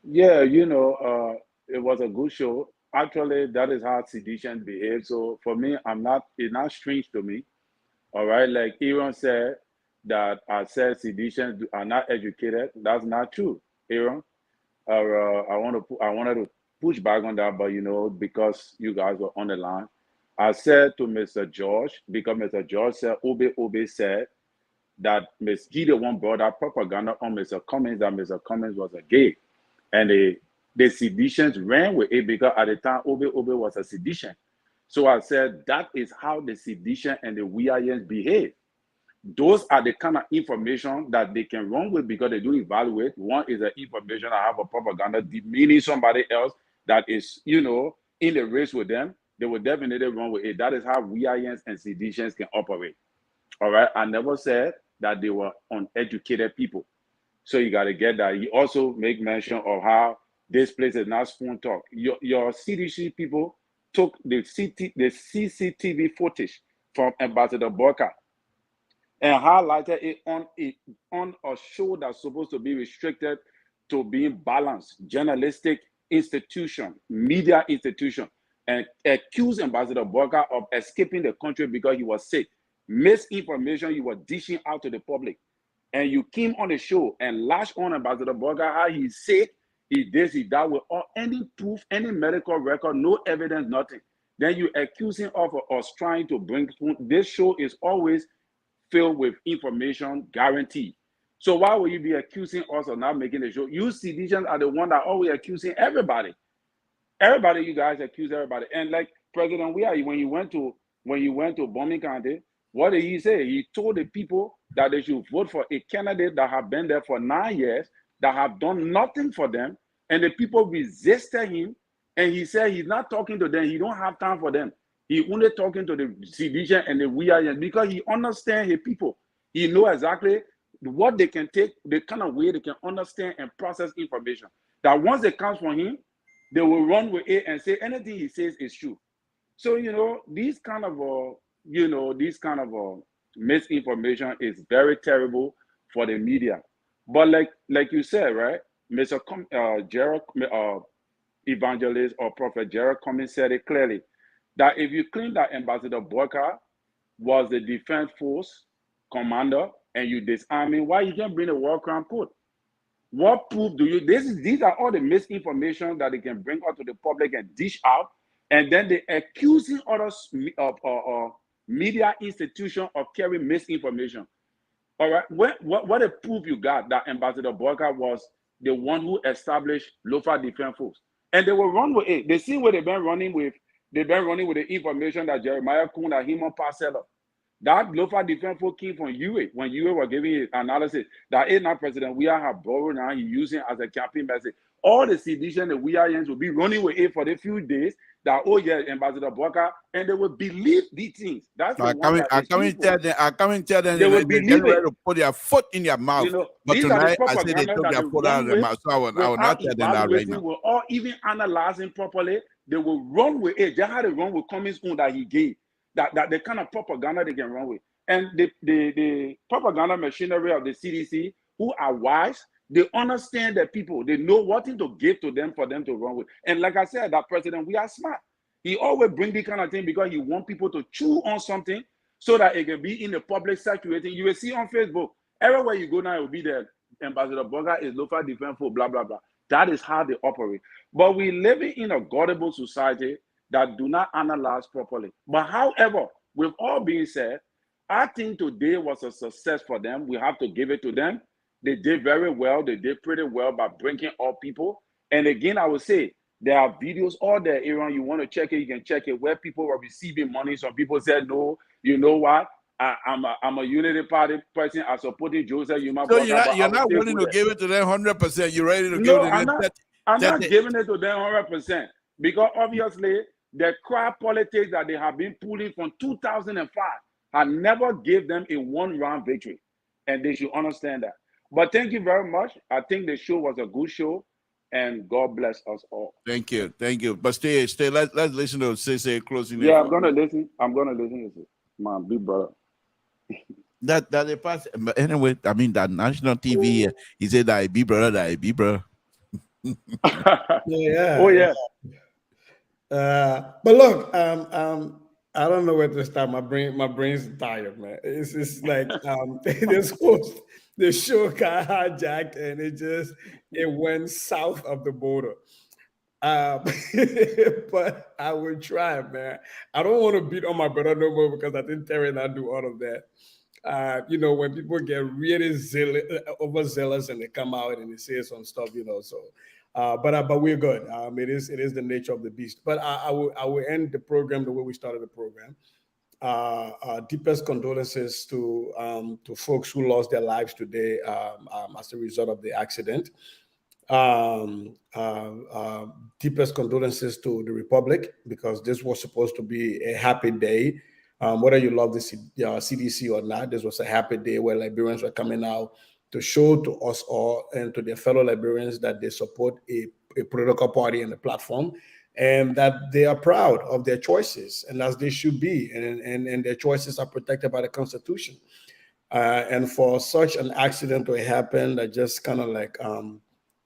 Yeah, it was a good show. Actually, that is how sedition behaves. So for me, it's not strange to me. All right, like Aaron said that I said seditions are not educated. That's not true, Aaron. I wanted to push back on that, but because you guys were on the line, I said to Mr. George, because Mr. George said Obe said that Ms. Gideon brought out propaganda on Mr. Cummings that Mr. Cummings was a gay, and the seditions ran with it because at the time Obe was a sedition. So I said that is how the sedition and the Weayans behave. Those are the kind of information that they can run with because they do evaluate. One is the information I have a propaganda demeaning somebody else that is, you know, in the race with them. They will definitely run with it. That is how Weayans and seditions can operate. All right. I never said that they were uneducated people. So you got to get that. He also make mention of how this place is not spoon talk. Your CDC people took the CCTV footage from Ambassador Boyka and highlighted it on a show that's supposed to be restricted to being balanced, journalistic institution, media institution, and accused Ambassador Boyka of escaping the country because he was sick. Misinformation you were dishing out to the public. And you came on the show and lashed on Ambassador Boyka how he's sick, he this, he that, with any proof, any medical record, no evidence, nothing. Then you accuse him of us trying to bring this show is always filled with information guaranteed. So why would you be accusing us of not making the show? You citizens are the one that always accusing everybody. Everybody, you guys accuse everybody. And like President Weah, when you went to Bombing County, what did he say? He told the people that they should vote for a candidate that have been there for 9 years, that have done nothing for them, and the people resisted him. And he said he's not talking to them. He don't have time for them. He only talking to the civilian and the Weah because he understands his people. He know exactly what they can take, the kind of way they can understand and process information. That once it comes from him, they will run with it and say anything he says is true. So, you know, these kind of misinformation is very terrible for the media. But like you said, right, Mr. Gerald, evangelist or Prophet Gerald Cummings said it clearly that if you claim that Ambassador Boyka was the defense force commander and you disarm him, why you can't bring a war crime court? What proof do you? These are all the misinformation that they can bring out to the public and dish out, and then they accusing others of media institution of carrying misinformation. All right, what a proof you got that Ambassador Boyka was the one who established Lofa Defense Force, and they will run with it. They see where they've been running with. They've been running with the information that Jeremiah Kuhn and him on Parcella. That Lofa Defense Force came from UA when UA was giving his analysis that is now President Weah have borrowed now, he's using as a campaign message. All the sedition, the Weahians will be running with it for the few days that, oh yeah, Ambassador Boyka, and they will believe these things. That's the one that I come and tell them they will they're believe getting ready it. to put their foot in their mouth. You know, But these are the tonight I say they propaganda took that their they foot out run of their with mouth. So I will without not tell them that right evaluating, now. or even analyzing properly. They will run with it. Just how they run with Cummings' own that he gave. That the kind of propaganda they can run with. And the propaganda machinery of the CDC, who are wise, they understand that people, they know what to give to them for them to run with. And like I said, that president, we are smart. He always bring this kind of thing because he want people to chew on something so that it can be in the public circulating. You will see on Facebook, everywhere you go now, it will be there. Ambassador Boyka is Lofa Defense Force, blah, blah, blah. That is how they operate. But we living in a gullible society that do not analyze properly. But however, with all being said, I think today was a success for them. We have to give it to them. They did very well. They did pretty well by bringing all people. And again, I would say there are videos all there, Aaron. You want to check it, you can check it, where people were receiving money. Some people said, no, you know what? I'm a Unity Party person. I supported Joseph Yuma. So you're not willing to give it to them 100%. You're ready to give it to them. I'm not giving it to them 100% because obviously the crowd politics that they have been pulling from 2005 had never gave them a one-round victory, and they should understand that. But thank you very much. I think the show was a good show, and God bless us all. Thank you. But stay. Let's listen to Sissy closing. Yeah, I'm gonna listen to this. My big brother. That the past, but anyway, I mean that national TV, he said that I be brother. Yeah. Oh yeah. But look, I don't know where to start. My brain's tired, man. It's like the show got hijacked and it went south of the border. But I will try, man. I don't want to beat on my brother no more because I think Terry and I do all of that. You know, when people get really overzealous and they come out and they say some stuff, you know. So, but we're good. It is the nature of the beast. But I will end the program the way we started the program. Deepest condolences to folks who lost their lives today as a result of the accident. Deepest condolences to the Republic, because this was supposed to be a happy day. Whether you love the CDC or not, this was a happy day where Liberians were coming out to show to us all and to their fellow Liberians that they support a political party and a platform, and that they are proud of their choices, and as they should be, and their choices are protected by the Constitution. And for such an accident to happen, that just kind of like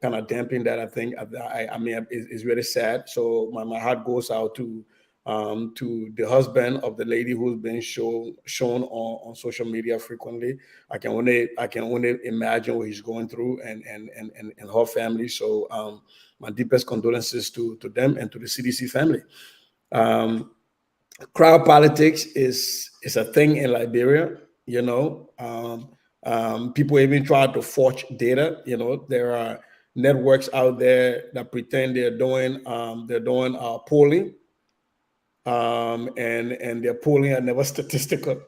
kind of damping that, I think, I mean, it's really sad. So my heart goes out to the husband of the lady who's been shown on social media frequently. I can only imagine what he's going through, and her family. So my deepest condolences to them and to the CDC family. Crowd politics is a thing in Liberia. You know, people even try to forge data. You know, there are networks out there that pretend they're doing polling, and their polling are never statistical,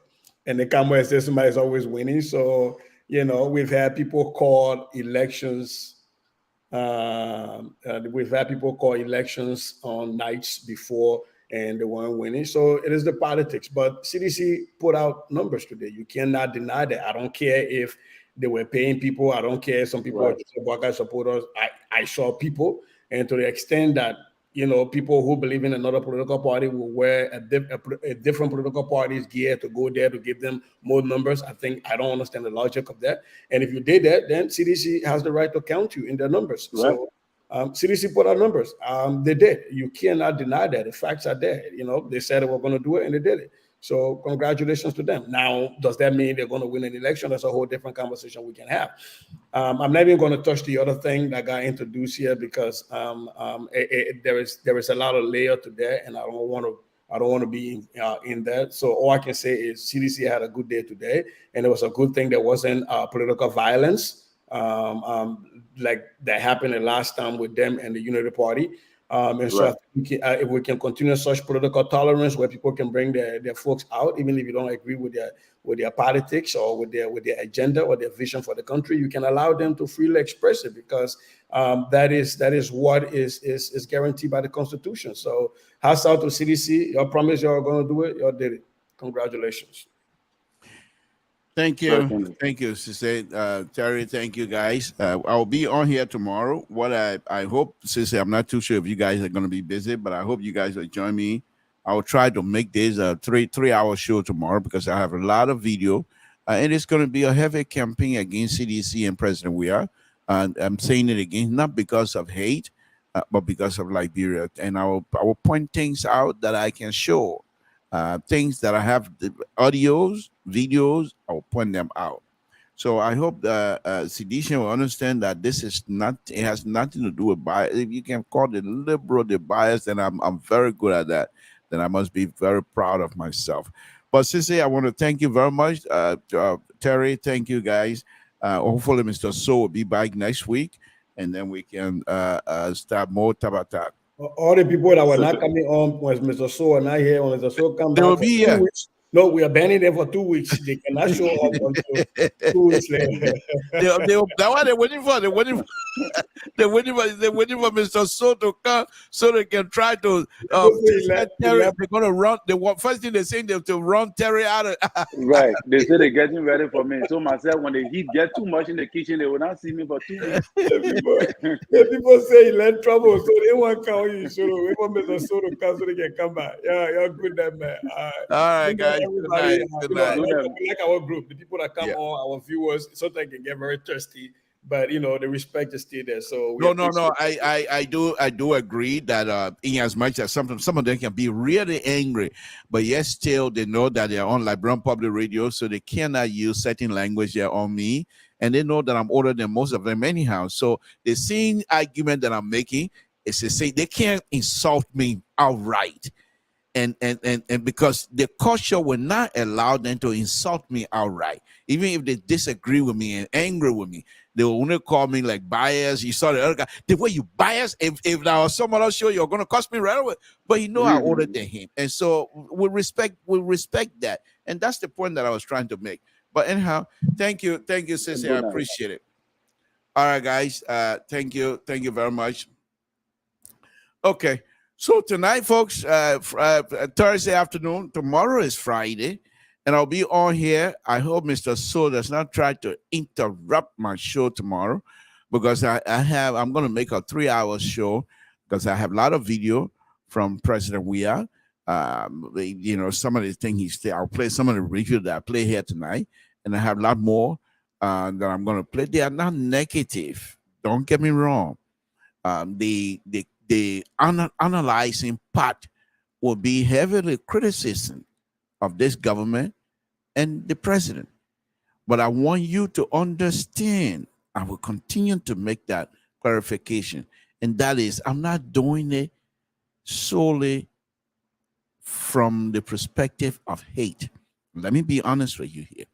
and they come and say somebody's always winning. So, you know, we've had people call elections. We've had people call elections on nights before, and they weren't winning. So it is the politics. But CDC put out numbers today. You cannot deny that. I don't care if they were paying people. I don't care if some people are Waka supporters. I saw people, and to the extent that, you know, people who believe in another political party will wear a different political party's gear to go there to give them more numbers. I don't understand the logic of that. And if you did that, then CDC has the right to count you in their numbers. Right. So CDC put out numbers. They did. You cannot deny that. The facts are there. You know, they said they were going to do it, and they did it. So congratulations to them. Now, does that mean they're going to win an election? That's a whole different conversation we can have. I'm not even going to touch the other thing that got introduced here, because there is a lot of layer to that, and I don't want to be in that. So all I can say is CDC had a good day today, and it was a good thing there wasn't political violence like that happened the last time with them and the Unity Party. So I think if we can continue such political tolerance, where people can bring their folks out, even if you don't agree with their politics or with their agenda or their vision for the country, you can allow them to freely express it, because that is what is guaranteed by the Constitution. So hats out to CDC. Y'all promised y'all going to do it. Y'all did it. Congratulations. Thank you. Thank you, Sister Terry. Thank you, guys. I'll be on here tomorrow. What I hope, Sister, I'm not too sure if you guys are going to be busy, but I hope you guys will join me. I will try to make this a three-hour show tomorrow, because I have a lot of video. And it's going to be a heavy campaign against CDC and President Weah. And I'm saying it again, not because of hate, but because of Liberia. And I will point things out that I can show. Things that I have, the audios, videos, I'll point them out. So I hope Seditian will understand that this is not, it has nothing to do with bias. If you can call the liberal the bias, then I'm very good at that. Then I must be very proud of myself. But Sissy, I want to thank you very much. Terry, thank you, guys. Hopefully Mr. So will be back next week, and then we can start more Tabata. All the people that were not coming on was Mr. So and not here. When Mr. So come back, they will be here. No, we are banning them for 2 weeks. They cannot show up until 2 weeks later. That's what they're waiting for. They're waiting for Mr. So to come so they can try to Terry. They're gonna run. First thing they're saying, they have to run Terry out of right. They say they're getting ready for me. So myself, when the heat get too much in the kitchen, they will not see me for 2 weeks. People say he led trouble, so they won't come when you show them. We want Mr. So to come so they can come back. Yeah, you're good, that man. All right, guys. Everybody, good night. Like our group, the people that come on, our viewers, sometimes can get very thirsty, but the respect is still there. So no. I do agree that in as much as some of them can be really angry, but yes, still they know that they're on Liberian Public Radio, so they cannot use certain language there on me, and they know that I'm older than most of them anyhow. So the same argument that I'm making is to say they can't insult me outright. And because the culture will not allow them to insult me outright, even if they disagree with me and angry with me, they will only call me like biased. You saw the other guy, the way you bias. If there was someone else show, you're gonna cost me right away. But I older than him, and so we respect that, and that's the point that I was trying to make. But anyhow, thank you, Sissy. I appreciate it. All right, guys. Thank you very much. Okay. So tonight, folks, Thursday afternoon, tomorrow is Friday, and I'll be on here. I hope Mr. So does not try to interrupt my show tomorrow, because I'm going to make a 3-hour show, because I have a lot of video from President Weah. Some of the things I'll play some of the review that I play here tonight, and I have a lot more that I'm going to play. They are not negative. Don't get me wrong. The analyzing part will be heavily criticism of this government and the president. But I want you to understand, I will continue to make that clarification. And that is, I'm not doing it solely from the perspective of hate. Let me be honest with you here.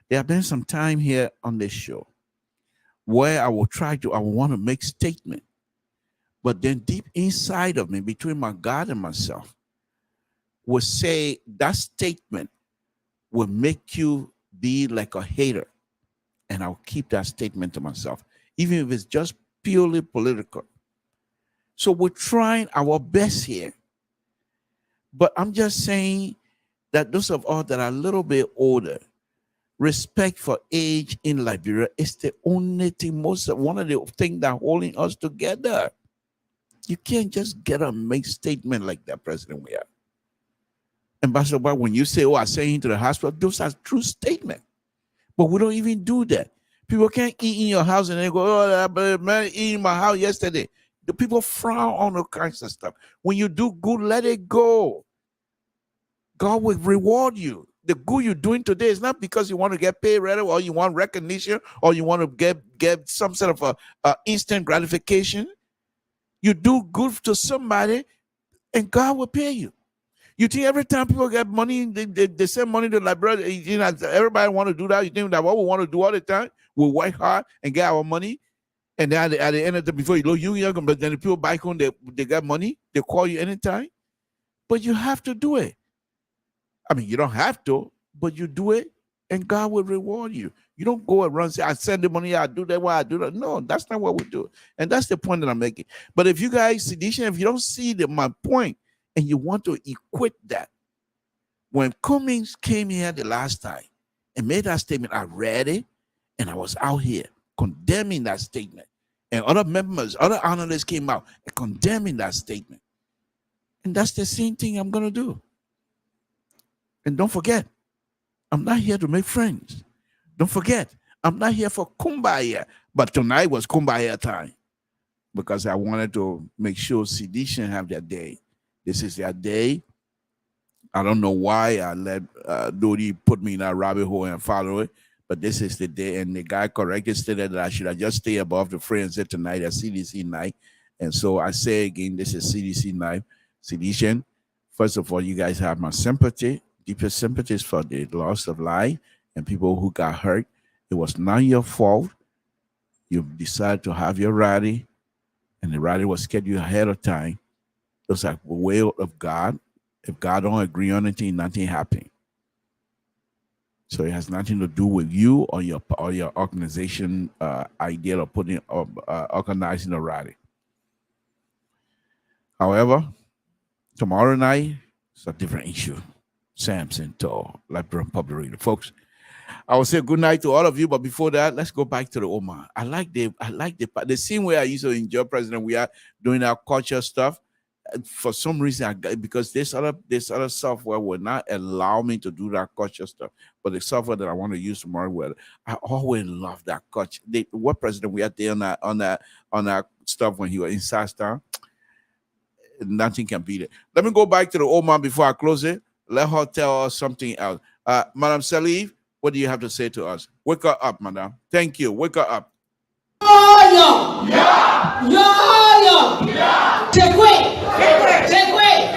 There have been some time here on this show where I want to make statement. But then deep inside of me, between my God and myself, will say that statement will make you be like a hater. And I'll keep that statement to myself, even if it's just purely political. So we're trying our best here. But I'm just saying that those of us that are a little bit older, respect for age in Liberia is the only thing, one of the things that holding us together. You can't just get a make statement like that, President Weah. Ambassador Bar, when you say, I sent him to the hospital, those are true statements. But we don't even do that. People can't eat in your house and they go, that man eat in my house yesterday. The people frown on all kinds of stuff. When you do good, let it go. God will reward you. The good you're doing today is not because you want to get paid right away, or you want recognition, or you want to get some sort of a instant gratification. You do good to somebody, and God will pay you. You think every time people get money, they send money to Liberia, everybody want to do that? You think that what we want to do all the time? We work hard and get our money, and then at the end of the before but then the people back home, they get money, they call you anytime. But you have to do it. I mean, you don't have to, but you do it, and God will reward you. You don't go around and say, I send the money, I do that, why I do that. No, that's not what we do. And that's the point that I'm making. But if you guys, Sedition, if you don't see my point and you want to equate that, when Cummings came here the last time and made that statement, I read it, and I was out here condemning that statement. And other members, other analysts came out and condemning that statement. And that's the same thing I'm going to do. And don't forget, I'm not here to make friends. Don't forget, I'm not here for kumbaya. But tonight was kumbaya time, because I wanted to make sure Sedition have their day. This is their day. I don't know why I let Dodi put me in that rabbit hole and follow it, but this is the day. And the guy correctly stated that I should have just stay above the fray and said tonight at CDC night. And so I say again, this is CDC night. Sedition, first of all, you guys have my sympathy, deepest sympathies for the loss of life and people who got hurt. It was not your fault. You decided to have your rally, and the rally was scheduled ahead of time. It was like the will of God. If God don't agree on anything, nothing happened. So it has nothing to do with you or your organization idea of organizing a rally. However, tomorrow night it's a different issue. Samson to Liberian Public Radio. Folks, I will say good night to all of you, but before that, let's go back to the Oman. I like the scene where I used to enjoy President Weah doing our culture stuff. For some reason, because this other software will not allow me to do that culture stuff. But the software that I want to use tomorrow, I always love that culture. What President Weah did on that stuff when he was in Southtown, nothing can beat it. Let me go back to the Oman before I close it. Let her tell us something else. Madam Salif, what do you have to say to us? Wake her up, madam. Thank you. Wake her up. Yo! Yeah! Yo! Yeah! Take away! Take away!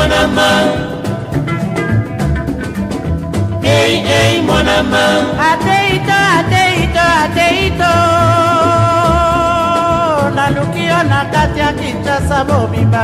monama. Hey, monama. Ateito. Nalukio na kati ya Kinshasa bobiba.